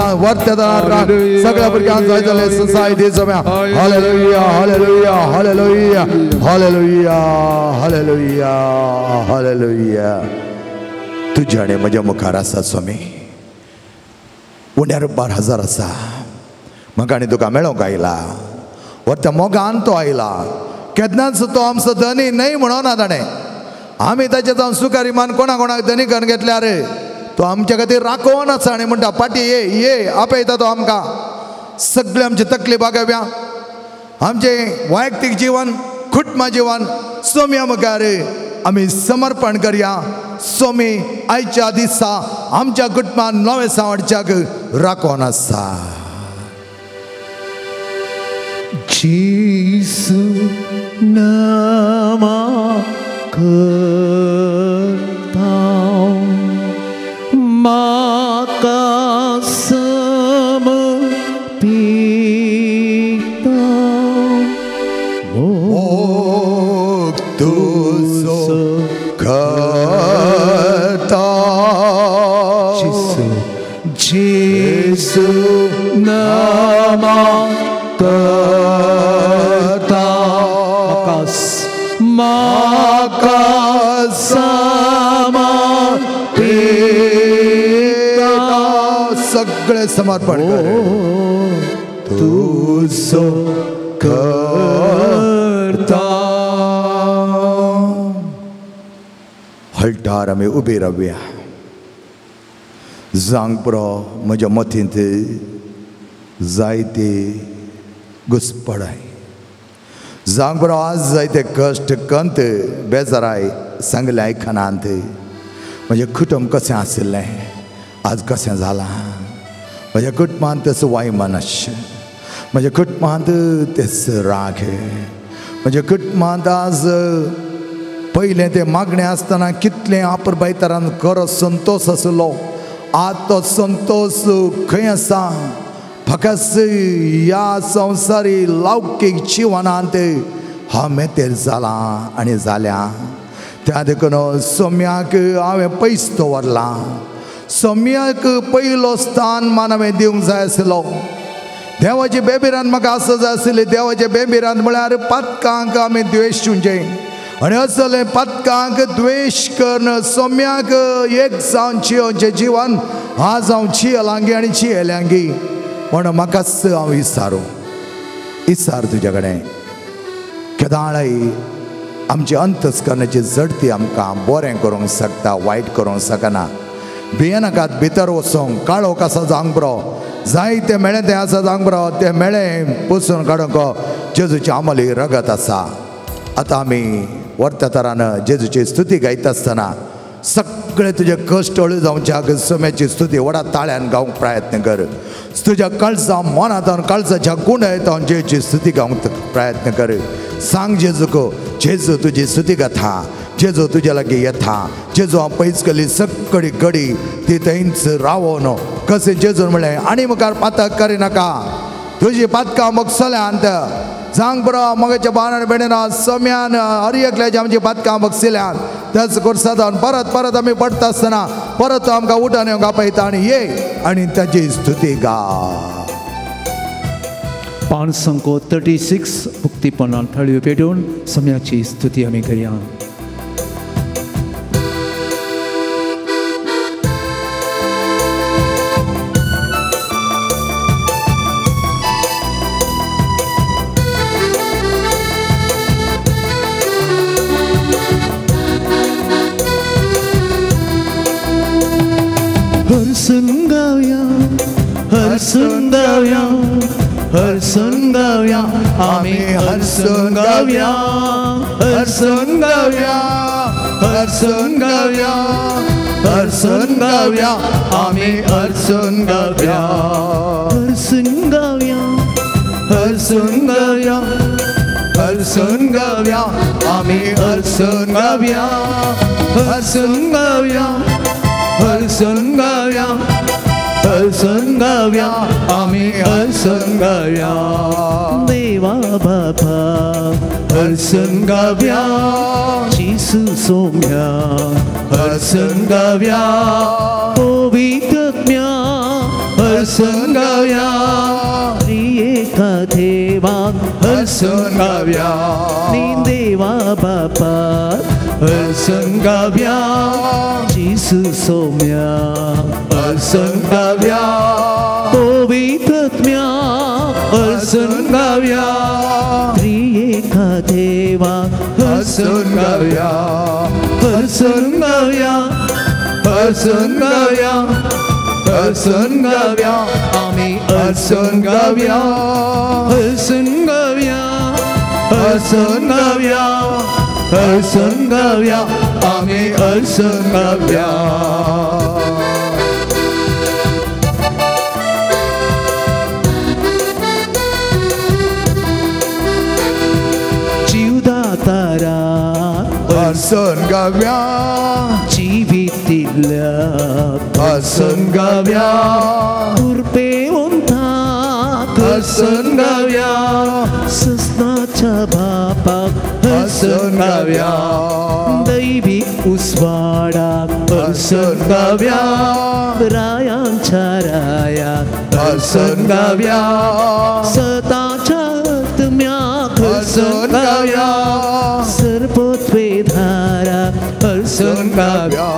Speaker 3: भुरग्यांक वर्तेदारांक सगळ्या भुरग्यांक जायतले सोसायटी सोम्या hallelujah hallelujah hallelujah hallelujah hallelujah hallelujah तुझ्याने म्हज्या मुखार आसा स्वामी उण्यार 12,000 आसा म्हाका आनी तुका मेळोंक आयला वरत्या मोगान तो आयला केन्नाच तो आमचो धनी न्हय म्हणोना ताणें आमी ताचे जावन सुकारिमान कोणा कोणाक धनी करून घेतल्यार तो आमच्या खातीर राखोवन आसा आनी म्हणटा पाटी ये ये आपयता तो आमकां सगळे आमचे तकलीफा घेवया आमचे वैयक्तीक जिवन कुटुंब जिवन सोम्या मुखार आमी समर्पण करया सोमी आयच्या दिसा आमच्या कुटुंबान नवे सांवडच्याक राखोवन आसा
Speaker 1: जेसू नामा करता म्हाका समर्पिता
Speaker 3: मोग तुजो करता
Speaker 1: जेसू नामा करता म्हाका समर्पिता
Speaker 3: सगळे समर्पण तुजो करता हळटार आमी उबे रावया जांग पुरो म्हज्या मतींत जायते घुसपडाय जांग बरो आज जायते कश्ट कंत बेजाराय सांगले आयकनांत म्हजें कुटुंब कशें आशिल्लें आज कशें जालां म्हज्या कुटुंबांत तसो वायमनश म्हज्या कुटुंबांत तेच राग म्हज्या कुटुंबांत आज पयलें तें मागणें आसतना कितलें आपरबायतरान खरो संतोश आसलो आज तो संतोष खंय आसा फकत ह्या संवसारी लौकीक जिवनांत हांव मेतेर जालां आनी जाल्या त्या देखून सोम्याक हांवें पयस दवरलां सोम्याक पयलो स्थान मान हांवें दिवंक जाय आसलो देवाचे बेबिरान म्हाका आसा जाय आसलें देवाचे बेबिरान म्हळ्यार पातकांक आमी द्वेशुंचें आनी असलें पातकांक द्वेश करून सोम्याक एक जावन जियोचें जिवन आज हांव जियेलांगी आनी जियेल्यांगी म्हणून म्हाकाच हांव इसार तुज्या कडेन केदाळय आमची अंतस्करणाची झडती आमकां बरें करूंक शकता वायट करूंक शकना भियेनाकात भितर वचोंक काळोख आसा जावंक बरो जायते मेळ्ळें तें आसा जावंक बरो तें मेळ्ळें पुसून काडूंक जेजूची आमली रगत आसा आतां आमी वर्त्या तरान जेजूची स्तुती गायता आसतना सगळे तुजे कश्ट हळू जावच्याक सोम्याची स्तुती व्हडा ताळ्यान गावंक प्रयत्न कर तुज्या कळसा मनांतल्यान कळसाच्या गुणायेंतल्यान जेजूची स्तुती गावंक प्रयत्न कर सांग जेजूक जेजू तुजी स्तुती गाथा जेजू तुज्या लागीं येता जेजू हांव पयस केली सगळी घडी ती थंयच रावोन कशें जेजून म्हणलें आनी मुखार पातक करिनाका तुजी पातकां मोगसल्यांत जांग बरो मोगाच्या बाणान बेणेना सोम्यान हरी एकल्याची आमची पातकां बगसिल्यांत तेच कोर्सादान परत परत आमी पडटा आसतना परत आमकां उठान येवंक आपयता आनी ये आनी ताची स्तुती गा
Speaker 1: पान संको 36 मुक्तीपणान थाळयो पेटोवन सोम्याची स्तुती आमी करया हरसून गावया आमी हरसून गावया हरसून गावया हरसून गावया हरसून गावया आमी हरसून गावया हरसून गावया हरसून गावया हरसून गावया आमी हरसून गावया हरसून गावया हरसून गावया हरसून गावया आमी हरसून गावया देवा बाबा हरसून गावया जिसू सोम्या हरसून गावया पवित्र हर्षण गाऊया त्रिएका देवाक हर्षण गाऊया देवा बापा हर्षण गाऊया जिसू सौम्या हर्षण गाऊया पवित्रात्म्या हर्षण गाऊया त्रिएका देवाक हर्षण गाऊया हर्षण गाऊया हर्षण गाऊया हर्षण गाऊया आम्ही हर्षण गाऊया हर्षण गाऊया हर्षण गाऊया हर्षण गाऊया आम्ही हर्षण गाऊया जीवदातारा हर्षण गाऊया जीवितिल्या हर्षण गाऊया कृपेवंता हर्षण गाऊया सस्नाच्या बापाक हर्षण गाऊया दैवी उस्वाडाक हर्षण गाऊया रायांच्या रायाक हर्षण गाऊया सताच्या आत्म्याक हर्षण गाऊया सर्वत्वे धारा हर्षण गाऊया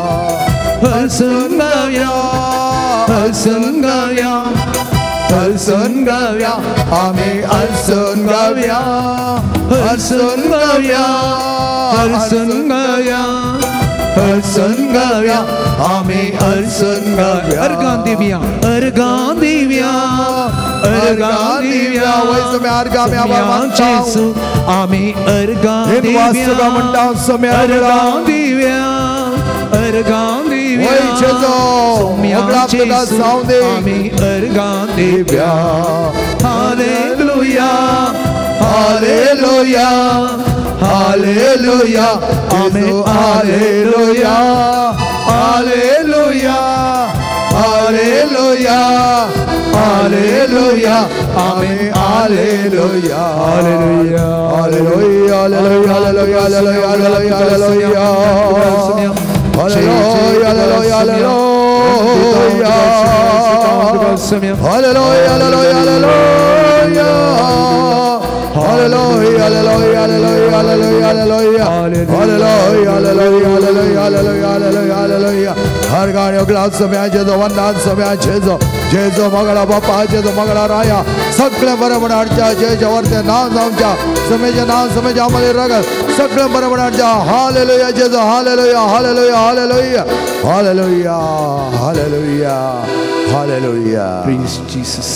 Speaker 1: हर्षण गाऊया हर्षण गाऊया हर्षण गाऊया आम्ही हर्षण गाऊया हर्षण गाऊया हर्षण गाऊया हर्षण गाऊया आम्ही हर्षण गाऊया अर्गान दिव्या अर्गान दिव्या अर्गान दिव्या वैसम्य अर्गान जेसू आम्ही अर्गान दिव्या म्हणटा समय अर्गान दिव्या अर्गान दिव्या आम्ही अर्गान दिव्या हालेलुया हालेलुया हालेलुया आम्ही हालेलुया हालेलुया हालेलुया हालेलुया आम्ही hallelujah hallelujah hallelujah hallelujah hallelujah hallelujah hallelujah Hallelujah, hallelujah, hallelujah. Hallelujah, hallelujah, hallelujah. Hallelujah, hallelujah, hallelujah, hallelujah, hallelujah. Hallelujah, hallelujah, hallelujah, hallelujah, hallelujah. हर गाणे अगला समय Jeju वंदन समय Jeju Jeju मगला बापा Jeju मगला राया सगळे बरोबरच्या Jeju वरते नाव जाऊच्या समयचे नाव समयचे आम्हाला रगत सगळे बरोबरच्या हालेलुया जेजो hallelujah hallelujah hallelujah hallelujah hallelujah hallelujah praise Jesus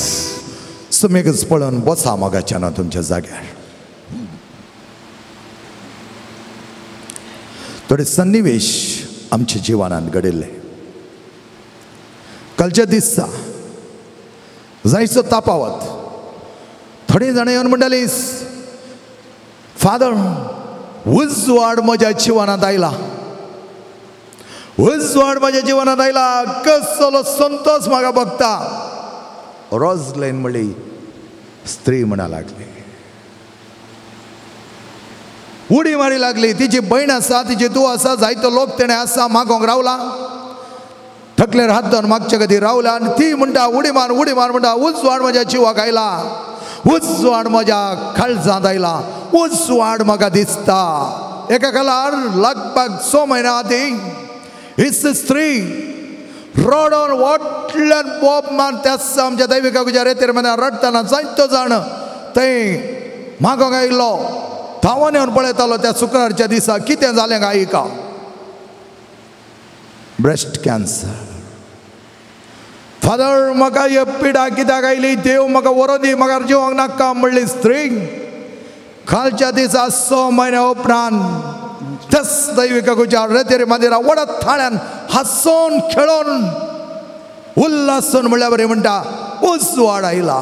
Speaker 1: समेकच पळून बसा मगाच्या ना तुमच्या जाग्यार थोडे सन्निवेश आमच्या जीवनात घडिल्ले कालच्या दिसा जायचो तापावत थोडी जाणां येवन म्हणटालीं फादर उजवाड म्हज्या जिवनांत आयला उजवाड म्हज्या जिवनांत आयला कसलो संतोष म्हाका भोगता रोजलेन म्हणली स्त्री म्हणा लागली उडी मारी लागली तिची बहीण आसा तिची तूं आसा जायतो लोक तेणें आसा मागोंक रावला थकलेर हात धरून मागच्या कधी रावला आनी ती म्हणटा उडी मार म्हणटा उजवाड म्हज्या जिवाक आयला उजवाड म्हज्या काळजांत आयला उजवाड म्हाका दिसता एका कालार लागपाक 6 म्हयने आदीं ही स्त्री रडोन वोटल्यान बोब मान त्या आमच्या दैविकाच्या रेतेर मना रडटना जायतो जाण थंय मागोंक आयिल्लो धांवोन येवन पळयतालो त्या शुक्रारच्या दिसा कितें जालें काय आयका ब्रेस्ट कॅन्सर फादर म्हाका हे पिडा कित्याक आयली देव म्हाका व्हरोन दी म्हाका जिवंक नाका म्हणली स्त्री कालच्या दिसा 6 म्हयने उपरांत तेच दैविकाच्या रेतेर मंदिरा वडत थाळ्यान हांसोन खेळोन उल्हासून म्हणल्या बरें म्हणटा उजवाड आयला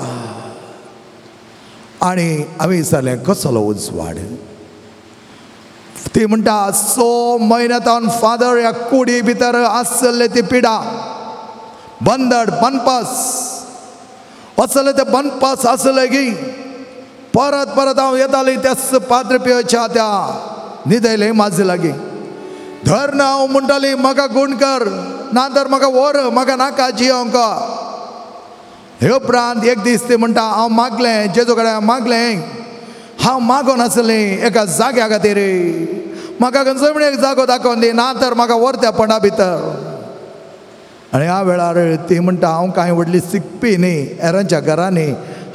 Speaker 1: आनी हांवें विचारलें कसलो उजवाड ती म्हणटा 6 म्हयन्यांतान फादर ह्या कुडी भितर आसले ती पिडा बंदड बनपास असले ते बनपास आसले की परत परत हांव येताली त्याच पाद्रपेच्या त्या न्हिदयले म्हाजे लागीं धर ना हांव म्हणटाली म्हाका गूण कर ना तर म्हाका व्हर म्हाका नाका जियोंक
Speaker 3: हे उपरांत एक दीस ती म्हणटा हांव मागलें जेजू कडेन मागलें हांव मागोन आसलें एका जाग्या खातीर म्हाका जमणेक जागो दाखोवन दी ना तर म्हाका व्हरत्या पोंडा भितर आनी ह्या वेळार ती म्हणटा हांव कांय व्हडली शिकपी न्ही एरांच्या घरांनी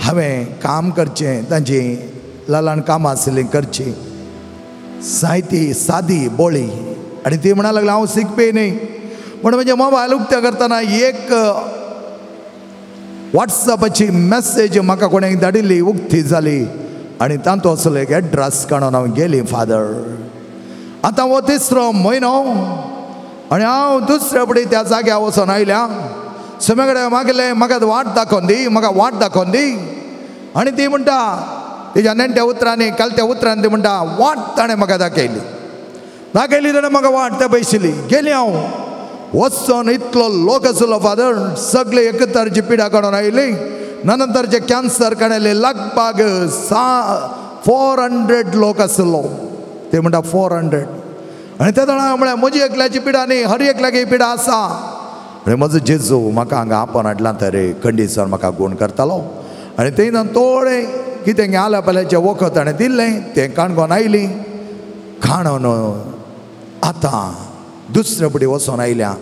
Speaker 3: हांवें काम करचें तांची लालान कामां आसलीं करची सायती सादी बोळी आनी ती म्हणा लागली हांव शिकपी न्ही पूण म्हणजे मोबायल उक्त्या करतना एक वॉट्सॅपाची मॅसेज म्हाका कोणें धाडिल्ली उक्ती जाली आनी तांतू असलो एक एड्रेस काडून हांव गेली फादर आतां हो 3रो म्हयनो आनी हांव दुसरे फुडें त्या जाग्यार वचून आयल्या समे कडेन मागलें म्हाका वाट दाखोवन दी आनी ती म्हणटा तिच्या नेण्ट्या उतरांनी कालत्या उतरांनी ती म्हणटा वाट ताणें म्हाका दाखयली ताणें म्हाका वाट त्या पयशिल्ली गेली हांव वचून इतलो लोक आसलो फादर सगळे एकतारची पिडा काडून आयली नंतरचे कॅन्सर काडले लगभग 400 लोक आसलो ते म्हणटा 400 आनी त्या जाणां म्हळ्यार म्हजी एकल्याची पिडा न्ही हर एकल्याची पिडा आसा आनी म्हजो जेजू म्हाका हांगा आपण हाडला तरी कंडिशन म्हाका गूण करतालो आनी तेन्ना थोडें कितें आल्या पल्याचें वखद ताणें दिल्लें तें काणकोण आयली काणून आतां दुसरे फुडें वचून आयल्या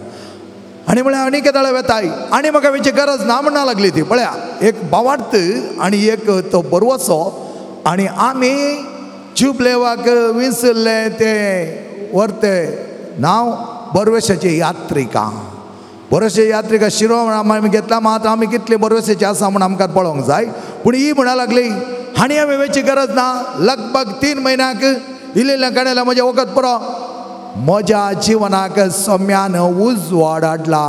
Speaker 3: आनी म्हळ्यार आनी केदाळे वेताय आनी म्हाका वेची गरज ना म्हणना लागली ती पळया एक भावार्थ आनी एक तो बरवसो आनी आमी जुबलेवाक विसरले ते व्हरते नांव बरवेशाची यात्रिका बरोवशे यात्रिका शिरो आमी घेतला मात आमी कितले बरवेशाचे आसा म्हूण आमकां पळोवंक जाय पूण ही म्हणा लागली आनी हांवें वेची गरज ना लगभग 3 म्हयन्याक इल्लें काडलें म्हजें वखद पुरो म्हज्या जिवनाक सोम्यान उजवाड हाडला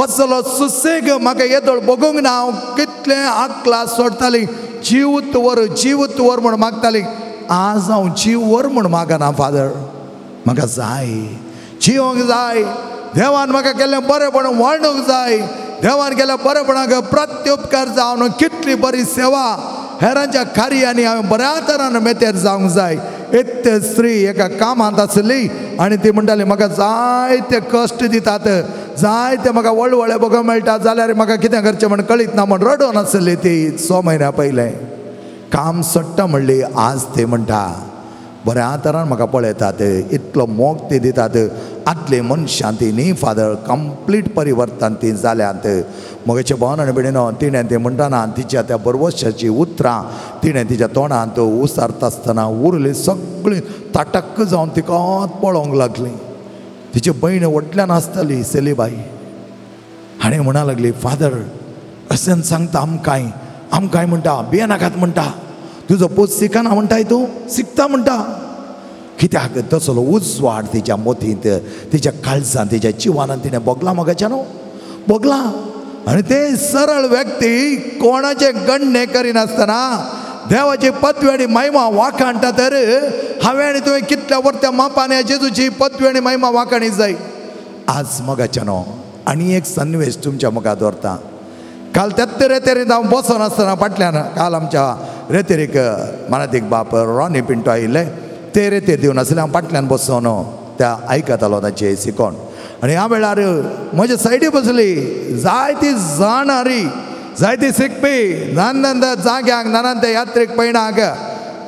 Speaker 3: असलो सुसेग म्हाका येदोळ बगूंक ना हांव कितलें आकला सोडटाली जीवत वर म्हूण मागताली आज हांव जीव वर म्हूण मागना फादर म्हाका जाय जिवंक जाय देवान म्हाका केल्लें बरेपण वाडूंक जाय देवान केल्या बरेपणाक प्रत्युपकार जावन कितली बरी सेवा हेरांच्या कार्यांनी हांवें बऱ्या तरान मेतेर जावंक जाय इतले स्त्री एका कामांत आसली आनी ती म्हणटाली म्हाका जायते कश्ट दितात जायते म्हाका व्हडले बघूंक मेळटा जाल्यार म्हाका कितें करचें म्हण कळीत ना म्हण रडोन आसली ती 6 म्हयन्या पयलें काम सोडटा म्हणली आज ते म्हणटा बऱ्या तरान म्हाका पळयतात इतलो मोग ती दितात आदले मनशां ती न्ही फादर कंप्लीट परिवर्तन ती जाल्यात मोगेच्या भावनान बिडीनो तिणें तें म्हणटाना तिच्या त्या बरवशाची उतरां तिणें तिच्या तोंडांत उसारता आसतना उरलीं सगळीं ताटक्क जावन तिकाच पळोवंक लागली तिची भयण व्हडल्यान आसताली सेलीबाई हाणें म्हणा लागली फादर अशें सांगता आमकांय म्हणटा भियेनाकात म्हणटा तुजो पूत शिकना म्हणटाय तूं शिकता म्हणटा कित्याक तसलो उजवाड तिच्या मोतींत तिच्या काळजांत तिच्या जिवानांत तिणें बगला मोगाच्या न्हू बगला आनी ते सरळ व्यक्ती कोणाचे गण्य करिनासतना देवाची पदवी आनी महिमा वाखाणटा तर हांवें आनी तुवें कितल्या वर्त्या मापान ह्या जेजूची पदवी आनी महिमा वाखाणी जाय आज मोगाच्या न्हू आनी एक सन्वेश तुमच्या मुखार दवरता काल तेत्ते रेतेरींत हांव बसून आसतना फाटल्यान काल आमच्या रेतेरीक मानातीक बाप रॉनी पिंटो आयिल्ले ते रेतेर दिवन आसले हांव फाटल्यान बसून त्या आयकतालो ताचे शिकोण आनी ह्या वेळार म्हज्या सायडी बसली जायती जाणारी जायती शिकपी नाना जाग्यांक नाना त्या यात्रेक पैणाक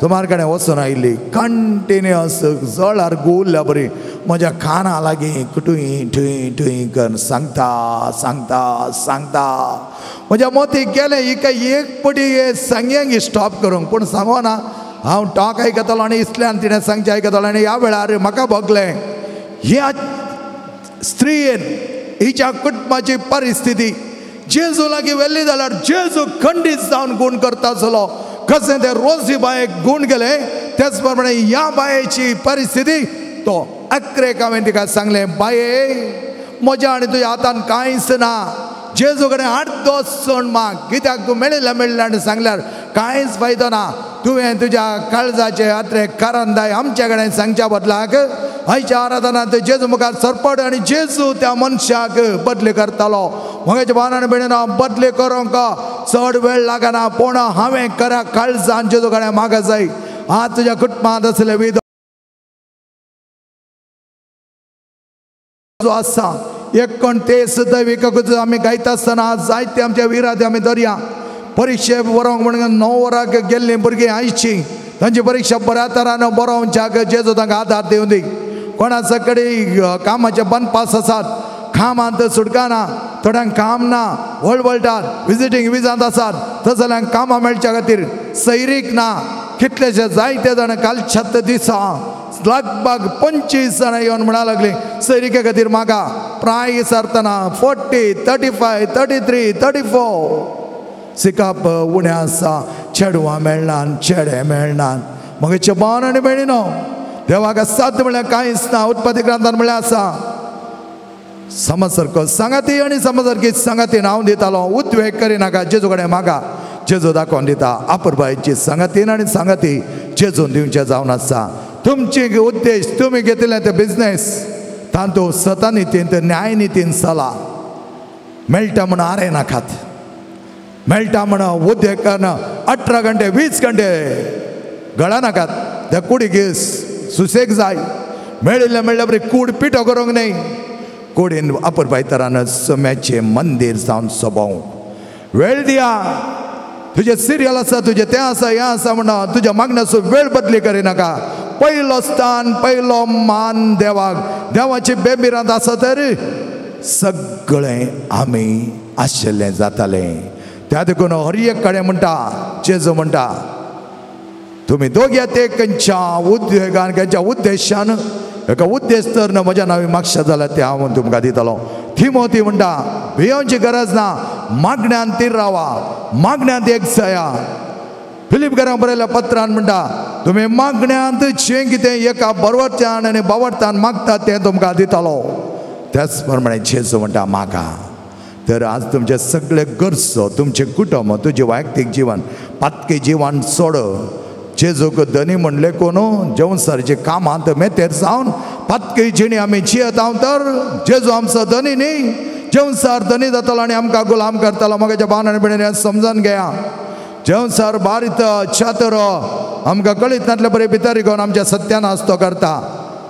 Speaker 3: सुमार कडेन वचून आयिल्ली कंटिन्युअस जळार गुल्ल्या बरी म्हज्या काना लागीं टुई टुई टुई करून सांगता म्हज्या मोतीक गेलें ही काय एक पटी सांग्यांक स्टॉप करूंक पूण सांगो ना हांव टॉक आयकतालो आनी इतल्यान तिणें सांगचें आयकतालो आनी ह्या वेळार म्हाका भोगलें ह्या स्त्रीयेन हिच्या कुटुंबाची परिस्थिती जेजू लागीं व्हेल्ली जाल्यार जेजू खंडीत जावन गूण करता आसलो कशें ते रोजी बायेक गूण गेले तेच प्रमाणे ह्या बायेची परिस्थिती तो अक्रेक हांवें तिका सांगलें बाये म्हज्या आनी तुज्या हातान कांयच ना जेजू कडेन 8 दोस सोण माग कित्याक तूं मेळिल्लें आनी सांगल्यार कांयच फायदो ना तुवें तुज्या काळजाचे यात्रेक कारण दाय आमचे कडेन सांगच्या बदलाक आयच्या आराधनांत जेजू मुखार सरपड आनी जेजू त्या मनशाक बदली करतालो म्हज्या भावनान बिडीनो बदली करूंक चड वेळ लागना पूण हांवें खऱ्या काळजान जेजू कडेन माग जाय आज तुज्या कुटुंबांत असले विधो आसा एक कोण तेच दैविकूच आमी गायता आसतना जायते आमच्या विरात आमी धरया परीक्षे बरोवंक म्हणून 9 वरांक गेल्लीं भुरगीं आयची तांची परीक्षा बऱ्या तरान बरोवच्याक जेजू तांकां आदार दिवं दी. कोणाचे कडेन कामाचे बंद पास आसात, कामांत सुटका ना, थोड्यांक काम ना, वळवळटात, विजिटींग विजांत आसात, तस जाल्यार कामां मेळच्या खातीर सैरीक ना. कितलेशे जायते जाण कालच्या दिसा लगभग 25 जाणां येवन म्हणा लागली सैरिके खातीर म्हाका प्राय विचारतना 40, 35, 33, 34 सिकाप उणें आसा. चेडवां मेळनात, चेडे मेळनात. मगेचे भावन आनी भयणीनो, देवाक साध्य म्हळ्यार कांयच ना. उत्पत्ती ग्रंथान म्हळ्यार आसा समज सारको सांगाती आनी समज सारकी सांगाती हांव दितालो. उद्वेग करिनाका, जेजू कडेन मागा, जेजू दाखोवन दिता. आपुरबायेची सांगातीन आनी सांगाती जेजून दिवचें जावन आसा. तुमचे उद्देश तुमी घेतिल्ले ते बिझनेस तातूंत सतनितीन न्याय नितीन चला. मेळटा म्हण आरे नाकात, मेळटा म्हण उद्देग करना 18 घंटे 20 घंटे गळा नाकात. त्या कुडीक सुसेग जाय. मेळिल्ले मेळ्ळे बरी कूड पिठो करूंक न्ही. कुडीन आपुरबाय तरान सोम्याचें मंदीर जावन सोबोवंक वेळ दिया. तुजें सिरियल आसा, तुजें तें आसा, हें आसा म्हणा तुज्या मागण्याचो वेळ बदली करिनाका. पयलो स्थान, पयलो मान देवाक. देवाची बेबिरांत आसा तर सगळें आमी आशिल्लें जातालें. त्या देखून हर एक कडेन म्हणटा जेजू म्हणटा तुमी दोग्यात एक खंयच्या उद्वेगान खंयच्या उद्देशान एका उद्देश तर न म्हज्या नांवी मागशा जाल्यार ते हांव तुमकां दितलो. थिमोथी म्हणटा भियोवची गरज ना, मागण्यांत तीर रावा, मागण्यांत एक जाया. फिलिपकारांक बरयल्या पत्रान म्हणटा तुमी मागण्यांत जें कितें एका बरवरच्यान आनी बावडतान मागतात तें तुमकां दितलो. त्याच प्रमाणे जेजू म्हणटा मागा. तर आज तुमचे सगळे गरजो, तुमचे कुटुंब, तुजें वैयक्तीक जिवन, पातकी जिवन सोड. जेजूक धनी म्हणले कोण जेवणसारचे कामांत मेतेर जावन पातकी जिणी आमी जियेत हांव तर जेजू आमचो धनी न्ही. जेवणसार धनी जातलो आनी आमकां गुलाम करतलो. मगाच्या भावनांनी भयणींनी समजून घेया. जेवणसार बारीत चातुर आमकां कळीत नातले बरे भितर घेवन आमच्या सत्यान आस्तो करता.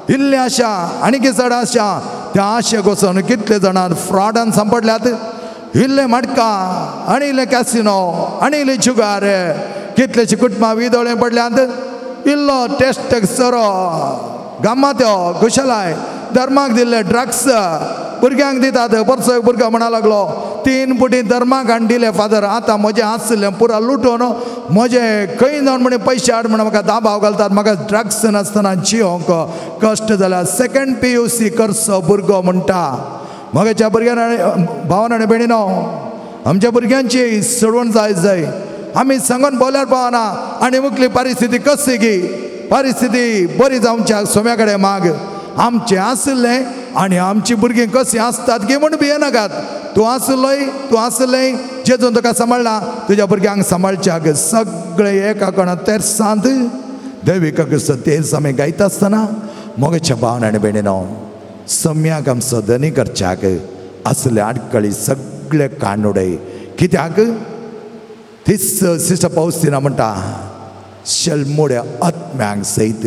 Speaker 3: इल्ली आशा आनी किचड आशा, त्या आशेक वचून कितले जाणां फ्रॉडान सांपडल्यात. इल्ले मडका आनी इल्ले कॅसिनो आनी इल्ले जुगार, कितलेशे कुटुंबां विदोळे पडल्यात. इल्लो टेस्ट सरो गामात्यो कुशलाय धर्माक दिल्ले ड्रग्स भुरग्यांक दितात. परसो एक भुरगो म्हणा लागलो 3 पुटी धर्माक हाडून दिले फादर, आतां म्हजें आसलें पुरा लुटोवन म्हजें खंय जावन म्हणे पयशे हाड म्हणून म्हाका दाबाव घालतात. म्हाका ड्रग्स नासतना जियोंक कश्ट जाला. 2nd PUC करचो भुरगो म्हणटा. मगाच्या भुरग्यां भावन आनी भयणीनो, आमच्या भुरग्यांची सोडवण जाय. आमी सांगून बोल्यार पावना. आनी मुखली परिस्थिती कशी गी, परिस्थिती बरी जावच्या सोम्या कडेन माग. आमचें आसलें आनी आमची भुरगीं कशीं आसतात गी म्हूण भियेनाकात. तूं आसलय जेजून तुका सांबाळना, तुज्या भुरग्यांक सांबाळच्याक. सगळे एका कोणा तेर्सांत दैविक तेर्स आमी गायता आसतना मोगाच्या भावना आनी भयणीनो, सम्याक आमचो धनी करच्याक असले आडकळी सगळे काण उडय. कित्याक तीच सिस्टर पावस्तिना म्हणटा शेल्मुड्या आत्म्यांक सयत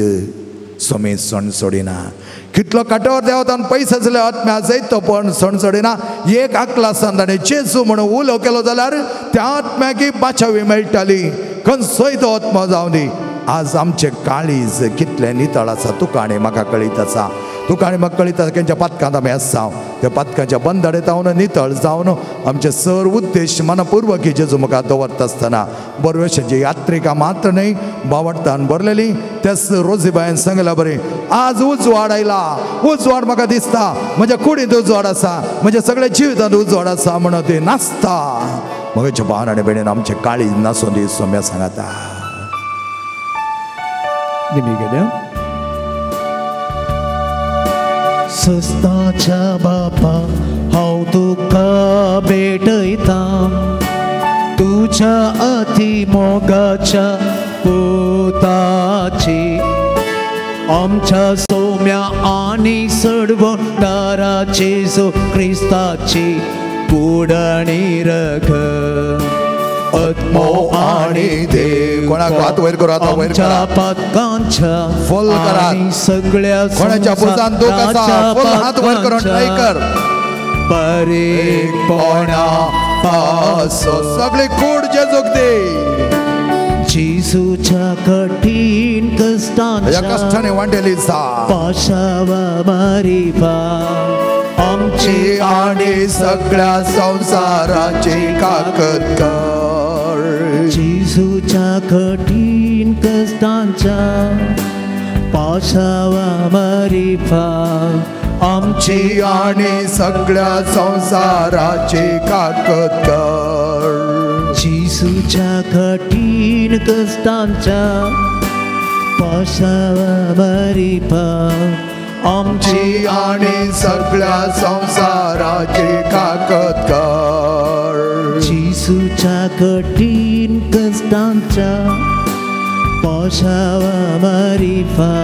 Speaker 3: सोमी सण सोडिना. कितलो काटोर देंवतान पयस आसले आत्म्या सयत तो पण सण सोडिना. एक आकला ताणें जेजू म्हणून उलो केलो जाल्यार त्या आत्म्याकी बाचावी मेळटाली. खंयचोय तो आत्मो जावं दी. आज आमचे काळीज कितले नितळ आसा तुका आनी म्हाका कळीत आसा. तुका आनी म्हाका कळीत आसा खंयच्या पातकांत आमी आसा. त्या पातकांच्या बंदडेत हांव नितळ जावन आमचे सर उद्देश मनपूर्वक जेजू म्हाका दवरता आसतना बरवेशाची यात्रिका मात्र न्ही बावडतान बरलेली. त्याच रोजीबायन सांगला बरें आज उजवाड आयला. उजवाड म्हाका दिसता म्हज्या कुडींत उजवाड आसा, म्हज्या सगळ्या जिवितांत उजवाड आसा म्हणून ती नासता. म्हज्या भावान आनी भयणीन आमचे काळी नासून दी सोम्या सांगाता.
Speaker 1: सस्ताच्या बापा हांव तुका भेटयता. तुझ्या अति मोगाच्या पोताची आमच्या सोम्या आनी सडवणदाराची जो क्रिस्ताची पुडणी रख आत्मो आनी देव.
Speaker 3: कोणाक हात वयर करू, हात वयर करा.
Speaker 1: पातकांच्या
Speaker 3: फुल करा.
Speaker 1: सगळ्या
Speaker 3: कोणाच्या भुजान दुख आसा फुल हात वयर करून ट्राय कर. बारीकपणा पासो सगळे कूड जेजूक दे
Speaker 1: जेजूच्या कठीण
Speaker 3: या
Speaker 1: कष्टांच्या
Speaker 3: कष्टाने वांटेली सा
Speaker 1: पाशावा मारिपा आमची
Speaker 3: आणि सगळ्या संसाराची काकद कर
Speaker 1: जेजूच्या कठीण कष्टांच्या पाशावा मारिपा
Speaker 3: आमची आणि सगळ्या संसाराची काकद कर
Speaker 1: जेजूच्या कठीण कष्टांच्या पाशावा मारिपा
Speaker 3: आमची आणि सगळ्या संसाराची काकद कर
Speaker 1: जेजूच्या कठीण कष्टांच्या पाशावा मारिपा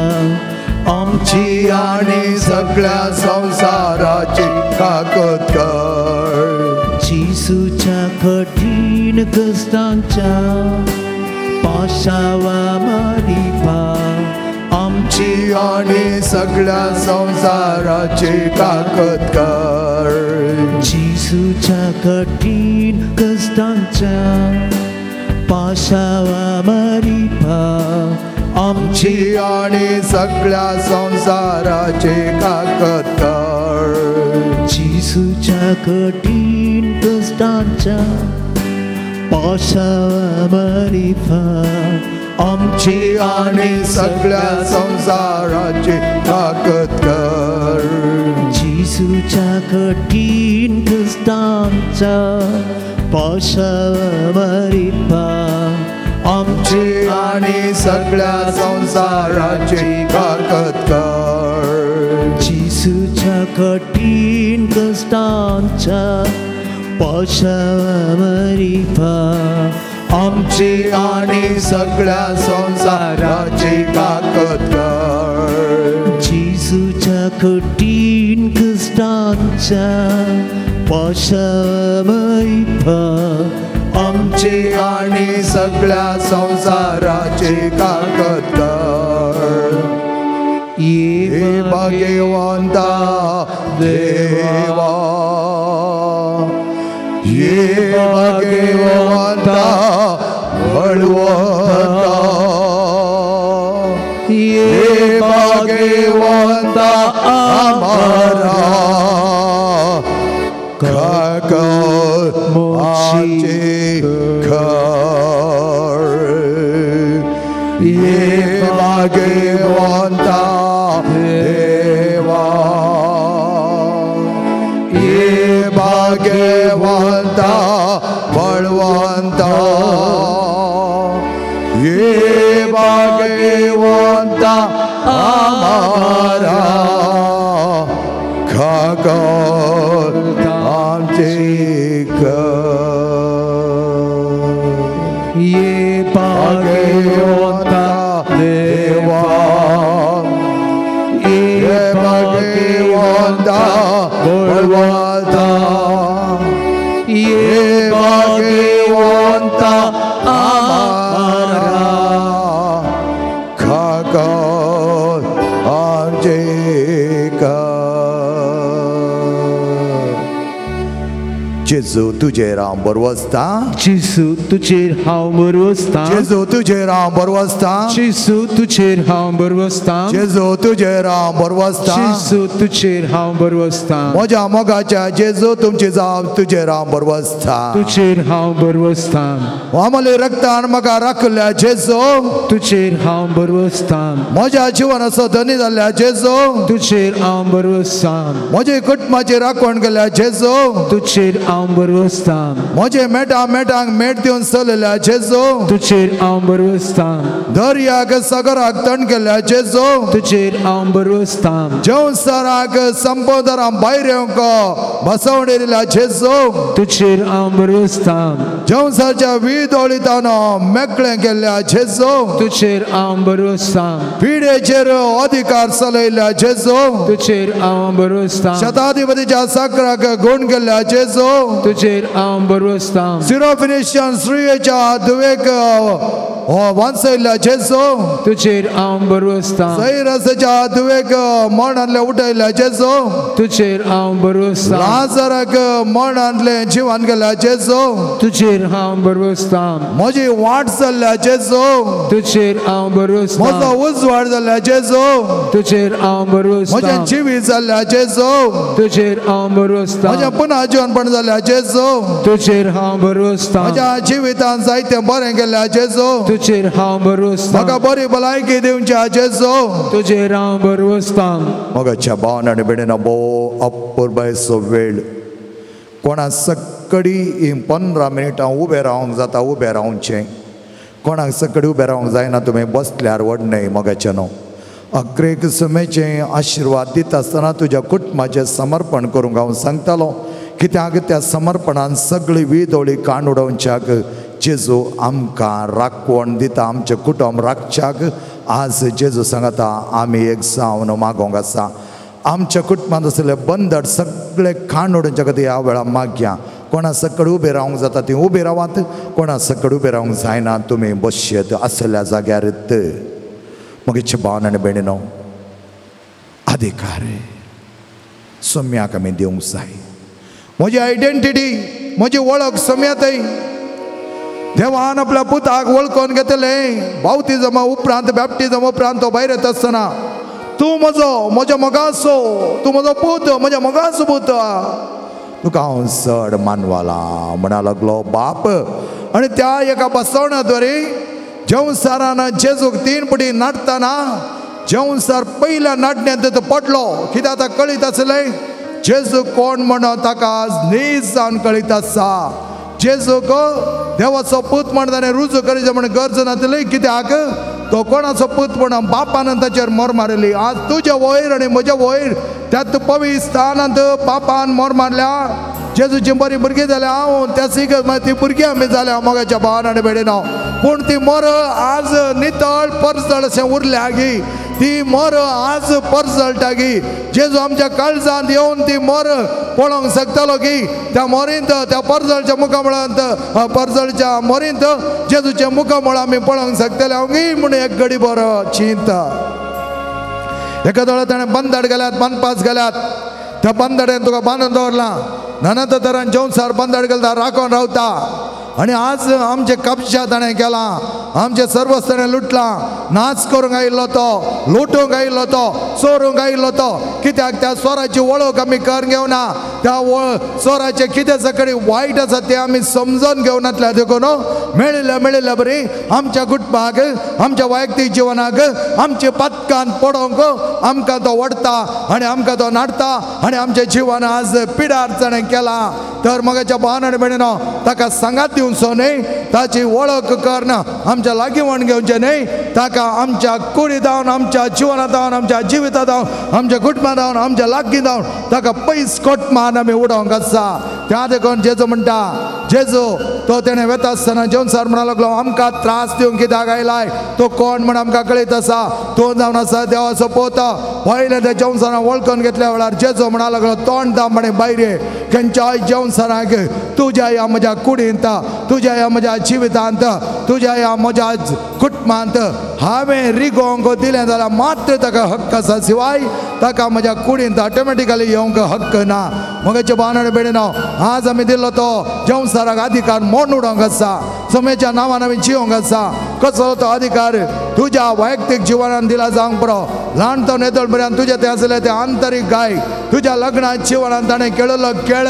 Speaker 3: आमची आणि सगळ्या संसाराची काकद कर
Speaker 1: जेजूच्या कठीण कष्टांच्या पाशावा मारिपा
Speaker 3: आमची आणि सगळ्या संसाराची काकद कर
Speaker 1: जेजूच्या कठीण कष्टांच्या पाशावा मारिपा
Speaker 3: आमची आणि सगळ्या संसाराची काकद कर
Speaker 1: जेजूच्या कठीण कष्टांच्या पाशावा मारिपा
Speaker 3: आमची आणि सगळ्या संसाराची काकद कर
Speaker 1: जेजूच्या कठीण कष्टांच्या पाशावा मारिपा
Speaker 3: आमची आणि सगळ्या संसाराची काकद कर
Speaker 1: जेजूच्या कठीण कष्टांच्या पाशावा मारिपा
Speaker 3: आमची आणि सगळ्या संसाराची काकद कर
Speaker 1: जेजूच्या कठीण कष्टांच्या पाशावा मारिपा
Speaker 3: आमची आणि सगळ्या संसाराची काकद कर ये भाग्यवंता देवा ये भाग्यवंता बळवंता ये भाग्यवंता आम्हारा काकद आमची कर ये भाग्यवंता देवा ये भाग्यवंता बळवंता ये भाग्यवंता आम्हारा काकद आमची
Speaker 1: ये भाग्यवंता
Speaker 3: देवा ये भाग्यवंता बळवंता ये भाग्यवंता आम्हारा काकद आमची जेजू तुझे राम बरो आसता
Speaker 1: जेजू तुजेर हांव बरो आसता
Speaker 3: जेजू तुझे राम बरो आसता
Speaker 1: जेजू तुजेर हांव बरो आसता
Speaker 3: जेजू तुझे राम बरो आसता
Speaker 1: जेजू तुजेर हांव बरो आसता
Speaker 3: म्हज्या मोगाच्या जेजू तुमचे जाव तुझे राम बरो आसता
Speaker 1: तुजेर हांव बरो आसता
Speaker 3: आमले रक्तान म्हाका राखल्या जेजू
Speaker 1: तुजेर हांव बरो आसता
Speaker 3: म्हज्या जिवनाचो धनी जाल्ल्या जेजू
Speaker 1: तुजेर हांव बरो आसता
Speaker 3: म्हजे कुटुंबाची राखण केल्या जेजू
Speaker 1: तुजेर हांव बरो आसता
Speaker 3: म्हजे मेटांक मेट दिवन चलल्या जेजू
Speaker 1: तुजेर हांव बरो आसता
Speaker 3: दर्याक सागराक तण केल्या जेजू
Speaker 1: तुजेर हांव बरो आसता
Speaker 3: जेवसाराक संपदारां भायर येवंक बसवणेल्या जेजू
Speaker 1: तुजेर हांव बरो आसता
Speaker 3: जेवसाच्या विदोळीतानो मेकळें केल्या जेजू
Speaker 1: तुजेर हांव बरो आसता
Speaker 3: पिडेचेर अधिकार चलयल्या जेजू
Speaker 1: तुजेर हांव बरो आसता
Speaker 3: शताधिपतीच्या साकराक गुण केल्या जेजू
Speaker 1: तुजेर हांव बरो आसता
Speaker 3: सिरोफिनिशियन स्त्रियेच्या दुवेक हो वांचयल्या जेजू
Speaker 1: तुजेर हांव बरो आसता
Speaker 3: सैरसाच्या दुवेक मरणांतले उठयल्या जेजू
Speaker 1: तुजेर हांव बरो आसता
Speaker 3: लाजाराक मरणांतले जिवान गेल्या जेजू
Speaker 1: तुजेर हांव बरो आसता
Speaker 3: म्हजी वाट चल्ल्या जेजू
Speaker 1: तुजेर हांव बरो आसता
Speaker 3: म्हजो उजवाड जाल्ल्या जेजू
Speaker 1: तुजेर हांव बरो
Speaker 3: म्हजें
Speaker 1: आसता
Speaker 3: जिवीत जाल्ल्या जेजू
Speaker 1: तुजेर हांव बरो आसता
Speaker 3: म्हजें पुन्हा जिवनपण जाल्ल्या जेजू
Speaker 1: तुजेर हांव बरो आसता
Speaker 3: म्हज्या जिवितांत जायतें बरें गेल्या जेजू
Speaker 1: तुजेर हांव बरो आसता
Speaker 3: म्हाका बरी भलायकी दिवच्या जेजू
Speaker 1: तुजेर हांव बरो आसता
Speaker 3: मोगाच्या भावन आनी भयणीनो भोव अपुरबायचो वेळ कोणा सक्कडी ही 15 मिनिटां उबें रावंक जाता उबें रावचें कोणाक सक्कडी उबें रावंक जायना तुमी बसल्यार व्हडणें मोगाचें न्हू अकरेक सुमेचें आशिर्वाद दिता आसतना तुज्या कुटुंबाचें समर्पण करूंक हांव सांगतालो कित्याक त्या समर्पणान सगळी विदोळी काण उडोवच्याक जेजू आमकां राखवण दिता आमचें कुटुंब राखच्याक आज जेजू सांगता आमी एक जावन मागोंक आसा आमच्या कुटुंबांत आसलेले बंदड सगळे काण उडोवच्या खातीर ह्या वेळार मागया कोणा सकड उबें रावंक जाता ती उबें रावात कोणा सकड उबें रावंक जायना तुमी बसयेत आसल्या जाग्यार मोगेचे भावन आनी भयणीनो अधिकार सोम्याक आमी दिवंक जाय म्हजी आयडेंटिटी म्हजी वळख सोम्यातय देवान आपल्या पुताक वळखून घेतले बावतिजमा उपरांत बॅप्टिजम उपरांत तो भायर येता आसतना तूं म्हजो मोगासो तूं म्हजो पूत म्हज्या मोगाचो पूत तुका हांव चड मानवाला म्हणा लागलो बाप आनी त्या एका बसवण्याद्वारे जेवसारान जेजूक 3 पुटी नाटतना जेवसार पहिल्या नाटण्यात तो पडलो कित्याक ताका कळीत आसलें जेजू कोण म्हणून ताका नीज जावन कळीत आसा जेजूक देवाचो पूत म्हण ताणें रुजू करचें म्हण गरज नासली कित्याक तो कोणाचो पूत म्हणून बापान ताचेर मोर मारली आज तुज्या वयर आनी म्हज्या वयर त्यात पवित्र स्थानांत बापान मोर मारल्या जेजूची बरी भुरगीं जाल्या हांव त्या सिगत ती भुरगीं आमी जाल्या मोगाच्या भावान आनी भयणीनो पूण ती मोर आज नितळ परसळ अशें उरल्या गी ती मोर आज परसळटा गी जेजू आमच्या काळजांत येवन ती मोर पळोवंक शकतालो की त्या मोरींत त्या परसळच्या मुखामळांत परसळच्या मोरींत जेजूचे मुखामळ आमी पळोवंक शकतले हांव गी म्हूण एक घडी बरो चिंत एका दोळा ताणें बंदड गेल्यात बांदपास गेल्यात त्या बंदडेन तुका बांदून दवरला नाना तरान जेवसार बंदड गेला राखोन रावता आनी आज आमचे कब्जा ताणें केला आमचे सर्वस्व ताणें लुटला नाच करूंक आयिल्लो तो लुटूंक आयिल्लो तो चोरूंक आयिल्लो तो कित्याक त्या स्वराची वळख आमी कर घेवना त्या स्वराचे कितें सकडी वायट आसा तें आमी समजून घेवनातल्या देखून मेळिल्ल्या बरी आमच्या कुटुंबाक आमच्या वैयक्तीक जिवनाक आमच्या पथकांत पडोवंक आमकां तो वडता आनी आमकां तो नाडटा आनी आमचें जिवन आज पिडार ताणें केला तर मगाच्या भावान आनी भयणीनो ताका सांगात दिवचो न्ही ताची वळख करना आमच्या लागीं वण घेवचें न्ही ताका आमच्या कुडी जावन आमच्या जिवनांत जावन आमच्या जिवितांत जावन आमच्या कुटुंबांत जावन आमच्या लागीं जावन ताका पयस कोटमान आमी उडोवंक आसा त्या देखून जेजू म्हणटा जेजू तो तेणें वेता आसतना जेवसार म्हणूंक लागलो आमकां त्रास दिवंक कित्याक आयलाय तो कोण म्हण आमकां कळीत आसा तो जावन आसा देवाचो पोत पयले त्या जेवसारान वळखून घेतल्या वेळार जेजू म्हणूंक लागलो तोंड दा म्हणे भायरे खंयच्याय जेवसाराक तुज्या ह्या म्हज्या कुडींत तुज्या ह्या म्हज्या जिवितांत तुज्या ह्या म्हज्या कुटुंबांत हांवें रिगोवंक दिलें जाल्यार मात्र ताका हक्क आसा शिवाय ताका म्हज्या कुडींत ऑटोमॅटिकली येवंक हक्क ना मगाचे भावना बेडीनो आज आमी दिल्लो तो जेवसाराक अधिकार मोड उडोवंक आसा समेच्या नांवान आमी जिवंक आसा कसलो तो अधिकार तुज्या वैयक्तीक जिवनान दिला जावंक बरो ल्हानपण येतळ पर्यंत तुजें तें आसलें तें आंतरीक गाय तुज्या लग्नाच्या जिवनान ताणें खेळिल्लो खेळ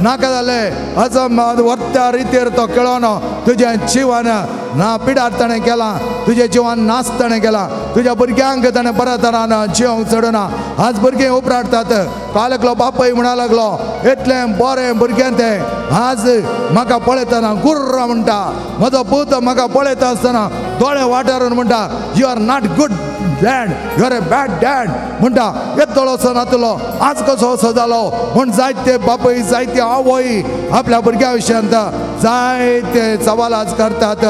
Speaker 3: नाका जालें असो वर्त्या रितीर तो खेळोन तुजें जिवन ना पिडार ताणें केलां तुजें जिवन नास ताणें केलां तुज्या भुरग्यांक ताणें बऱ्या तरान जिवंक सोडना आज भुरगीं उपराडटात पालकलो बापूय म्हणा लागलो इतलें बरें भुरगें तें आज म्हाका पळयतना गुर्र म्हणटा म्हजो पूत म्हाका पळयता आसतना दोळे वाठारून म्हणटा you are not good dad you are a bad dad म्हणटा येतलो असो नातलो आज कसो असो जालो म्हूण जायते बापूय जायते आवय आपल्या भुरग्या विशयांत जायते सवाल आज करतात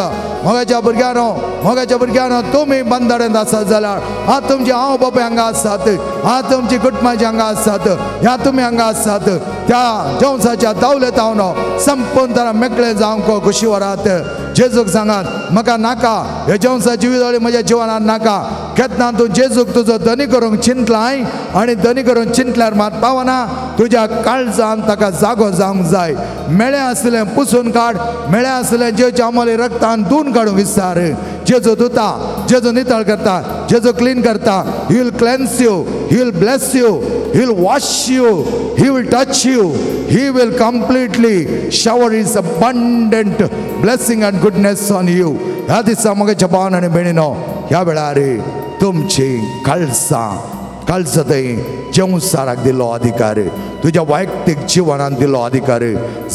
Speaker 3: मोगाच्या भुरग्यानो तुमी बंदडेंत आसात जाल्यार आज तुमची आवय बापूय हांगा आसात आज तुमची कुटुंबाची हांगा आसात ह्या तुमी हांगा आसात त्या जेवसाच्या दवलेतावन संपूर्ण तरा मेकळे जावंक खुशी वरात जेजूक सांगात म्हाका नाका हे जेवसाची विदोळी म्हज्या जिवनात नाका केन्ना तूं जेजूक तुजो धनी करूंक चिंतलाय आनी धनी करून चिंतल्यार मात पावना तुज्या काळजान ताका जागो जावंक जाय मेळें आसलें पुसून काड मेळें आसलें जेवच्या अमोली रक्तान धुवन काडूंक विचार जेजू धुता जेजू नितळ करता जेजू क्लीन करता he will clans you he will bless you he will wash you he will touch you he will completely shower his abundant blessing and goodness on you ह्या दिसा म्हज्या भावान आनी भयणीनो ह्या वेळार तुमची काळजां थंय जेवसाराक दिलो अधिकार तुज्या वैयक्तीक जिवनात दिलो अधिकार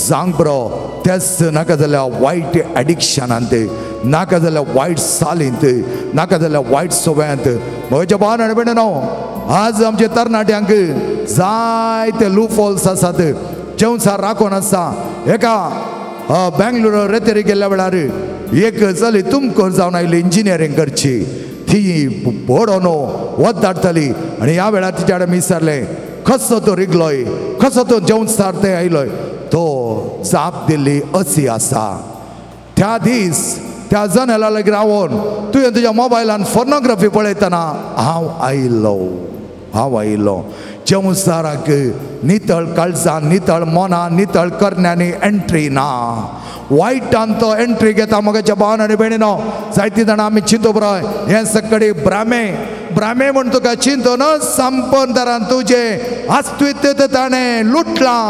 Speaker 3: सांग बरो तेच नाका जाल्यार वायट एडिक्शनांत नाका जाल्यार वायट सालींत नाका जाल्यार वायट सवयांत म्हज्या भावान आनी भयणीनो आज आमच्या तरणाट्यांक जायते लूफॉल्स आसात जेवसार राखून आसा एका बेंगलुरू रेतेरी गेल्ल्या वेळार एक चली तुमकां जावन आयली इंजिनियरींग करची ती बोडोनो वत धाडटली आनी ह्या वेळार तिच्या कडेन विचारलें कसो तो रिगलोय कसो तो जेवसार ते आयलोय तो जाप दिल्ली अशी आसा त्या दीस त्या जनेला लागीं रावून तुवें तुज्या मोबायलान फोर्नोग्राफी पळयतना हांव आयलो जेवसाराक नितळ काळजान नितळ मोनान नितळ करण्यांनी एंट्री ना वायटान तो एंट्री घेता मोगाच्या भावान आनी भयणीनो जायतीं जाणां आमी चिंतो बरो हें सकडी भ्रामे म्हूण तुका चिंतून संपूर्ण तरान तुजें अस्तित्व ताणें लुटलां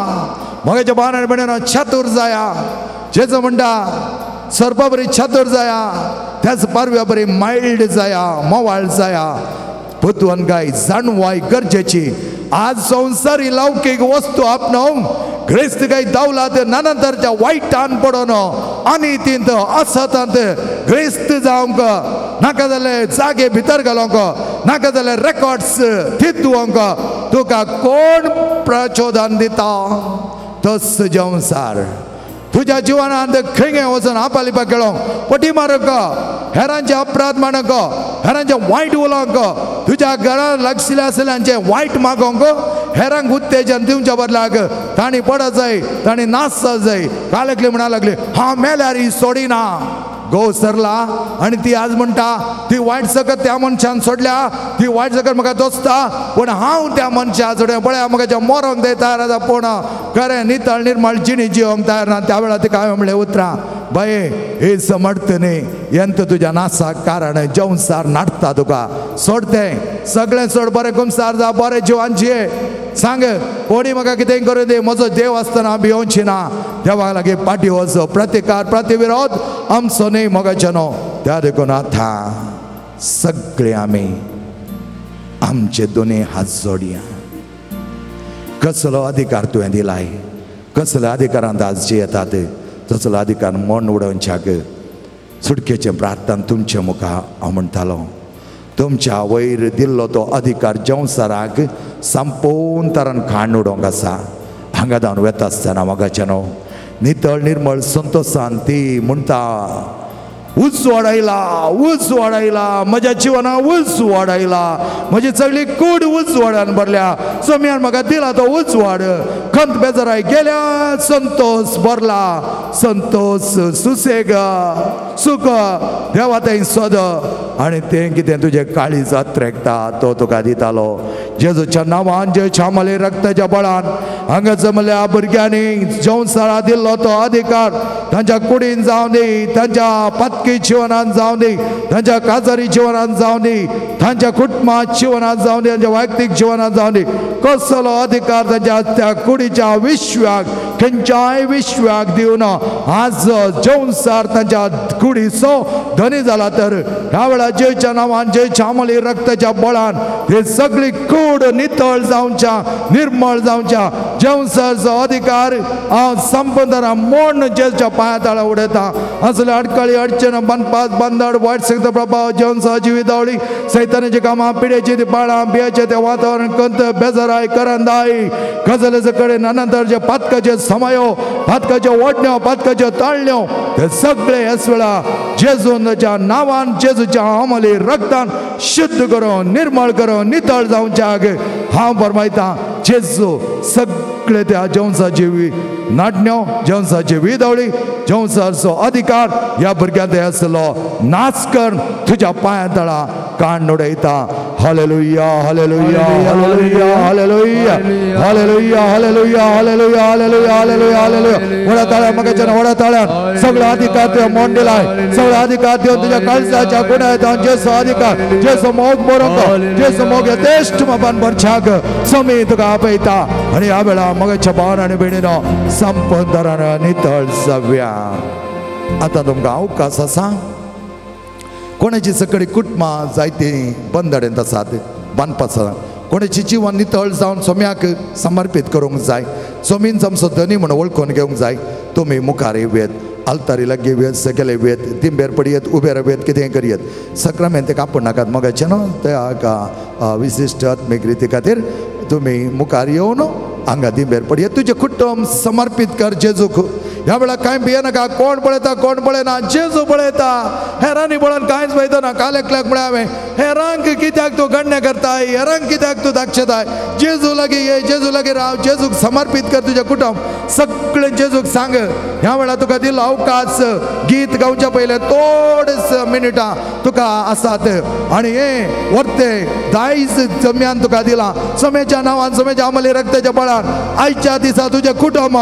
Speaker 3: मोगाच्या भावान आनी भयणीनो चतूर जाया जेजू म्हणटा सर्पा बरी चतूर जाया त्याच पारव्या बरी मायल्ड जाया मोवाळ जाया पुतवनगाय जाणवाय गरजेची आज संवसारी लौकिक वस्तू आपणावंक ग्रेस्त काय दौलत नानंतरच्या वायटान पडोन अनितींत असतांत ग्रेस्त जावंक नाका जाल्यार जागे भितर घालूंक नाका जाल्यार रेकॉर्ड्स थितूंक तुका कोण प्रचोदन दिता तस जेवसार तुझ्या जिवनात खंय वचून आपलिपा खेळोंक पटी मारूंक हेरांचे अपराध मानूंक हेरांचे वायट उलोवंक तुझ्या घरांत लागशिल्ल्या आसल्यांचे वायट मागोवंक हेरांक उत्तेजन दिवच्या बदलाक तांणी पडत जाय तांणी नाचत जाय कालकली म्हणा लागली हांव मेल्यार ही सोडिना गो सरला आनी ती आज म्हणटा ती वायट सकत त्या मनशान सोडल्या ती वायट सकत म्हाका दोसता पूण हांव त्या मनशा सोडल्या पळय म्हाका मरोंक दे तयार आसा पूण खरें नितळ निर्मळ जिणी जिवंक तयार ना त्या वेळार तिका हांवें म्हणलें उतरां बाये हे समर्थ न्ही एंत तुज्या नासाक कारण जेवसार नाटता तुका सोड तें सगळें सोड बरें कुमसार जा बरें जिवान जिये सांग कोणी म्हाका कितें करूं दी म्हजो देव आसतना भिवची ना देवाक लागीं पाटी वचो प्रतिकार प्रतिविरोध आमचो न्ही मोगाचो न्हू त्या देखून आतां सगळे आमी आमचे दोनी हात जोडया कसलो अधिकार तुवें दिलाय कसल्या अधिकारांत आज जियेतात तसलो अधिकार मन उडोवच्याक सुटकेचें प्रार्थना तुमच्या मुखार हांव म्हणटालो तुमच्या वयर दिल्लो तो अधिकार जेवसाराक संपूर्ण तरान खाण उडोवंक आसा हांगा जावन वेता आसतना मोगाचें न्हू नितळ निर्मळ संतोशान ती म्हणटा उंच वाडयला म्हज्या जिवनाक उंच वाडयला म्हजी सगळी कूड उंच वाड्यान भरल्या सोम्यान म्हाका दिला तो उंच वाड खंत बेजाराय गेल्या संतोष भरला संतोष सुसेग सुख देवा थंय सोद आनी तें कितें तुजें काळीज अत्रेकता तो तुका दितालो जेजूच्या नांवान जे छामले रक्ताच्या बळान हांगा जमल्या भुरग्यांनी जेवसारा दिल्लो तो अधिकार तांच्या कुडीन जावं दी तांच्या पत्की जिवनांत जावं दी तांच्या काजारी जिवनांत जावं दी तांच्या कुटुंबात जिवनांत जावं दी तांच्या वैयक्तीक जिवनांत जावं दी कसलो अधिकार तांच्या त्या कुडीच्या विश्वाक खंयच्याय विश्वाक दिवन आज जेवसार तांच्या कुडीचो धनी जाला तर ह्या वेळार जेच्या नांवान जे छामली रक्ताच्या बळान हे सगळी कूड नितळ जावच्या निर्मळ जावच्या जेवसारचो अधिकार हांव संपदना मोड जेच्या पांया तळा उडयता असले अडकळी अडचण बनपास बंदड वायट शक्त प्रभाव जेवसाची विदवळी सैतानाची कामां पिडेची ती पाळां बियाचे ते वातावरण कंत बेजाराय करंदाय गजलेचे कडेन अनंतर जे पातकाचे समयो पातकाच्यो ओडण्यो पातकाच्यो ताळण्यो ते सगळे ह्याच वेळा जेजूच्या नावान जेजूच्या अमली रक्तान शुद्ध करो निर्मळ करो नितळ जावच्या हांव फरमायता जेजू सगळे त्या जेवसाची नाटण्यो जेवसाची विदवळी जेवसाचो अधिकार ह्या भुरग्याक आसलो नाच कर तुझ्या पांया तळा कान उडयता hallelujah hallelujah hallelujah hallelujah hallelujah hallelujah hallelujah hallelujah hallelujah hallelujah वडा ताळ्या मगाच्या वडा ताळ्यान सगळो अधिकार तुझ्या मोड दिलाय सगळो अधिकार देऊन तुझ्या काळजाच्या गुणायत जेसो अधिकार जेसो मोग बरोंक जेसो मोग यथेष्ट मापान भरच्याक समी तुका आपयता आणि ह्या वेळा मगाच्या भावान आनी भयणीनो संपदरान नितळ जावया आता तुमकां अवकाश आसा कोणाची सकळी कुटुंबां जायती बंदडेंत आसात बांदपाक आसा कोणाची जिवन नितळ जावन सोम्याक समर्पीत करूंक जाय सोमीन आमचो धनी म्हणून वळखून घेवंक जाय तुमी मुखार येवयात आल्तारी लागी येवयात सकयल येवयात दिंबेर पडयत उबे रावयात कितेंय करयत सक्रामेंत कापूं नाकात मोगाचें न्हू त्या विशिश्ट आत्मीक रिती खातीर तुमी मुखार येवन हांगा दिंबेर पडयत तुजें कुटुंब समर्पीत कर जेजूक ह्या वेळा कांय भियेनाका कोण पळयना जेजू पळयता हेरांनी पळोवन कांयच पळयतना काल एकल्याक म्हळें हांवें हेरांक कित्याक तूं गण्य करताय हेरांक कित्याक तूं दाखयताय जेजू लागीं ये जेजू लागीं राव जेजूक समर्पीत कर तुजें कुटुंब सगळें जेजूक सांग ह्या वेळा तुका दिलो अवकाश गीत गावच्या पयले थोडीच मिनिटां तुका आसात आनी हे वर्ते दायज जम्यान तुका दिलां समेच्या नांवान समेच्या अमली रक्ताच्या बळान आयच्या दिसा तुजें कुटुंब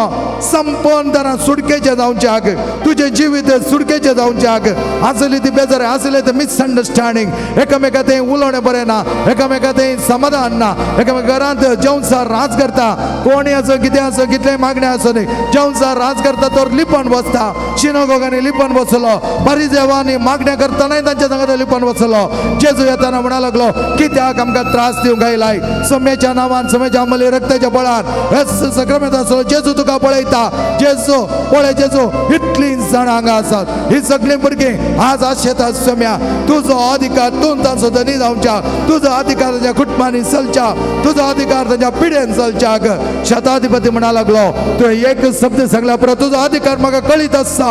Speaker 3: संपूर्ण तरां सुडकेचे जावच्याक तुजें जिवीत सुडकेचे जावच्याक आसली ती बेजार आसले ते मिसअंडरस्टँडींग एकामेकांत उलोवणें बरें ना एकामेकांत समाधान ना एकामेका घरांत जेवसार राज करता कोणी असो कितें असो कितलेय मागणें आसूं न्ही जेवसार राज करता तर लिपण बसता सिनागोगांनी लिपण बसलो फरिसेवांनी मागण्या करतानाय तांच्या संगत लिपण बसलो जेजू येताना म्हणा लागलो कित्याक आमकां त्रास दिवंक आयलाय समेच्या नांवान समेच्या अमली रक्ताच्या बळान सक्रामेंत आसलो जेजू तुका पळयता जेजू पळय जेजू इतली जाणां हांगा आसात ही सगळीं भुरगीं आज आशेतात सम्या तुजो अधिकार तूं तांचो धनी जावच्या तुजो अधिकार तांच्या कुटुंबांनी चलच्या तुजो अधिकार तांच्या पिढेन चलच्याक शताधिपती म्हणा लागलो तुवें एक शब्द सांगला पर तुजो अधिकार म्हाका कळीत आसा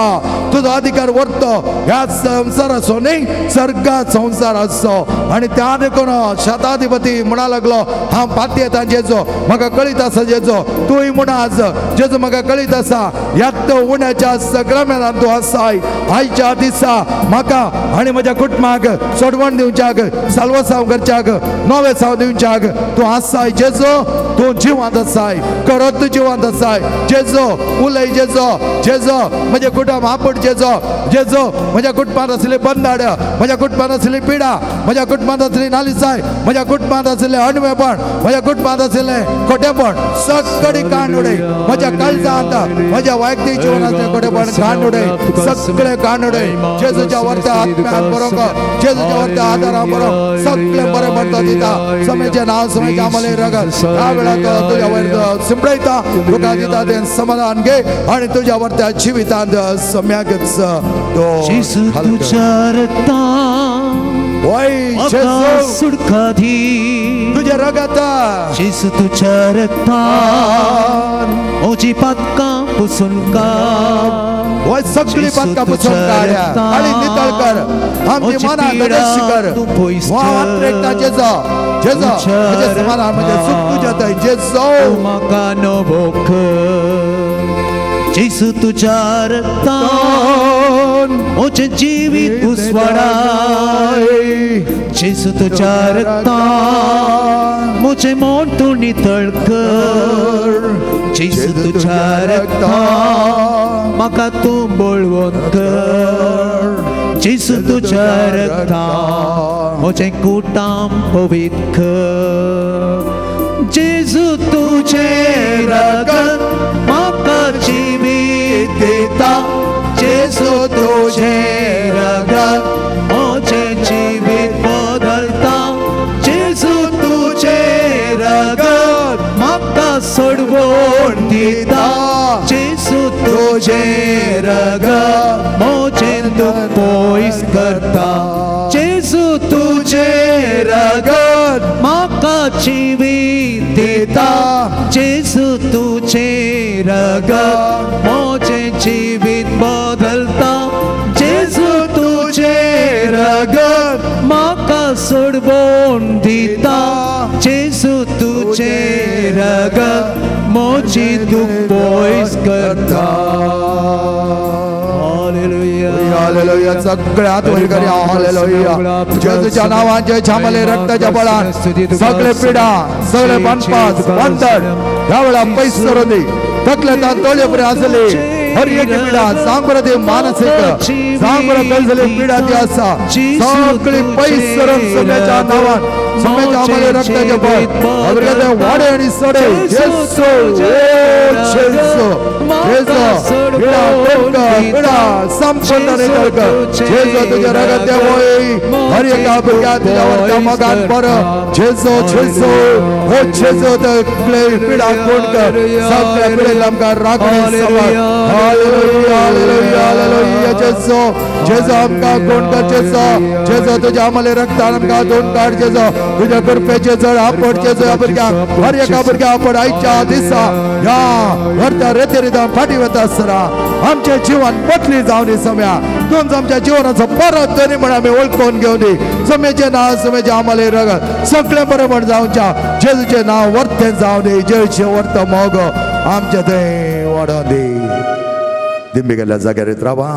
Speaker 3: तुजो अधिकार व्हरतो ह्या संवसार आसो न्ही सर्गात संवसार आसो आनी त्या देखून शताधिपती म्हणा लागलो हांव पाती येता जेजू म्हाका कळीत आसा जेजू तूंय म्हण आज जेजू म्हाका कळीत आसा ह्यात उण्याच्या सक्रामेंतान तूं आसाय आयच्या दिसा म्हाका आनी म्हज्या कुटुंबाक सोडवण दिवच्याक साल्वसांव करच्याक नवे साव दिवच्याक तूं आसाय जेजू तूं जिवंत आसाय करत जिवंत आसाय जेजू उलय जेजू जेजू म्हजें कुटुंब आपट जेजू जेजू म्हज्या कुटुंबांत आसली बंदाड म्हज्या कुटुंबांत आसली पिडा म्हज्या कुटुंबांत आसली नालिसाय म्हज्या कुटुंबांत आसलें अणवेपण म्हज्या कुटुंबांत आसलें खोटेपण सगळी काण उडय म्हज्या काळजांत म्हज्या वैयक्तीक जिवनांतलें खोटेपण काण उडय सगळें काण उडय जेजूच्या वर्त्या आत्म्यान बरोवंक जेजूच्या वर्त्या आदारान बरोवंक सगळें बरें म्हणटा दिता समेचें नांव समेचें अमली रगत ह्या वेळार तुज्या वयर सिमळयता तुका दिता तें समाधान घे आनी तुज्या वर्त्या जिवितांत सम्याकच
Speaker 1: जेजू तुज्या रगतान
Speaker 3: जेजू
Speaker 1: सुडका दी
Speaker 3: तुज्या रगत
Speaker 1: जेजू तुज्या रगतान ओजी पातकां पुसून काड
Speaker 3: वय सगळी पातकां पुसून काड्या आनी नितळ कर आमची मनां नरेश कर वात्रेकता जेजू जेजू म्हजें समाधान म्हजें सुख तुज्या थंय जेजू
Speaker 1: म्हाका नवो कर जेजू तुज्या रगतान म्हजें जिवीत उसवाडाय जेजू तुज्या रगतान म्हजें मन तूं नितळ कर जेजू तुज्या रगतान म्हाका तूं बळवंत कर जेजू तुज्या रगतान म्हजें कुटुंब पवित्र कर जेजू तुजें रगत म्हाका जिवीत दिता जेजू तुजें रगत म्हजें जिवीत बदलता जेजू तुजें रगत म्हाका सोडवण दिता जेजू तुजें रगत म्हजें दुख पयस करता जेजू तुजें रगत म्हाका जिवीत दिता जेजू तुजें रगत म्हजें जिवीत बदलता जेजू तुझे रगत म्हाका सोडवून दिता जेजू तुझे रगत मोची दुख पयस करता
Speaker 3: हालेलुया सगळे हात वर करूया हालेलुया जेजूच्या नावाचे छामले रक्ताच्या बळान सगळे पिडा सगळे बनपास बंधन ह्या वेळा पयस करून दी तकलेता तोळे बरे असले हर एक पिडा सांबर दे मानसिक सांबर कसले पिडा ती आसा सगळी पयस करून सगळ्याच्या नावान सगळ्याच्या आमले रक्ताच्या बळ अवरे वाडे आणि सडे जेसू जेसू पिडा पिडा संपन्न रे करक जेसू तुझे रगत देवोई हर एक आपल्या तुझ्यावर तमगान पर जेसू जेसू हो जेसू तकले पिडा कोण कर सगळ्या पिडे आमका राखणे सवार हालेलुया हालेलुया हालेलुया जेसू जेसू आमका कोण कर जेसू तुझ्या आमले रक्तान आमका दोन काढ जेसू तुझ्या कृपेचे जड आपट जेसू आपल्या हर एका भुरग्या आपण आयच्या दिसा ह्या वरच्या रेतेरिदा फाटी वता असताना आमचे जीवन बदली जाऊन सम्या दोन आमच्या जीवनाचं परत दोन्ही म्हणून आम्ही ओळखून घेऊन समेचे नाव समेचे आम्हाला रगत सगळे बरोबर जाऊनच्या जेजूचे नाव वर्ते जाऊन जेचे वर्त मोग आमच्या ते वाढवून दे दिंबी गेल्या जाग्यार रावा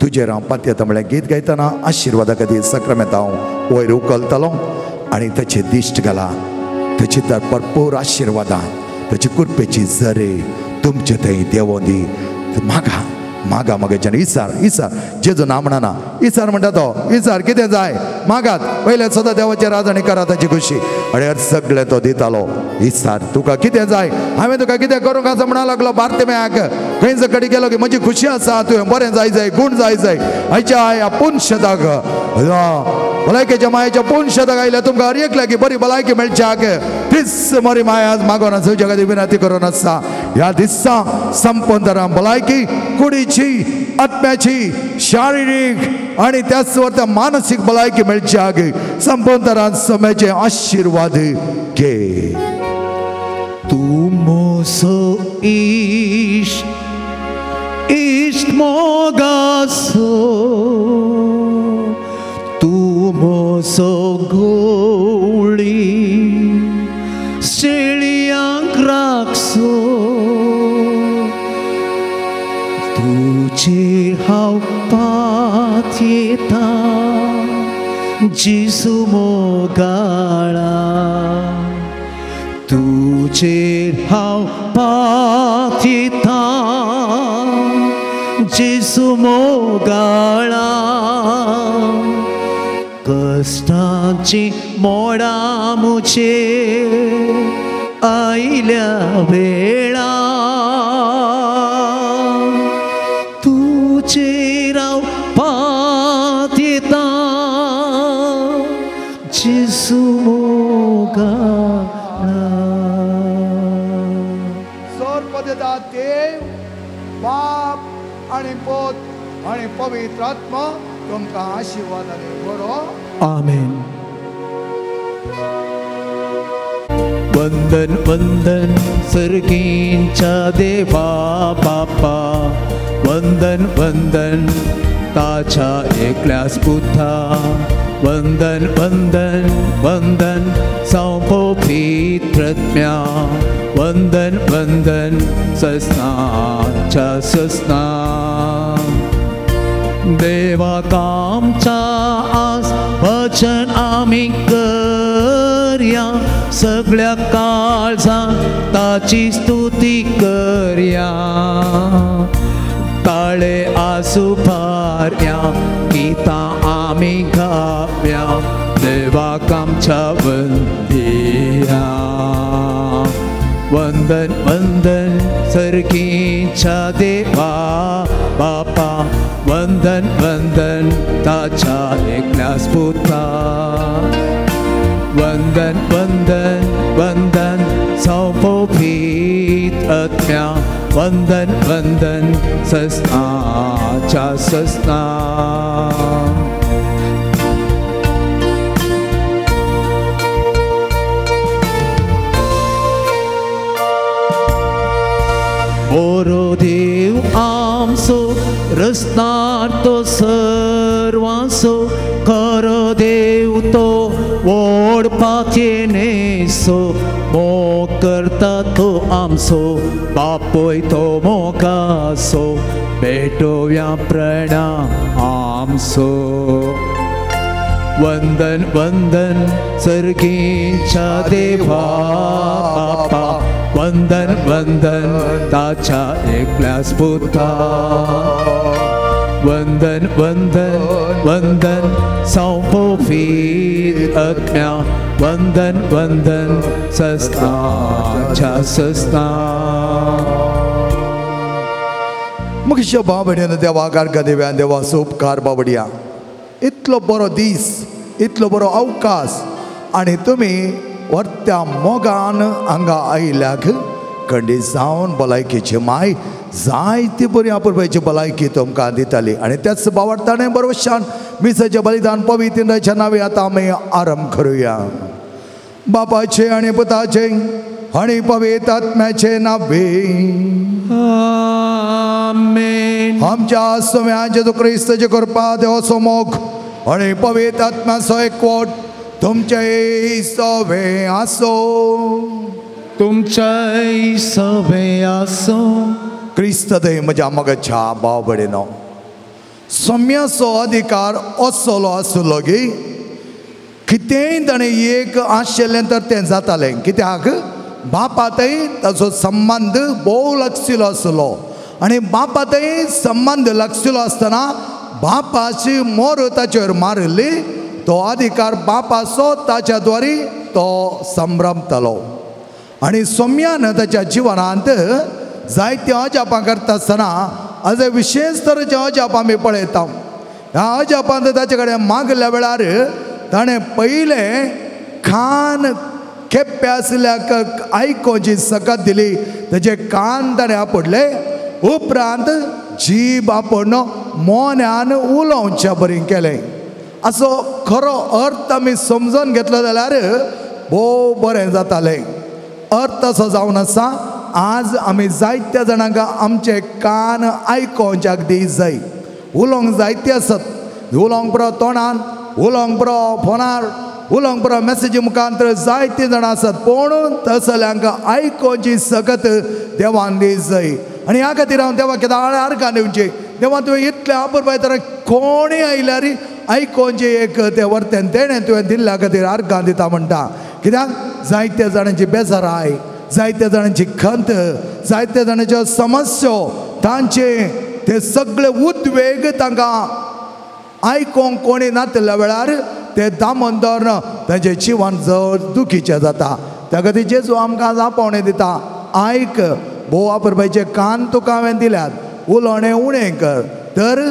Speaker 3: तुझे राव पात्य म्हळ्यार गीत गायतना आशिर्वादा कधी सक्रमेत हांव वयर उखलतलो आणि त्याचे दिश्ट घाला त्याची तर भरपूर आशिर्वादां त्याची कृपेची झरे तुमचे थंय देवों दी मागा मागा मागेच्यान इसार इसार जेजू नाम म्हणना इसार म्हणटा तो इसार कितें जाय मागात पयले सदां देवाची राजणी करा ताची खुशी आणि सगळे तो दितालो इसार तुका कितें जाय हांवें तुका कितें करूंक आसा म्हणा लागलो बार्तिमेयाक खंयच कडेन गेलो की म्हजी खुशी आसा तुवें बरें जाय जाय गूण जाय जाय आयच्या ह्या पुनशताक भलायकेच्या मायेच्या पुनशताक आयल्या तुमकां हर एक लागी बरी भलायकी मेळच्याक तीच बरी माय आज मागोन आसा जगादी विनंती करून आसा ह्या दिसा संपूर्ण भलायकी कुडीची आत्म्याची शारिरीक आणि त्याच वर्ता मानसिक भलायकी मेळच्याक संपूर्ण समयाचे आशीर्वाद घे
Speaker 1: तू मोसो इश्ट मोगासो तू मोसो गोळी शेळयांक राखसो तुझे हांव पात येता जेजू मोगाळा तुझेर हांव पात येता जेजू मोगाळा कष्टाची मोडां मुझेर आयल्या वेळा तुझेर हांव पात येता जेजू मोगाळा
Speaker 3: सर्वदा देव बाप आणि पोत आणि पवित्र आत्मा तुमका आशीर्वादाने बरो
Speaker 1: आमेन वंदन वंदन सर्गींच्या देवा बापा वंदन वंदन ताच्या एकल्याच पुता वंदन वंदन वंदन पवित्रत्म्या वंदन वंदन सस्नाच्या सस्ना देवा कामचा आस वचन आमी करया सगळ्या काळजां ताची स्तुती करया काळे आसू भारया गीतां आमी गावया देवाक आमच्या वंदिया वंदन वंदन सर्गीच्या देवा बापा वंदन वंदन ताच्या एकल्याच पुता वंदन वंदन वंदन पवित्र आत्म्या वंदन वंदन सस्नाच्या सस्ना बरो देव आमचो रस्तार तो सर परवासो खरो देव तो ओडपाक येनेसो मोग करता तो आमचो बापोय तो मोगासो भेटोव्या प्रणाम आमचो वंदन वंदन सर्गींच्या देवा बापा वंदन वंदन ताच्या एकल्याच पुता वंदन वंदन वंदन संपोफीत आत्म्या वंदन वंदन सस्ताच्या सस्ता
Speaker 3: मुख्य बाबड्यान देवा कारका देव्या देवा उपकार बाबड्या इतलो बरो दीस इतलो बरो अवकाश आणि तुम्ही वर्त्या मोगान हांगा आयल्याक खंडीत जावन भलायकेची माय जायती बरी आपुरबायची भलायकी तुमकां दिताली आणि त्याच बावडताणे बरोवशान मिसाचें बलिदान पवित्राच्या नावे आतां आमी आरंभ करुया बापाचे आणि पुताचे आणि पवित्र आत्म्याचे नावे
Speaker 1: आमेन
Speaker 3: आमच्या सोम्या जेजू ख्रिस्ताचे कृपा देवाचो मोग आणि पवित्र आत्म्याचो एकवट तुमचे सवे आसो
Speaker 1: तुमचे सवे आसो
Speaker 3: क्रिस्त दे म्हज्या मोगाच्या भाव भयणीनो सोम्याचो अधिकार असलो आसलो की कितेंय ताणें एक आशिल्लें तर तें जातालें कित्याक बापातय ताचो संबंध भोव लागशिल्लो आसलो आणि बापातय संबंध लागशिल्लो आसतना बापाची मोर ताचेर मारिल्ली तो अधिकार बापाचो ताच्या द्वारे तो संभ्रमतलो आणि सोम्यान ताच्या जिवनांत जायते अजापां करता आसतना आज विशेष तरेचे अजाप आमी पळयता ह्या अजापांत ताचे कडेन मागल्या वेळार ताणें पयलें कान केप्पे आसल्याक आयकोची सकत दिली ताचे कान ताणें आपडले उपरांत जीब आपणन मोन्यान उलोवचें बरें केलें असो खरो अर्थ आमी समजून घेतलो जाल्यार भोव बरें जातालें अर्थ असो जावन आसा आज आमी जायत्या जाणांक आमचे कान आयकोवच्याक दी जाय उलोवंक जायते आसत उलोवंक बरो तोंडान उलोवंक बरो फोनार उलोवंक बरो मॅसेजी मुखांतर जायतीं जाणां आसात पूण तसल्यांक आयकोवची सकत देवान दी जाय आनी ह्या खातीर हांव देवा केदार आर्गां दिवची देवा तुवें इतलें आपुरबाय तर कोणीय आयल्यार आयकोवचें एक तें वर्तें तेणें तुवें दिल्ल्या खातीर आर्गां दिता म्हणटा कित्याक जायत्या जाणांची बेजाराय जायत्या जाणांची खंत जायत्या जाणांच्यो समस्या तांचे ते सगळे उद्वेग तांकां आयकोंक कोणी नातल्या वेळार ते दामन दवरन तांचें जिवन जड दुखीचें जाता त्या खातीर जेजू आमकां जापवणें दिता आयक भोव आपुरबायचे कान तुका हांवें दिल्यात उलोवणें उणें कर तर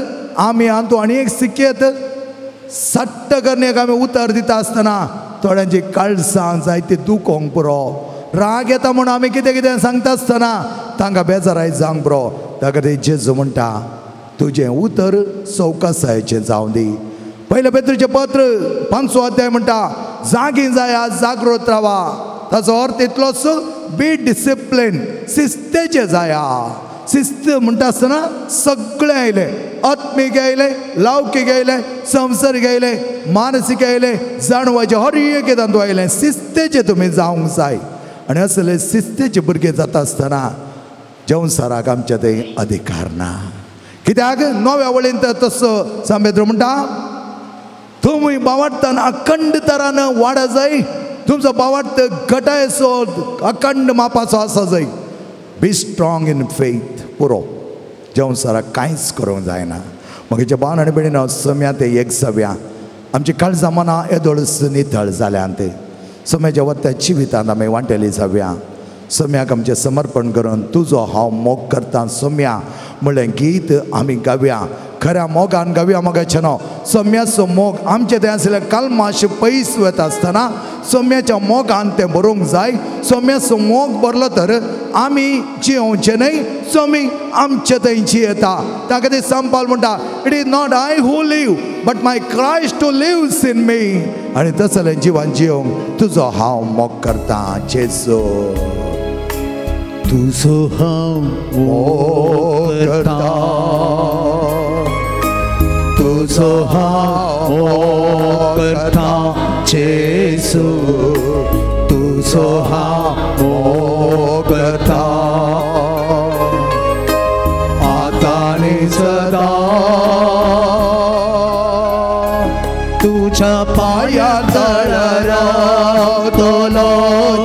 Speaker 3: आमी तूं आनी एक सिकेत सट्ट करण्याक आमी उतर दिता आसतना थोड्यांची काळसां जायती दुखोवंक पुरो राग येता म्हणून आमी कितें कितें सांगता आसतना तांकां बेजाराय जावंक पुरो त्या खातीर जेजू म्हणटा तुजें उतर सवकासायेचें जावं दी पयलें पेत्रूचें पत्र 5 अध्याय म्हणटा जागी जाया जागृत रावा ताचो अर्थ इतलोच बी डिसिप्लीन शिस्तेचें जाया शिस्त म्हणटा आसतना सगळें आयलें आत्मीक आयलें लौकीक आयलें संवसारीक आयलें मानसीक आयलें जाणवाचें हर एक तातूंत आयलें शिस्तेचें तुमी जावंक जाय आनी असले शिस्तेचे भुरगे जाता आसतना जेवणसाराक आमचे थंय अधिकार ना कित्याक नव्या वळींत तसो सांबेद्र म्हणटा तुमी बावार्थान अखंड तरान वाडा जाय तुमचो बावार्थ घटायचो अखंड मापाचो आसा जाय बी स्ट्रॉंग इन फेथ पुरो जेवणसाराक कांयच करूंक जायना म्हजे भावन आनी भयणीनो सम्या ते एक सव्या आमची काळजां मनां येदोळस नितळ जाल्यांत सम्याच्या वत्या जिवितांत आमी वांटेली जाव्या सम्याक आमचें समर्पण करून तुजो हांव मोग करता सम्या म्हणलें गीत आमी गावया खऱ्या मोगान गावया मोगाचें न्हू सम्याचो मोग आमचें तें आसलें कल्माश पयस वता आसतना सम्याच्या मोगान तें बरोवंक जाय सम्याचो मोग बरलो तर आमी जियोवचें न्हय सोमी आमचे थंय जियेता त्या खातीर संत पावल म्हणटा it is not I who live but my Christ who lives in me आनी तसलें जिवन जियोवंक तुजो हांव मोग करता जेजू
Speaker 1: तुजो हांव मोग करता तुजो सोहावो करता जेसू तू सोहावो करता आता आणि सदा तुझ्या पायात रावतलो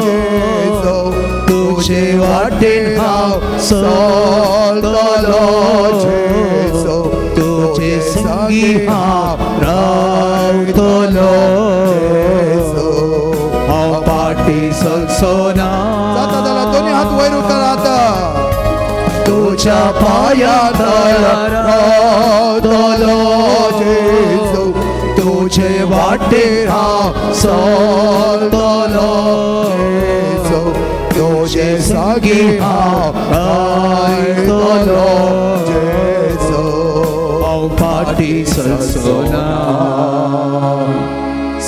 Speaker 1: जेसू तुझे वाटेन हांव चलतलो जेसू तुझे संगी हांव रावतलो जेसू हांव पाटी सलसोना
Speaker 3: जाता जाल्यार दोनी हात वयर उखल आता
Speaker 1: तुझ्या पायात रावतलो जेसू तुझे वाटेर हांव चलतलो जेसू तुझे संगी हांव रावतलो जेसू हांव पाटी सलसोना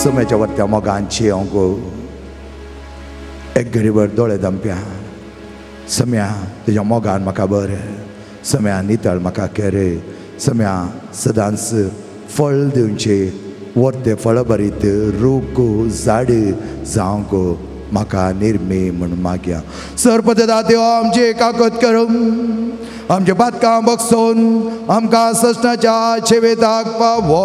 Speaker 3: समयाच्या वरत्या मोगांची हांव एक घडीभर दोळे दंप्या सम्या तुज्या मोगान म्हाका बर सम्या नितळ म्हाका केर सम्या सदांच फळ दिवचे वर्ते फळ भरीत रूख झाड जावंक म्हाका निर्मे म्हूण मागया सरपदा देव आमचे काकत करूं आमचे बातकां बगसोन आमकां सस्नाच्या शेवेताक पावो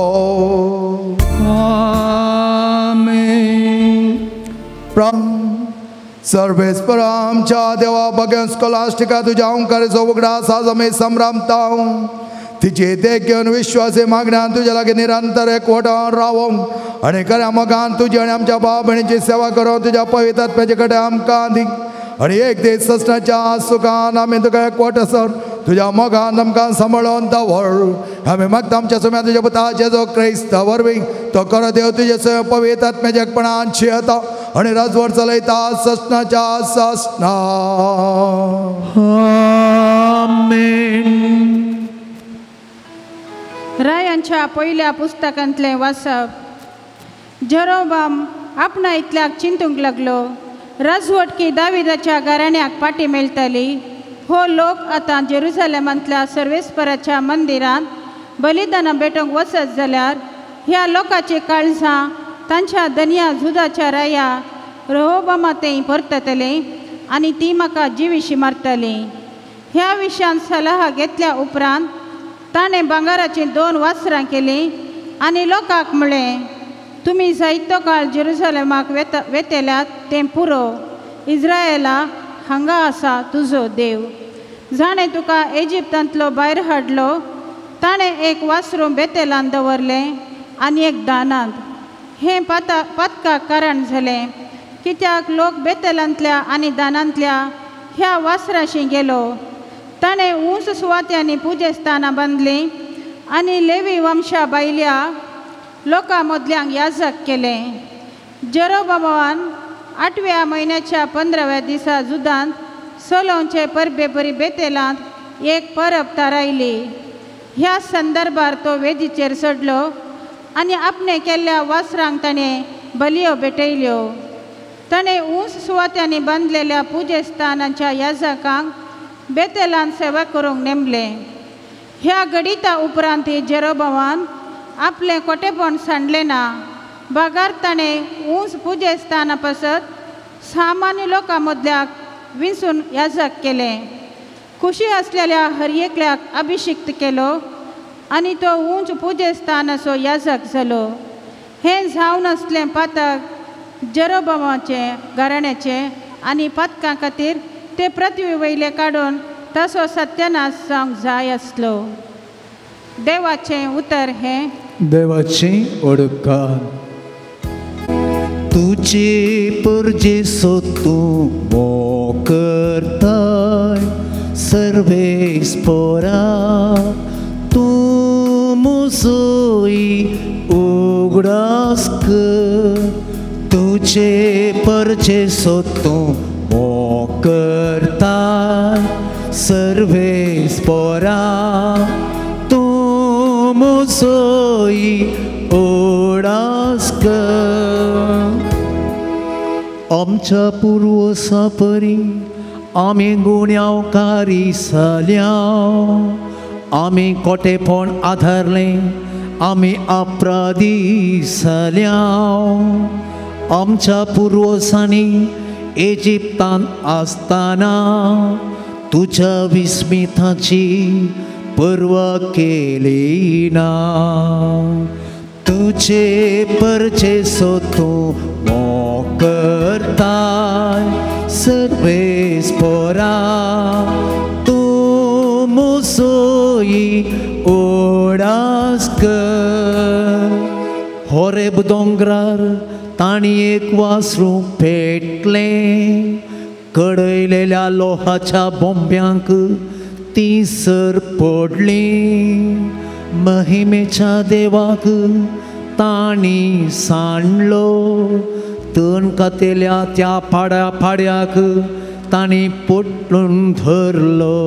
Speaker 3: सर्वेस्पर आमच्या देवा बगेन स्कॉलास्टिका तुझ्या ओंकारेचो उगडा साजमे संभ्रामता तिचे ते घेवन विश्वासी मागण्यान तुझ्या लागीं निरंतर एकवटान रावोंक आनी खऱ्या मोगान तुजी आनी आमच्या भाव भयणीची सेवा करून तुज्या पवित्र आत्म्याचे कडेन आमकां दी आनी एक दीस सस्नाच्या सुखान आमी तुका एकवटसर तुझ्या मोगान आमकां सांबाळून दवर आमी मागता आमच्या सुम्या तुज्या पुताचे जो क्रिस्त वरवीं तो कर देव तुजे सय पवित्र आत्म्याच्या एकपणान शियेता आनी राजवट चलयता सस्नाच्या सस्ना
Speaker 1: आमेन.
Speaker 4: रायांच्या पयल्या पुस्तकांतलें वाचप. जेरोबाम आपणा इतल्याक चिंतूंक लागलो राजवटकी दाविदाच्या घराण्याक पाटी मेळटली. हो लोक आतां जेरुसलेमांतल्या सर्वेस्पराच्या मंदिरांत बलिदानां भेटोवंक वचत जाल्यार ह्या लोकांची काळजां तांच्या धन्या जुदाच्या राया रहोबामातेय परततले आनी ती म्हाका जिवीशी मारतली. ह्या विशयान सलाह घेतल्या उपरांत ताणें भांगाराची 2 वासरां केलीं आनी लोकांक म्हळें तुमी जायतो काळ जेरुसलेमाक वेतेल्यात तें पुरो. इस्रायेला हांगा आसा तुजो देव. जाणें तुका इजिप्तांतलो भायर हाडलो ताणें एक वासरूं बेतेलांत दवरलें आनी एक दानांत. हें पातकाक कारण जालें कित्याक लोक बेतेलांतल्या आनी दानांतल्या ह्या वासराशी गेलो. ताणें ऊंच सुवात्यांनी पुजेस्थानां बांदलीं आनी लेवी वंशा भायल्या लोकां मदल्यांक याजक केलें. जेरोबामान 8व्या म्हयन्याच्या 15व्या दिसा जुदांत सोलोवचे परबे परी बेतेलांत एक परब थारायली. ह्या संदर्भार तो वेदीचेर चडलो आनी आपणे केल्ल्या वासरांक ताणें बलयो भेटयल्यो. ताणें ऊंच सुवात्यांनी बांदलेल्या पुजेस्थानांच्या याजकांक बेतेलांत सेवा करूंक नेमलें. ह्या घडिता उपरांत जेरोबामान आपलें कोटेपण सांडलें ना. बागार ताणें ऊंच पुजेस्थाना पासत सामान्य लोकां मदल्याक विंचून याजक केलें. खुशी आसलेल्या हर एकल्याक अभिषिक्त केलो आनी तो ऊंच पुजेस्थानाचो याजक जालो. हें जावन आसलें पातक जेरोबामाचे घराण्याचे आनी पातकां खातीर ते पृथ्वी वयले काडून ताचो सत्यानाश जावंक जाय आसलो. देवाचें उतर हें.
Speaker 1: देवाची ओडकार. तुझे परजेसो तूं मोकरताय सर्वेस्परा तूं मुजोई उगडास कर. तुझे परजेसो तूं मोकरताय सर्वेस्परा तूं मुजोई उगडास कर. आमच्या पुर्वसां परी आमी गुन्यांवकारी जाल्या. आमी कोटेपण आधारलें आमी अपराधी जाल्या आमच्या पुर्वजांनी इजिप्तांत आसतना तुझ्या विस्मिताची पर्वा केली ना तुझे परचे तूं मोकरताय सर्वेस पोरा तूं मुसोई ओडास कर होरेब दोंगरार ताणी एक वासरू पेटलें कडयलेल्या लोहाच्या बोंब्यांक ती सर पडली महिमेच्या देवाक ताणी सांडलो तण कातेल्या त्या फाड्याक ताणी पटलून धरलो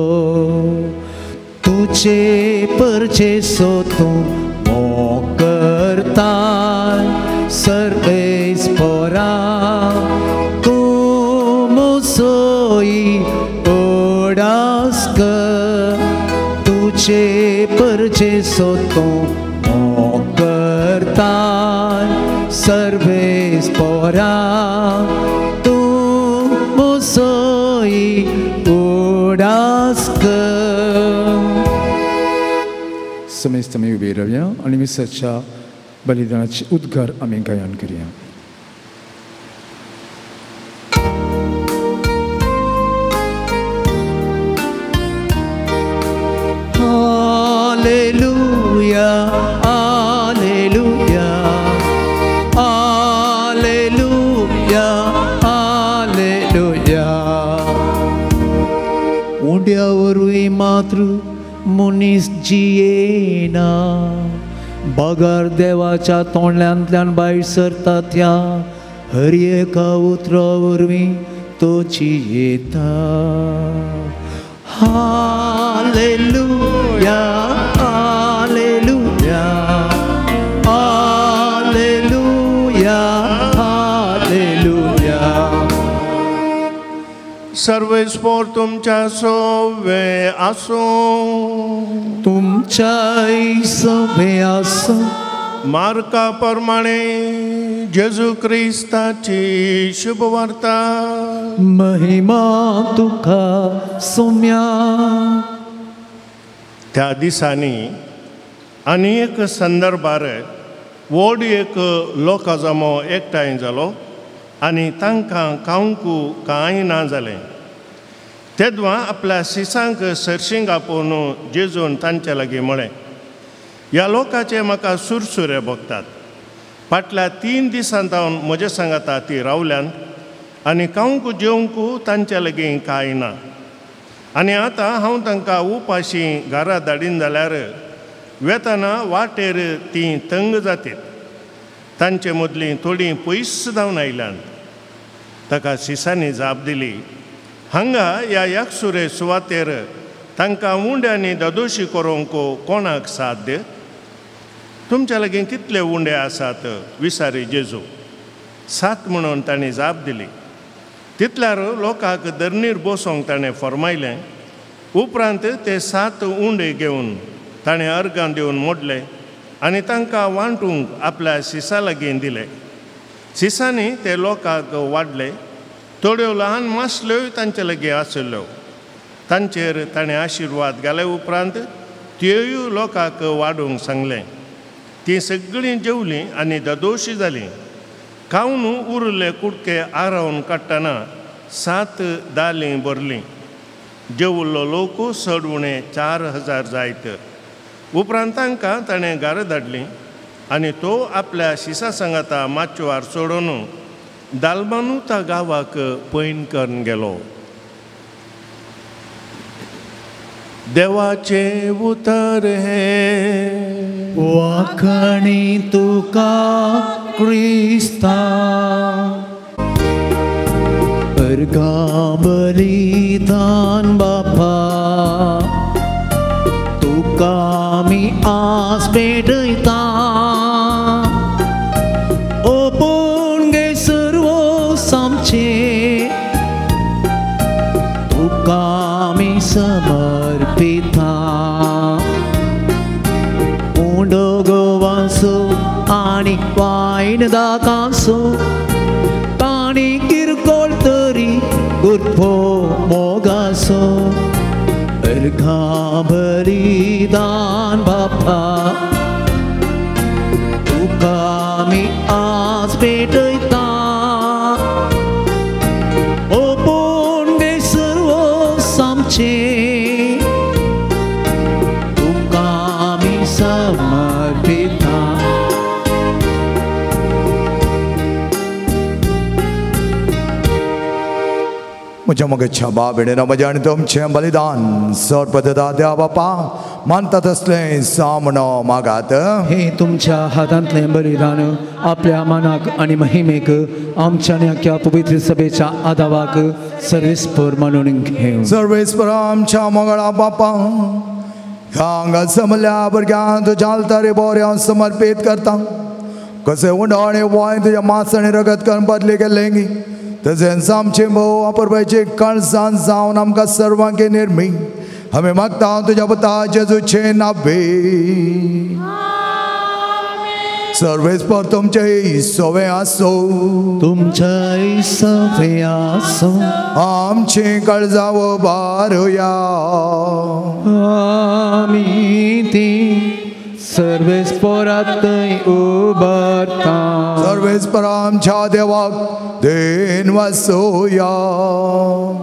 Speaker 1: तुझे परचे तूं मोकरताय सर्वेस पोरा तूं मुसोई ओडास कर तुझे परचे तूं मोकरताय सर्वेस पोरा तूं मुसोई ओडास कर समेस्त आमी उबे रावया आनी मिसाच्या बलिदानाचे उद्गार आमी गायन करुया. Alleluia, Alleluia, Alleluia, Alleluia. उंड्यावरूय मात्र मनीस जियेना बगार देवाच्या तोंडल्यांतल्यान भायर सरता त्या हर एका उतरा वरवीं तो जियेता. Hallelujah hallelujah hallelujah hallelujah.
Speaker 2: सर्वेस्पोर तुमच्या सोवे आसो
Speaker 1: तुमच्या सोवे आसो
Speaker 2: मार्का प्रमाणे जेजू क्रिस्ताची शुभ वार्ता.
Speaker 1: महिमा तुका सोम्या.
Speaker 2: त्या दिसांनी आनी एक संदर्भार व्हड एक लोकजमो एकठांय जालो आनी तांकां खावंकू कांय ना जालें. तेदवां आपल्या शिसांक सरशिंग आपोवन जेजून तांचे लागीं म्हळें ह्या लोकांचे म्हाका सुरसुरे भोगतात. फाटल्या 3 दिसांत हांव म्हजे सांगाता ती रावल्यान आनी खावंकू जेवंकू तांचे लागीं कांय ना. आनी आतां हांव तांकां उपाशी घरा धाडीन जाल्यार वेतना वाटेर तीं तंग जातात. तांचे मदलीं थोडीं पयस जावन आयल्यान. ताका शिसांनी जाप दिली हांगा ह्या एकसुरे सुवातेर तांकां उंड्यांनी ददोशी करूंक कोणाक साध्य. तुमच्या लागीं कितले उंडे आसात विचारी जेजू. 7 म्हणून ताणें जाप दिली. तितल्यार लोकांक धरणीर बसोंक ताणें फर्मायलें. उपरांत ते 7 उंडे घेवन ताणें अर्गां दिवन मोडले आनी तांकां वांटूंक आपल्या शिसा लागीं दिले. शिसांनी ते लोकांक वाडले. थोड्यो ल्हान मासल्योय तांचे लागीं आशिल्ल्यो. तांचेर ताणें आशिर्वाद घाले उपरांत त्योय लोकांक वाडूंक सांगलें. तीं सगळीं जेवलीं आनी ददोशी जालीं. खावन उरले कुडके आरावन काडटना 7 दालीं भरलीं. जेवल्लो लोक चड उणें 4000 जायत. उपरांत तांकां ताणें घरा धाडलीं आनी तो आपल्या शिसा सांगाता माचवार सोडून दालमानुता गांवाक पैन करून गेलो. देवाचे उतर हे
Speaker 1: वाखणी तुका क्रिस्ता. अर्गा बलिदान बापा तुका आमी आस भेटयता. ओपूण गे सर्व सामचे तुका आमी समर्पिता. उंडो गोवा आसो आनी वायन दाग आसो ताणी किरकोळ तरी गुरफो मोग आसो अर्घा बलिदान बापा तुका आमी आज भेटयता ओपून बे सर्व सामचे तुका आमी समर्पिता
Speaker 3: म्हज्या मोगेच्या बाबेडेन म्हजें आनी तुमचें बलिदान सर्पदा देवा बापा मानता तसलें सामणो मागात
Speaker 1: हे तुमच्या हातांतलें बलिदान आपल्या मानाक आनी महिमेक आमच्या आनी आख्या पवित्र सभेच्या आदावाक सर्वेस्पर मानून घेवन
Speaker 3: सर्वेस्पर आमच्या मोगळा बापा ह्या हांगा समल्या भुरग्यांक तुज्या आल्तारी बोऱ्या समर्पीत करता कशें उंड आनी वाय तुज्या मांस आनी रगत करून बदली केल्लें तशेंच आमचे भोव वापरपाचे काळजान जावन आमकां सर्वांक निर्मी आमी मागता तुज्या पुता जेजूचे नांवे सर्वेस्पर तुमचे सवे आसो
Speaker 1: तुमचे सवे आसो
Speaker 3: आमचे काळजां उबारुया
Speaker 1: आमी ती सर्वेस्परांत उबारता
Speaker 3: सर्वेस्पर आमच्या देवाक देन वासोया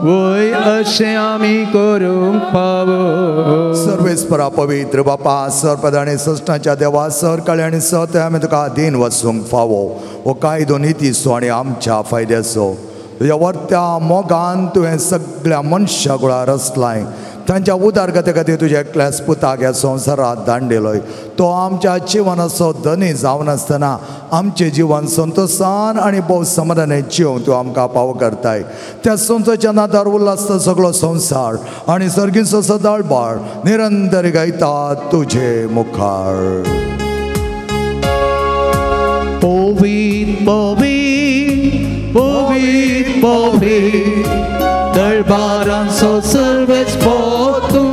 Speaker 1: वय अशें आमी करूंक फावो
Speaker 3: सर्वेस्परा पवित्र बापा सर्पदा आनी सश्टाच्या देवा सर कळे आनी सत आमी तुका दिन वचूंक फावो हो कायदो नितीसो आनी आमच्या फायद्याचो तुज्या वर्त्या मोगान तुवें सगळ्या मनशा कुळार रचलाय तांच्या उदारगते खातीर तुज्या एकल्याच पुताक ह्या संवसारांत धाडलेलोय तो आमच्या जिवनाचो धनी जावन आसतना आमचें जिवन संतोशान आनी भोव समाधानान जिवंक तूं आमकां पाव करताय त्या संतोच्या नादार उल्हास सगळो संवसार आनी सर्गीचो सदाळबाळ निरंतर गायता तुजे मुखार
Speaker 1: पवित्र पवित्र पवित्र पवित्र दरबारांचो सर्वेस्पर तूं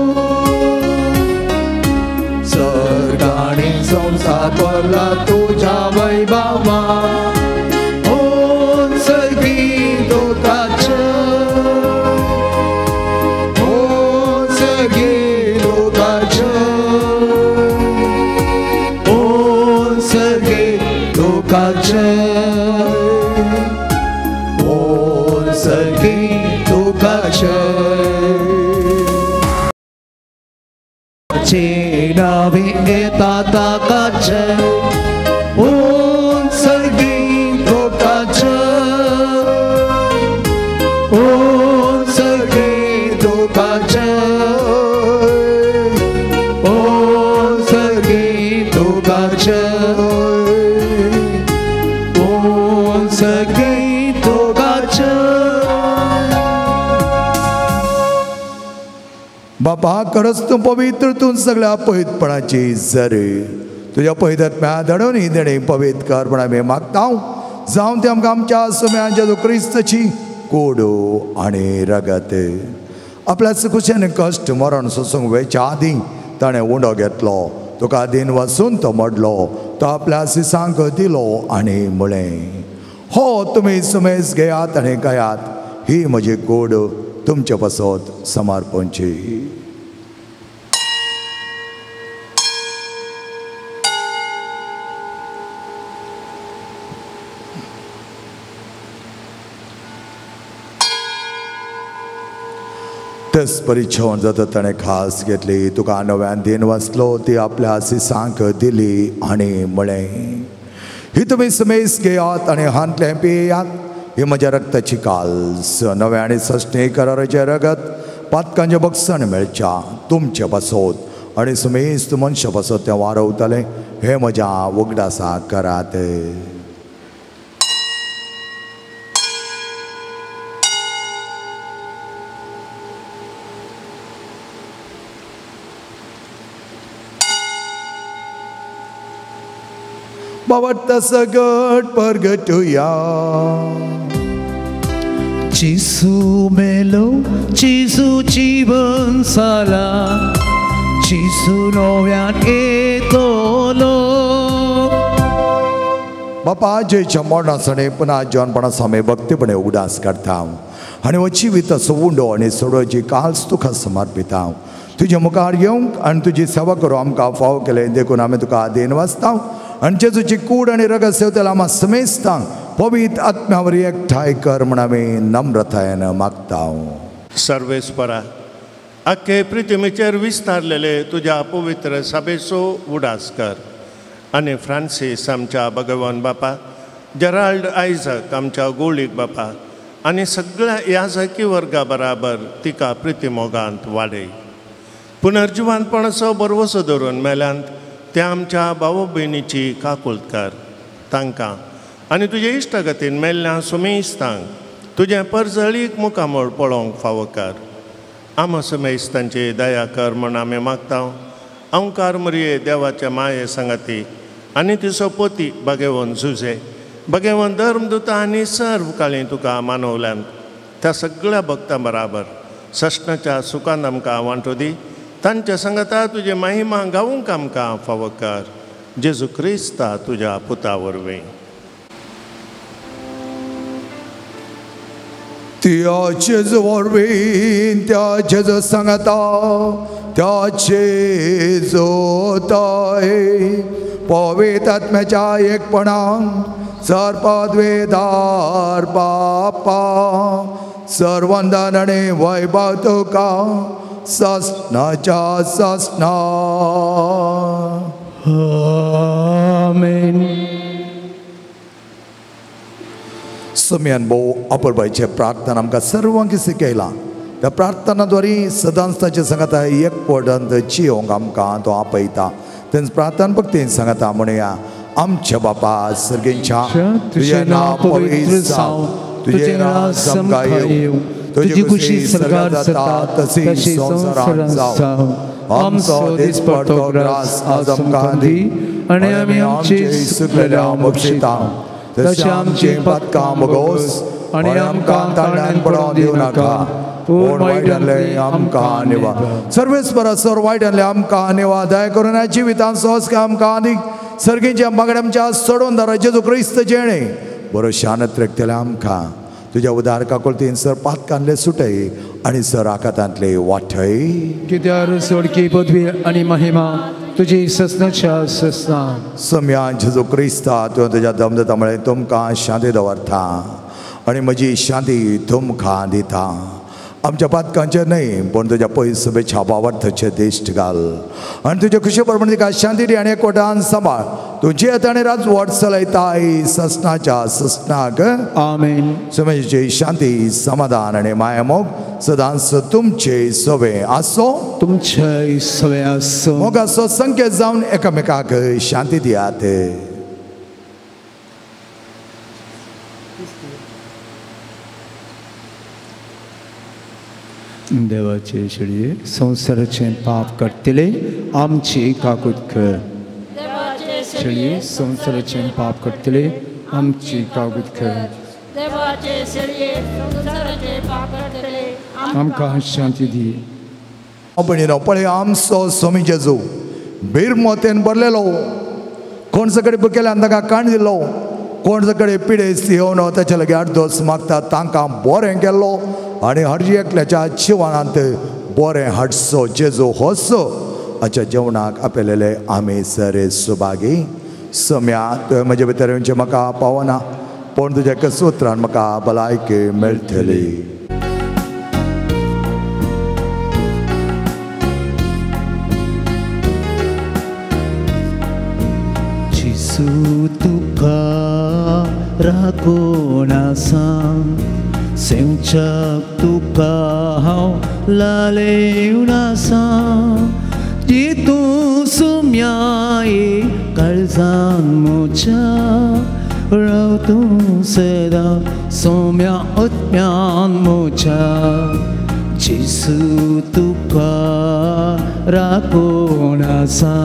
Speaker 1: सर्ग आनी संवसार भरला तुज्या वैभवान ओ सर्गी लोकाचे ओ सर्गी लोकाचे ओ सर्गी लोकाचे ओ सर्गी नावे येता ताकाचे ओन सर्गी लोकाचे ओन सर्गी लोकाचे ओन सर्गी लोकाचे ओन सर्गी लोकाचे
Speaker 3: बापा खरंच तूं पवित्र तूं सगळ्या पवित्रपणाची झरी तुज्या पवित्रत्म्या धडोनी देणे पवित्र कर म्हण आमी मागता जावं ते आमकां आमच्या सुम्या जेजू क्रिस्ताची कोडो आनी रगत आपल्या सुखुशेन कश्ट मरण सोसूंक वेच्या आदीं ताणें उंडो घेतलो तुका दिन वचून तो मडलो तो आपल्या सिसांक दिलो आनी म्हळें हो तुमी सुमेस घेयात आनी गयात ही म्हजी कोड तुमचे पासत समर्पणची तेच परिच्छेद जाता ताणें खास घेतली तुका नव्यान दिन वाचलो ती आपल्या सिसांक दिली आनी म्हळें ही तुमी समेस घेयात आनी हांतलें पियात ही म्हज्या रक्ताची काल्स नवे आनी सश्टे कराराचें रगत पातकांचें बक्षण मेळच्या तुमचे पासत आनी समेस्त मनशा पासत तें वारवतलें हें म्हज्या उगडासा करात बावडता सगट परगटुया
Speaker 1: जिसू मेलो जिसू जीवन जाला जिसू नव्यान येतलो
Speaker 3: बापा जयच्या मोडणासणे पुन्हा जेवणपणा सामे भक्तीपणे उगडास करता आनी हो जिवीत असो उंडो आनी सोडोची काल्स तुका समर्पिता तुजे मुखार येवंक आनी तुजी सेवा करूं आमकां फाव केलें देखून आमी तुका देन वाचता आनी जेजूची कूड आनी रगत सेवतेला आमी समेजता पवित्र आत्म्यावर एकठांय कर म्हण आमी नम्रतायेन मागता
Speaker 2: सर्वेस्परा अख्खे पृथ्वीचेर विस्तारलेले तुज्या पवित्र सभेचो उडास कर आनी फ्रांसीस आमच्या भगवान बापा जेराल्ड आयझक आमच्या गोळीक बापा आनी सगळ्या याजकी वर्गा बराबर तिका प्रितीमोगांत वाडय पुनर्जिवानपणाचो बरवसो धरून मेल्यांत त्या आमच्या भाव भयणीची काकुळट कर तांकां आनी तुजे इश्टगतीन मेल्ल्या सुमेस्तांक तुजें परजळीक मुखामळ पळोवंक फावो कर आम सुमेस्तांची दया कर म्हण आमी मागता अवकार मरिये देवाच्या माये संगती आनी तिचो पोती भगवन झुजे भगवन धर्मदूता आनी सर्व काळी तुका मानवल्यान त्या सगळ्या भक्तां बराबर सष्णाच्या सुखान आमकां वांटो दी तांच्या संगता तुजे महिमा गावूंक आमकां फावो कर जेजू क्रिस्ता तुज्या पुता वरवीं
Speaker 3: त्या जेजू वरवीं त्या जेजू सांगता त्या जेजू तय पवित्र आत्म्याच्या एकपणान सर्पद्वेदार बापा सर्वंदन आनी वैभव तुका सस्नाच्या सस्ना
Speaker 1: आमेन.
Speaker 3: समियान भोव अपुरबाईचे प्रार्थना आमकां सर्वांक शिकयला त्या प्रार्थनाद्वारे सदांच ताचे सांगता एकपडंत जियोंक आमकां तो आपयता तेंच प्रार्थना भक्तीन सांगता म्हणया आमच्या बापा सर्गेंच्या तुझे नाव पवित्र जावं तुझे नाव समकाय येवं तुझी खुशी सरकार जाता तशी संसारांत जावं आमचो दिसपडतो ग्रास आज आमकां दी आनी आमी आमची सुकलेल्या मोक्षिता तशें आमची पातकां मोगोस आनी आमकां ताळ्यान पडोवंक दिवं नाका पूण वायटांतले आमकां निवा सर्वेस्परा सर वायटांतले आमकां निवा दया करून ह्या जिवितांत सोंस आमकां दी सर्गेच्या मागण्या आमच्या सोडून दारा जेजू क्रिस्त जेणे बरो शानत रेखतले आमकां तुज्या उदार काकुळतीन सर पातकांतले सुटय आनी सर आकातांतले वाठय
Speaker 1: कित्यार सोडकी पदवी आनी महिमा तुजी सस्नाच्या सस्ना
Speaker 3: सम्या जेजू क्रिस्ता तुवें तुज्या दमदता म्हळें तुमकां शांती दवरता आनी म्हजी शांती तुमकां दिता आमच्या पातकांचे न्हय पूण तुज्या पयस सभेच्या भावार्थाचे दिश्ट घाल आनी तुजे खुशी परमण तिका शांती दी आनी एकवटान सांबाळ तुजी येता आनी राजवट चलयताय ससनाच्या ससनाक
Speaker 1: आमेन.
Speaker 3: समेची शांती समाधान आनी माया मोग सदांच तुमचे सवे आसो
Speaker 1: तुमचे सवे आसो
Speaker 3: मोगाचो संकेत जावन एकामेकाक शांती दियात.
Speaker 1: देवाचे शेळये संसाराचे पाप करतले आमची काकूट कर शेळये संसाराचे पाप करतले आमची काकूट कर आमकां शांती दी.
Speaker 3: भयणीनो पळय आमचो स्वामी जेजू बीर मोतेन भरलेलो कोण सकडे बुकेल्यान ताका काण दिलो कोण सकडे पिडेस येवन ताचे लगे 8 दोस मागता तांकां बरें केल्लो आनी हरजी एकल्याच्या जिवनांत बरें हाडसो जेजू होसो हाच्या जेवणाक आपयलेले आमी सरे सुभागी सम्या तुवें म्हजे भितर येवचें म्हाका पावना पूण तुज्या कसोत्रान म्हाका भलायकी मेळटली.
Speaker 1: जेजू तुका राखोना सांग सेवच्याक तुका हांव लालेवन आसा जितू सुम्याये काळजान म्हज्या राव तूं सदां सोम्या आत्म्यान म्हज्या जेजू तुका राखोन आसा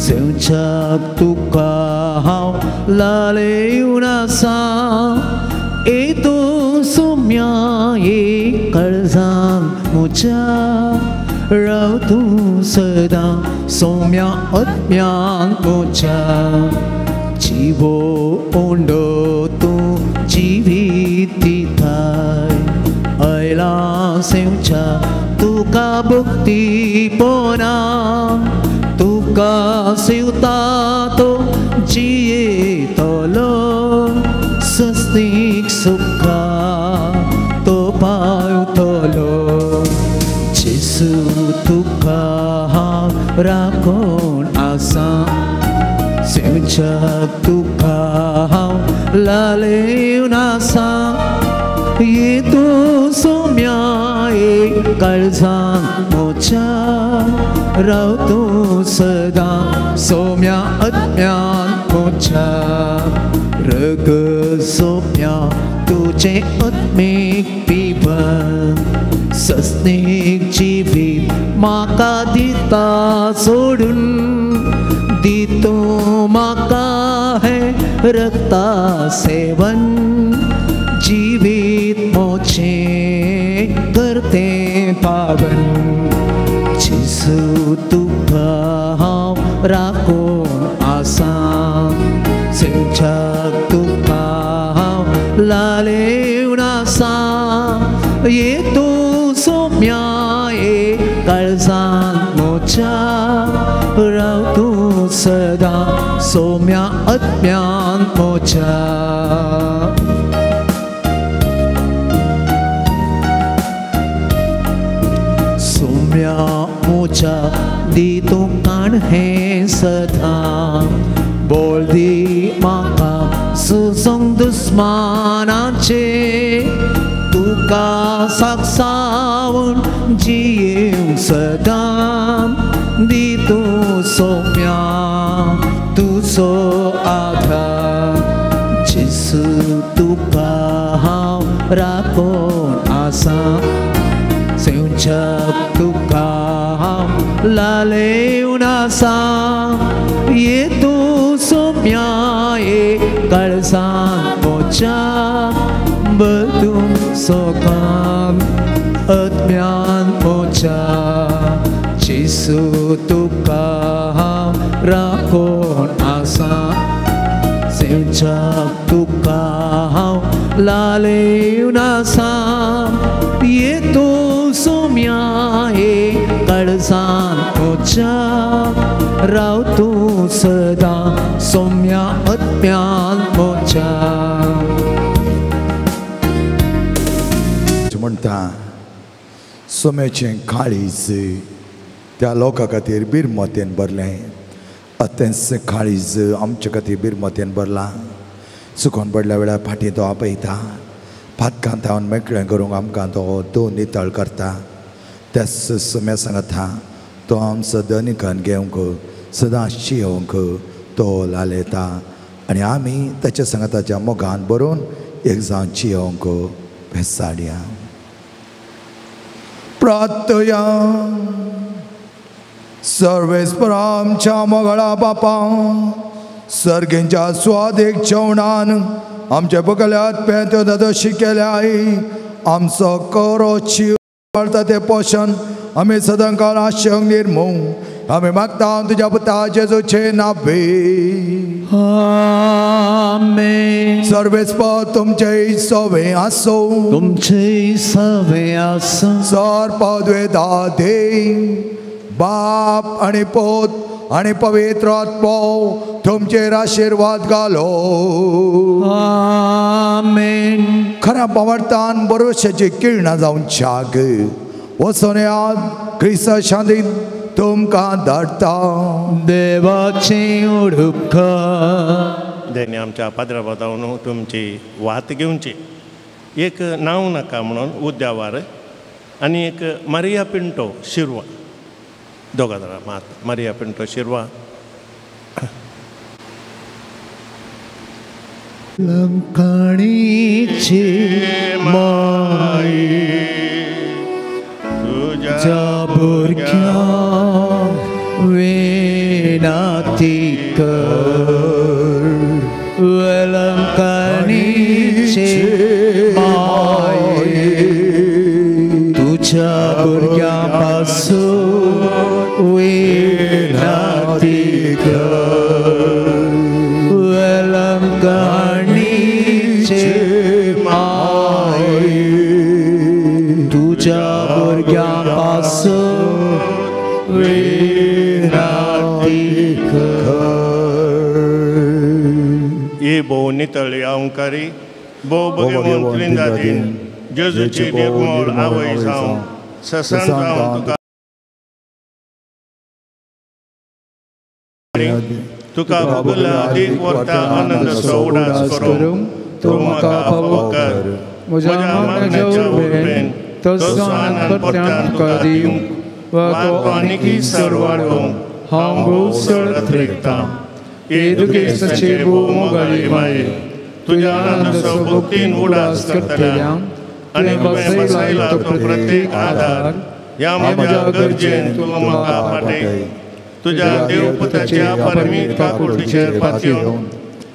Speaker 1: सेवच्याक तुका हांव लालेवन आसा तूं सोम्या ये काळजान म्हज्या राव तूं सदां सोम्या आत्म्यान म्हज्या जीवो ओंडो तू जीविती थाय ऐला सेवच्या तुका भक्ती पोना तुका सेवता तो जियेतलो सस्तीक सुखा तो पावतलो जेसू तुका हांव राखून आसा सेवच्याक तुका हांव लालेवन आसा येतो सोम्या एक काळजांत म्हज्या राव तूं सदां सोम्या आत्म्यांत म्हज्या रग सोम्या तुजें आत्मीक पिबन सस्तीक जिवीत म्हाका दिता सोडून दितो म्हाका हें रक्ता सेवन जीवित मोचें करते पावन जेसू तुका हांव राखून आसा सेवच्याक तुका हांव लालेवन आसा येतो सोम्या एक काळजांत म्हज्या राव तूं सदां सोम्या आत्म्यांत म्हज्या सोम्या म्हज्या दितो काण हें सदां बोल दी म्हाका सुसंग दुस्मानाचे तुका सागसावून जियेवंक सदां दितो सोम्या तुजो आधार जेसू तुका हांव राखून आसा सेवच्याक तुका हांव लालेवन आसा येतो सोम्या एक काळजांत म्हज्या बदूम सोकांत आत्म्यांत म्हज्या जेसू तुका हांव राखून आसा सेवच्याक तुका हांव लालेवन आसा येतो सोम्या एक काळजांत म्हज्या राव तूं सदां सोम्या आत्म्यांत म्हज्या
Speaker 3: म्हणटा सोम्याचें काळीज त्या लोकां खातीर बिरमतेन भरलें अतेंच काळीज आमचे खातीर बिरमतेन भरलां सुकोन पडल्या वेळार फाटीं तो आपयता फातकां थावन मेकळें करूंक आमकां तो नितळ करता त्याच सोम्या सांगता तो आमचो दनिकान घेवंक सदां शियोवंक तो लालयता आनी आमी ताच्या सांगताच्या मोगान बरोवन एक जावन चियोवंक भेसाडया प्रार्थया सर्वेस्परा आमच्या मोगळा बापा सर्गेंच्या स्वादीक जेवणान आमचे बगल्यात पेत्यो दादोशी केल्याय आमचो कोरो जीव वाडटा ते पोषण आमी सदां काळ आशेक निर्मूंक आमी मागता तुज्या पुता जेजूचे नांवे
Speaker 1: आमेन
Speaker 3: सर्वेस्पर तुमचे सवे आसो
Speaker 1: तुमचे सवे आसो
Speaker 3: सर पदवे दादे बाप आनी पोत आनी पवित्र आत्मो तुमचेर आशीर्वाद घालो
Speaker 1: आमेन
Speaker 3: खऱ्या पावडतान बरोवशाची किळणां जावन शाग वचून याद क्रिस्त शांतीन तुमकां धाडटा
Speaker 1: देवाचे उडूपकार
Speaker 2: देणी आमच्या पाद्राबादावन तुमची वात घेवची एक नांव नाका म्हणून उद्यावार आनी एक मारिया पिंटो शिरवा दोगा जाणां मात मारिया पिंटो शिरवा
Speaker 1: लंकाणीची माई तुझ्या भुरग्या विनंती कर लंकाणीची माई तुझ्या भुरग्या पासून विनंती कर पासून विनंती
Speaker 2: ये बो नितळ यावंकारी बो बगे त्रिंदा दिन जेजूची निर्मळ आवय जावं ससन जावं तुका भगुला दीक वर्ता आनंद सौडास करूं तू म्हाका फावो कर म्हज्या मागण्याच्या उर्बेन तसो आनंद परत्यान तुका दिवं वा तो आनीकी सरवाडूंक हांव भोवसर थरयतां हे दुखेसाचे भोव मोगाळी माये तुज्या आनंदाचो भक्तीन उडास करतल्यांक आनी बसयला तो प्रत्येक आधार ह्या म्हज्या गरजेन तूं म्हाका फाटय तुज्या देवपुताच्या परमीत काकुटीचेर पातयेवन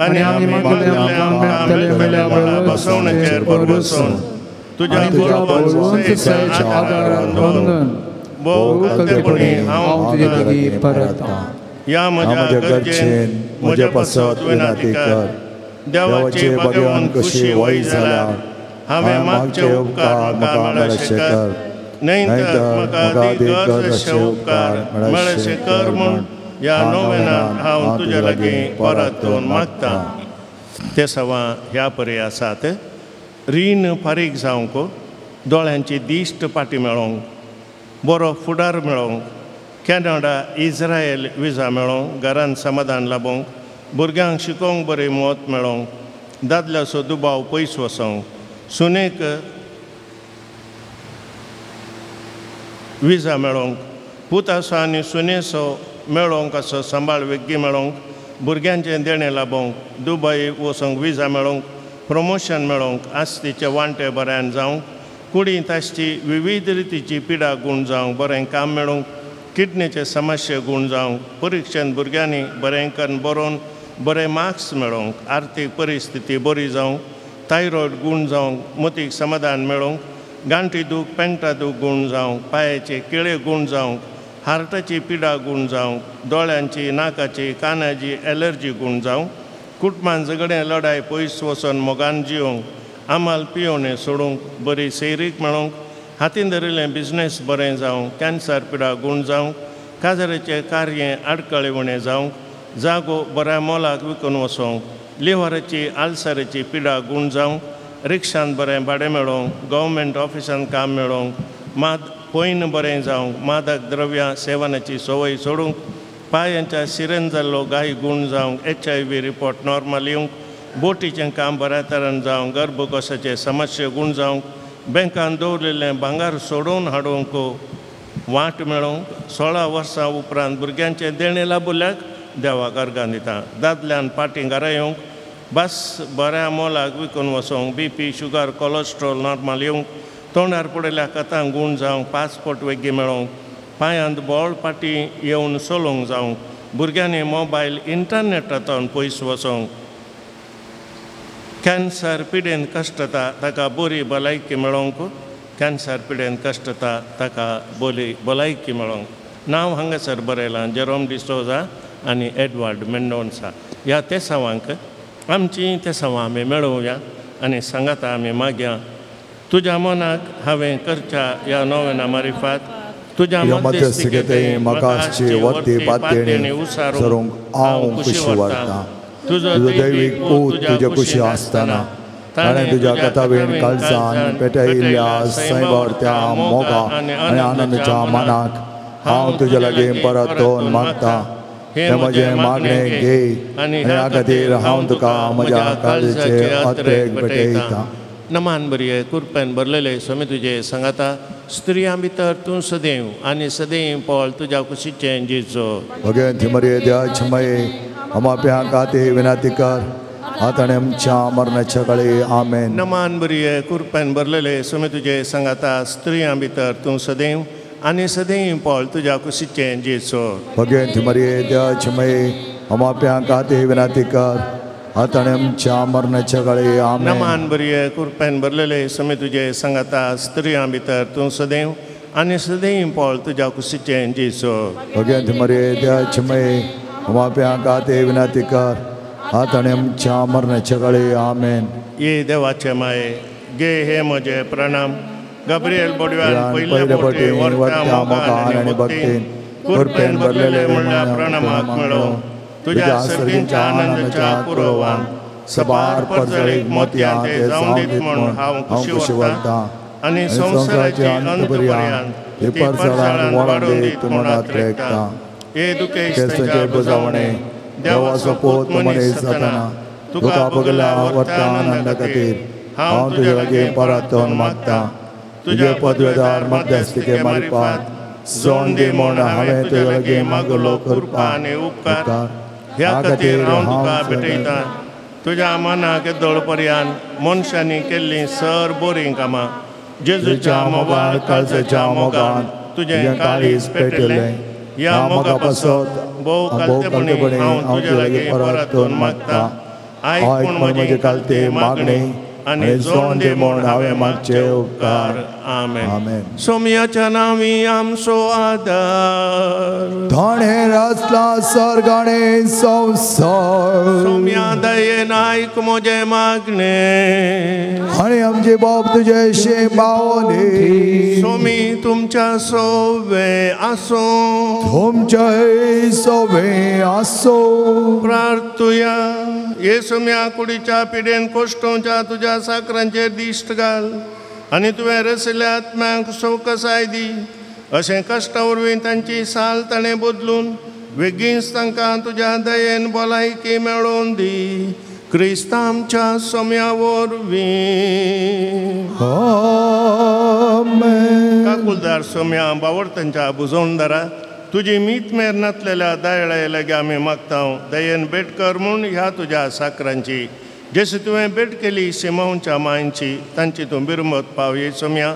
Speaker 2: आनी आमी मागलेल्या मेल्या बळा बसवणेचेर बसोवन तुज्या बळवंतसायेच्या आदारान वंदन भोव कल्पणे हांव तुजे लागीं परतां या म्हज्या गरजेन म्हजे पासत विनंती कर देवाचे भगवान कशी वय जाल्यार हांवें मागचे उपकार म्हाका मेळशे कर नंतर म्हाका दिगरशे उपकार मेळशे कर म्हूण ह्या नोवेनान हांव तुजे लागीं परत येवन मागतां ते सवा ह्या परी आसात रीण फारीक जावंक दोळ्यांची दिश्ट पाटी मेळोवंक बरो फुडार मेळोवंक कॅनडा इस्रायल विजा मेळोवंक घरान समाधान लाबोवंक भुरग्यांक शिकोवंक बरें मत मेळोवंक दादल्याचो दुबाव पयस वचोंक सुनेक विजा मेळोवंक पुतासो आनी सुनेचो मेळोवंक असो सांबाळ वेग्गी मेळोवंक भुरग्यांचें देणें लाबोवंक दुबय वचोंक विजा मेळोवंक प्रमोशन मेळोवंक आस्तीचे वांटे बऱ्यान जावंक कुडींत आसची विविध रितीची पिडा गूण जावंक बरें काम मेळोवंक किडनीचे समस्या गूण जावंक परिक्षेंत भुरग्यांनी बरें करून बरोवन बरे मार्क्स मेळोवंक आर्थीक परिस्थिती बरी जावंक थायरॉयड गूण जावंक मतीक समाधान मेळोवंक गांठी दूख पेंटा दूख गूण जावंक पांयाचे केळे गूण जावंक हार्टाची पिडा गूण जावंक दोळ्यांची नाकाची कानाची एलर्जी गूण जावंक कुटुंबान झगडें लढाय पयस वचोन मोगान जिवंक आमाल पियोवणें सोडूंक बरी सैरीक मेळोवंक हातीन धरिल्लें बिझनेस बरें जावंक कॅन्सर पिडा गूण जावंक काजराचें कार्य आडकळिवणें जावंक जागो बऱ्या मोलाक विकून वचोंक लिव्हराची आल्सराची पिडा गूण जावंक रिक्षान बरें भाडें मेळोवंक गव्हर्मेंट ऑफिसान काम मेळोवंक पयन बरें जावंक मादक द्रव्यां सेवनाची संवय सोडूंक पांयांच्या सिरेन जाल्लो गाय गूण जावंक HIV रिपोर्ट नॉर्मल येवंक बोटीचें काम बऱ्या तरेन जावंक गर्भकोशाचे समस्या गूण जावंक बँकान दवरलेलें भांगार सोडून हाडूंक वाट मेळोवंक 16 वर्सां उपरांत भुरग्यांचें देणें लाबुल्याक देवाक अर्गां दिता दादल्यान पाटी घरा येवंक बस बऱ्या मोलाक विकून वचोंक BP शुगर कोलेस्ट्रॉल नॉर्मल येवंक तोंडार पडिल्ल्या कथांक गूण जावंक पासपोर्ट वेग्गी मेळोवंक पांयांत बोळ पाटी येवन सोलोवंक जावंक भुरग्यांनी मोबायल इंटरनेटांतल्यान पयस वचोंक कॅन्सर पिडेन कश्टता ताका बरी भलायकी मेळोवंक कॅन्सर पिडेन कश्टता ताका बरी भलायकी मेळोवंक नांव हांगासर बरयलां जेरोम डिसोजा आनी एडवर्ड मेंडोन्सा ह्या तेसावांक आमची तेसावां आमी मेळोवया आनी सांगाता आमी मागया तुज्या मनाक हांवें करच्या ह्या नोवेना मारिफात तुज्या मध्यस्थिकेंत म्हाकाची वती पातयेणी उसारूंक हांव खुशी व्हरतां तुजो दैवीक पूत तुजे कुशी आसतना ताणें तुज्या कथावेन काळजान पेटयिल्ल्या सैभरत्या मोगा आनी आनंदाच्या मनाक हांव तुजे लागीं परत येवन मागतां हे म्हजें मागणें घे आनी ह्या खातीर हांव तुका म्हज्या काळजाचे अत्रेक भेटयतां नमान बरये कुरपेन भरलेले स्वामी तुजे सांगाता स्त्रियां भितर तूं सदैव आनी सदैव पोळ तुज्या कुशीचें जिजो
Speaker 3: भगवंत मर्यादाचे मये अमाप्या खातीर विनंती कर आतां आमच्या मरणाच्या काळी आमेन
Speaker 2: नमान बरये कुरपेन भरलेले स्वामी तुजे सांगाता स्त्रियां भितर तूं सदैव आनी सदैव पोळ तुज्या कुशीचें जिजो
Speaker 3: भगवंत मर्यादाचे मये अमाप्या खातीर विनंती कर आतां आमच्या मरणाच्या काळी आमेन
Speaker 2: नमान बरये कुरपेन भरलेले स्वामी तुजे सांगाता स्त्रियां भितर तूं सदैव आनी सदैव पोळ तुज्या कुशीचें जिजो
Speaker 3: भगवंत मर्यादाचे मये अमाप्या खातीर विनंती कर आतां आमच्या मरणाच्या काळी आमेन
Speaker 2: ये देवाचे माये गे हे म्हजे प्रणाम गब्रिएल बोडव्यान पहिल्या पोटी वर्त्या मोगान आनी भक्तीन कृपेन भरलेले म्हणल्या प्रणामाक मेळो तुझ्या सर्गींच्या आनंदाच्या पुरवान सबार परजळीक मोतयां ते जावं दीत म्हूण हांव खुशी वरता आनी संवसाराची अंत पर्यंत ती परजळान वाडून दीत म्हूण आत्रेकता हे दुखेस्ताचे बुजावणे देवाचो पोत मनीस जातना तुका बगला वर्त्या आनंदा खातीर हांव तुजे लागीं परतून मागता तुजे पदवेदार मध्यस्थिके मारपात जोड दी म्हूण हांवें तुजे लागीं मागलो कृपा आनी उपकार ह्या खातीर हांव तुका भेटयतां तुज्या मनाक येदोळ पर्यंत मनशांनी केल्लीं सर बोरीं कामां जेजूच्या मोगान काळजाच्या मोगान तुजें काळीज पेटयलें ह्या मोगा पासत भोव कालतेपणी हांव तुजे लागीं परतून मागता आयक म्हूण म्हजी कालते मागणी आनी जोड दी म्हूण हांवें मागचे उपकार आमेन सोमयाच्या नांवी आमचो आदार
Speaker 3: ताणें रचला सर्ग आनी संवसार
Speaker 2: सोम्या दयेन आयक म्हजें मागणें
Speaker 3: आनी आमचे बाब तुजे शेबावली
Speaker 2: सोमी तुमच्या सोवे आसूं
Speaker 3: तुमचे सोवे आसो
Speaker 2: प्रार्थुया येसुम्या कुडीच्या पिडेन कोश्टोवच्या तुज्या साकरांचेर दिश्ट घाल आनी तुवें रसिल्ल्या आत्म्यांक सवकसाय दी अशें कश्टा वरवीं तांची साल ताणें बदलून बेगीनच तांकां तुज्या दयेन भलायकी मेळोवन दी क्रिस्त आमच्या सोम्या वरवीं
Speaker 3: आमेन
Speaker 2: काकुलदार सोम्या बावर्तांच्या बुजोवणदारा तुजी मीत मेर नातलेल्या दायळाय लागीं आमी मागता दयेन भेट कर म्हूण ह्या तुज्या साकरांची जशी तुवें भेट केली सिमोनच्या मांयची तांची तूं बिरमत पावये सोम्या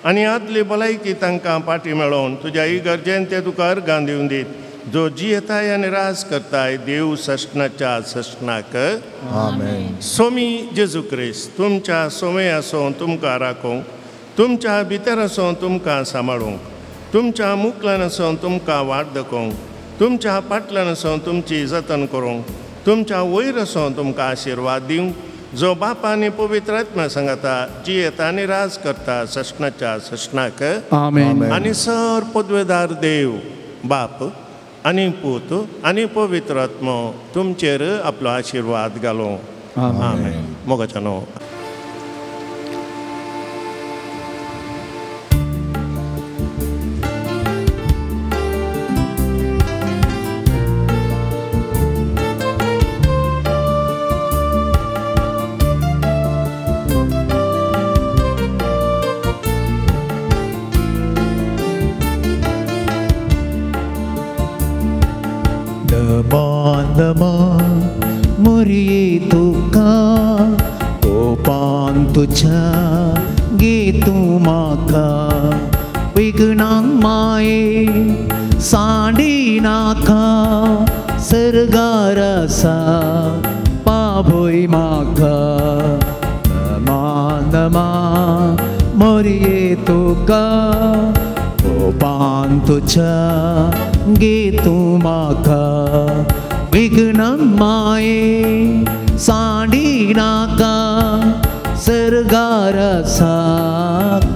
Speaker 2: आनी आदली भलायकी तांकां पाटी मेळोवन तुज्या इगर्जेन ते तुका अर्गां दिवन दीत जो जियेताय आनी राज करताय देव सशनाच्या सशनाक
Speaker 3: आमेन
Speaker 2: सोमी जेजू क्रिस्त तुमच्या सोमे आसूं तुमकां राखूंक तुमच्या भितर आसूं तुमकां सांबाळूंक तुमच्या मुखल्यान आसूं तुमकां वाट दाखोवंक तुमच्या फाटल्यान आसूं तुमची जतन करूंक तुमच्या वयर आसूं तुमकां आशिर्वाद दिवंक जो बापा आनी पवित्र आत्म्या सांगता जियेता आनी राज करता सशनाच्या सशनाक
Speaker 1: आमेन
Speaker 2: आनी सर पदवेदार देव बाप आनी पूत आनी पवित्र आत्मो तुमचेर आपलो आशिर्वाद घालो आमेन मोगाचें न्हू
Speaker 1: मोरी तुका कोपान तुझ्या गे तू म्हाका विघ्नांक माये सांडी नाका सर्गार आसा पाभोय म्हाका नमा मोरये तुका कोपान तुझ्या गे तू म्हाका विघ्न माये सांडी नाका सर्गार आसा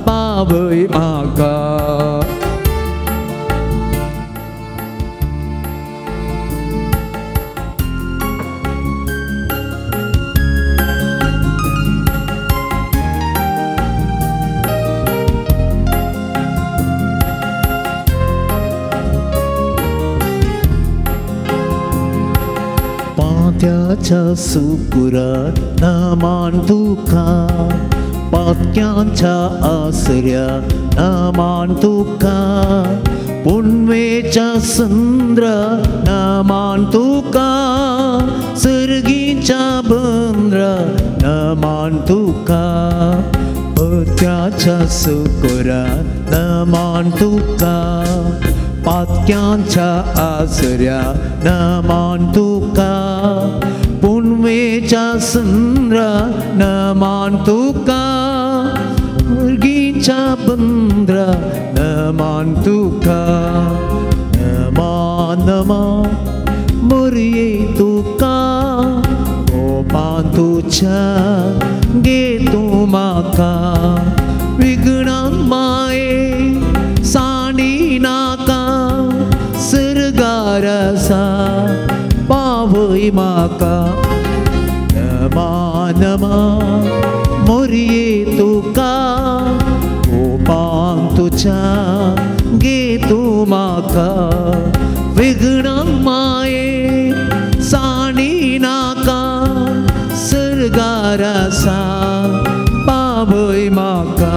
Speaker 1: पावय म्हाका पात्याच्या सुकुरात नमान तुका पात्यांच्या आसऱ्या नमान तुका पुनवेच्या संद्र नमान तुका सर्गीच्या बंद्र नमान तुका पात्याच्या सुकुरात नमान तुका पात्यांच्या आसऱ्या नमान तुका पुनवेच्या संद्र नमान तुका सर्गीच्या बंद्र नमान तुका नमान नमान मोरये तुका कोपान तुझ्या गे तू म्हाका विघ्नांक सरगारसा पावय म्हाका नमा नमा मोरये तुका कोपान तुझ्या गे तू म्हाका विघ्नां माये साणी नाका सरगारसा पावय म्हाका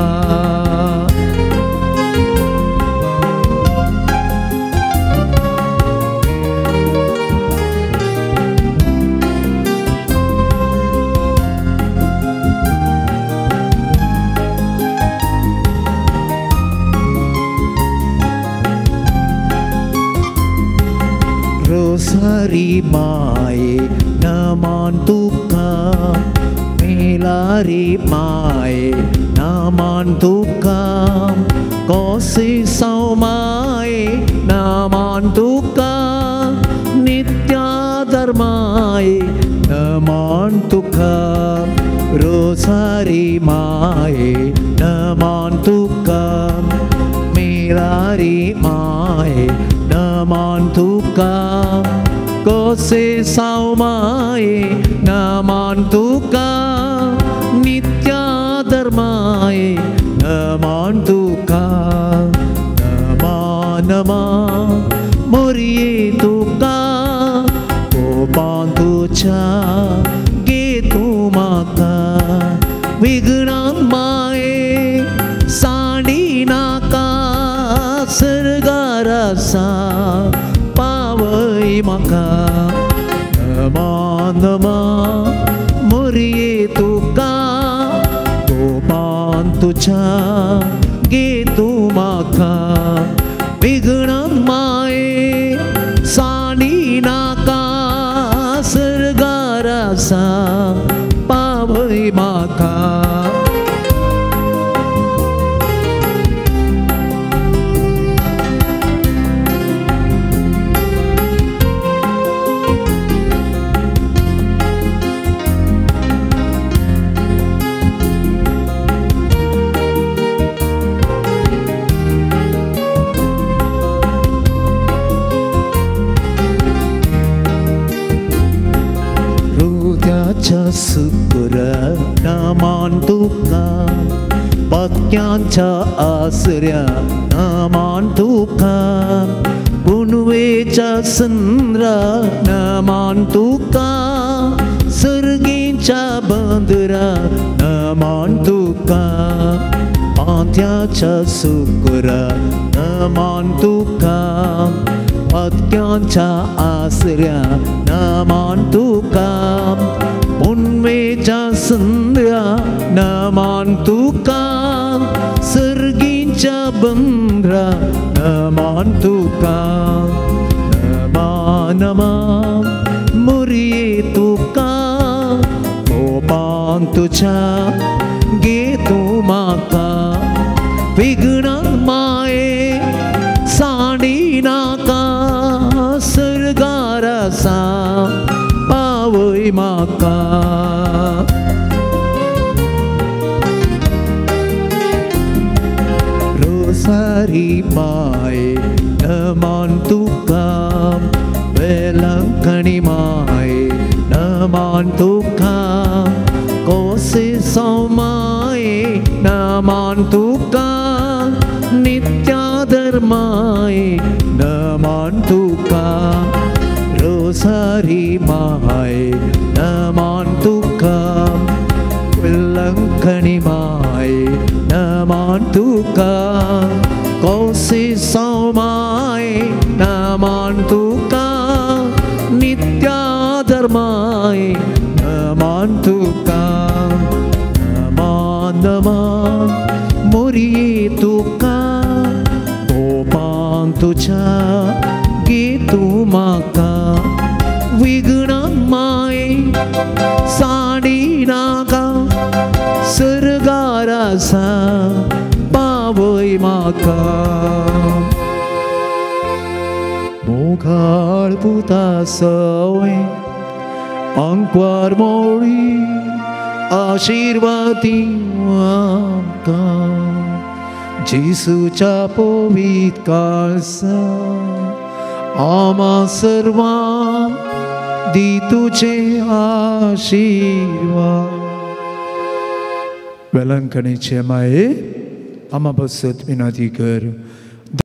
Speaker 1: रोसारी माये नमान तुका मेलारी माये नमान तुका कोसे सौमाये नमान तुका नित्याधर्माये नमान तुका रोसारी माये नमान तुका मेलारी माये नमान तुका कोसे सौमाये नमान तुका नित्याधर्माये नमान तुका नमा नमा मोरये तुका कोपान तुझ्या गे तू म्हाका विघ्नां माये साणी नाका सरगारसा पावय म्हाका नमा नमा मोरये तुका कोपान तुझ्या गे तू म्हाका विघ्नां माये साणी नाका सरगारसा पावय म्हाका सुकुर नमान तुका पत्यांच्या आसऱ्या नमान तुका पुनवेच्या संद्रा नमान तुका सर्गींच्या बंदरा नमान तुका पांथ्याच्या सुकुर नमान तुका पत्यांच्या आसऱ्या नमान तुका पुनवेच्या संद्रा नमान तुका सर्गींच्या बंद्रा नमान तुका नमा नमा मोरये तुका कोपान तुझ्या गे तू म्हाका विघ्नां माये साणी नाका सरगारसा पावय म्हाका रोसारी माये नमान तुका वेलंकणी माये नमान तुका कोसे सौमाये नमान तुका नित्याधर्माये नमान तुका रोसारी माये नमान तुका वेलंकणी माये नमान तुका कोसे सौमाये नमान तुका नित्याधर्माये नमान तुका नमा नमा मोरये तुका कोपान तुझ्या गे तू म्हाका विघ्नां माये साणी नाका सरगारसा पावय म्हाका मोगाळ पुता सवय अंकवार मोळी आशीर्वादी आमकां जेसूच्या पवित्र काळसा आम्हा सर्वांक दी तुझे आशीर्वाद. वेलंकणीचे माये आम्हा बसत विनंती कर.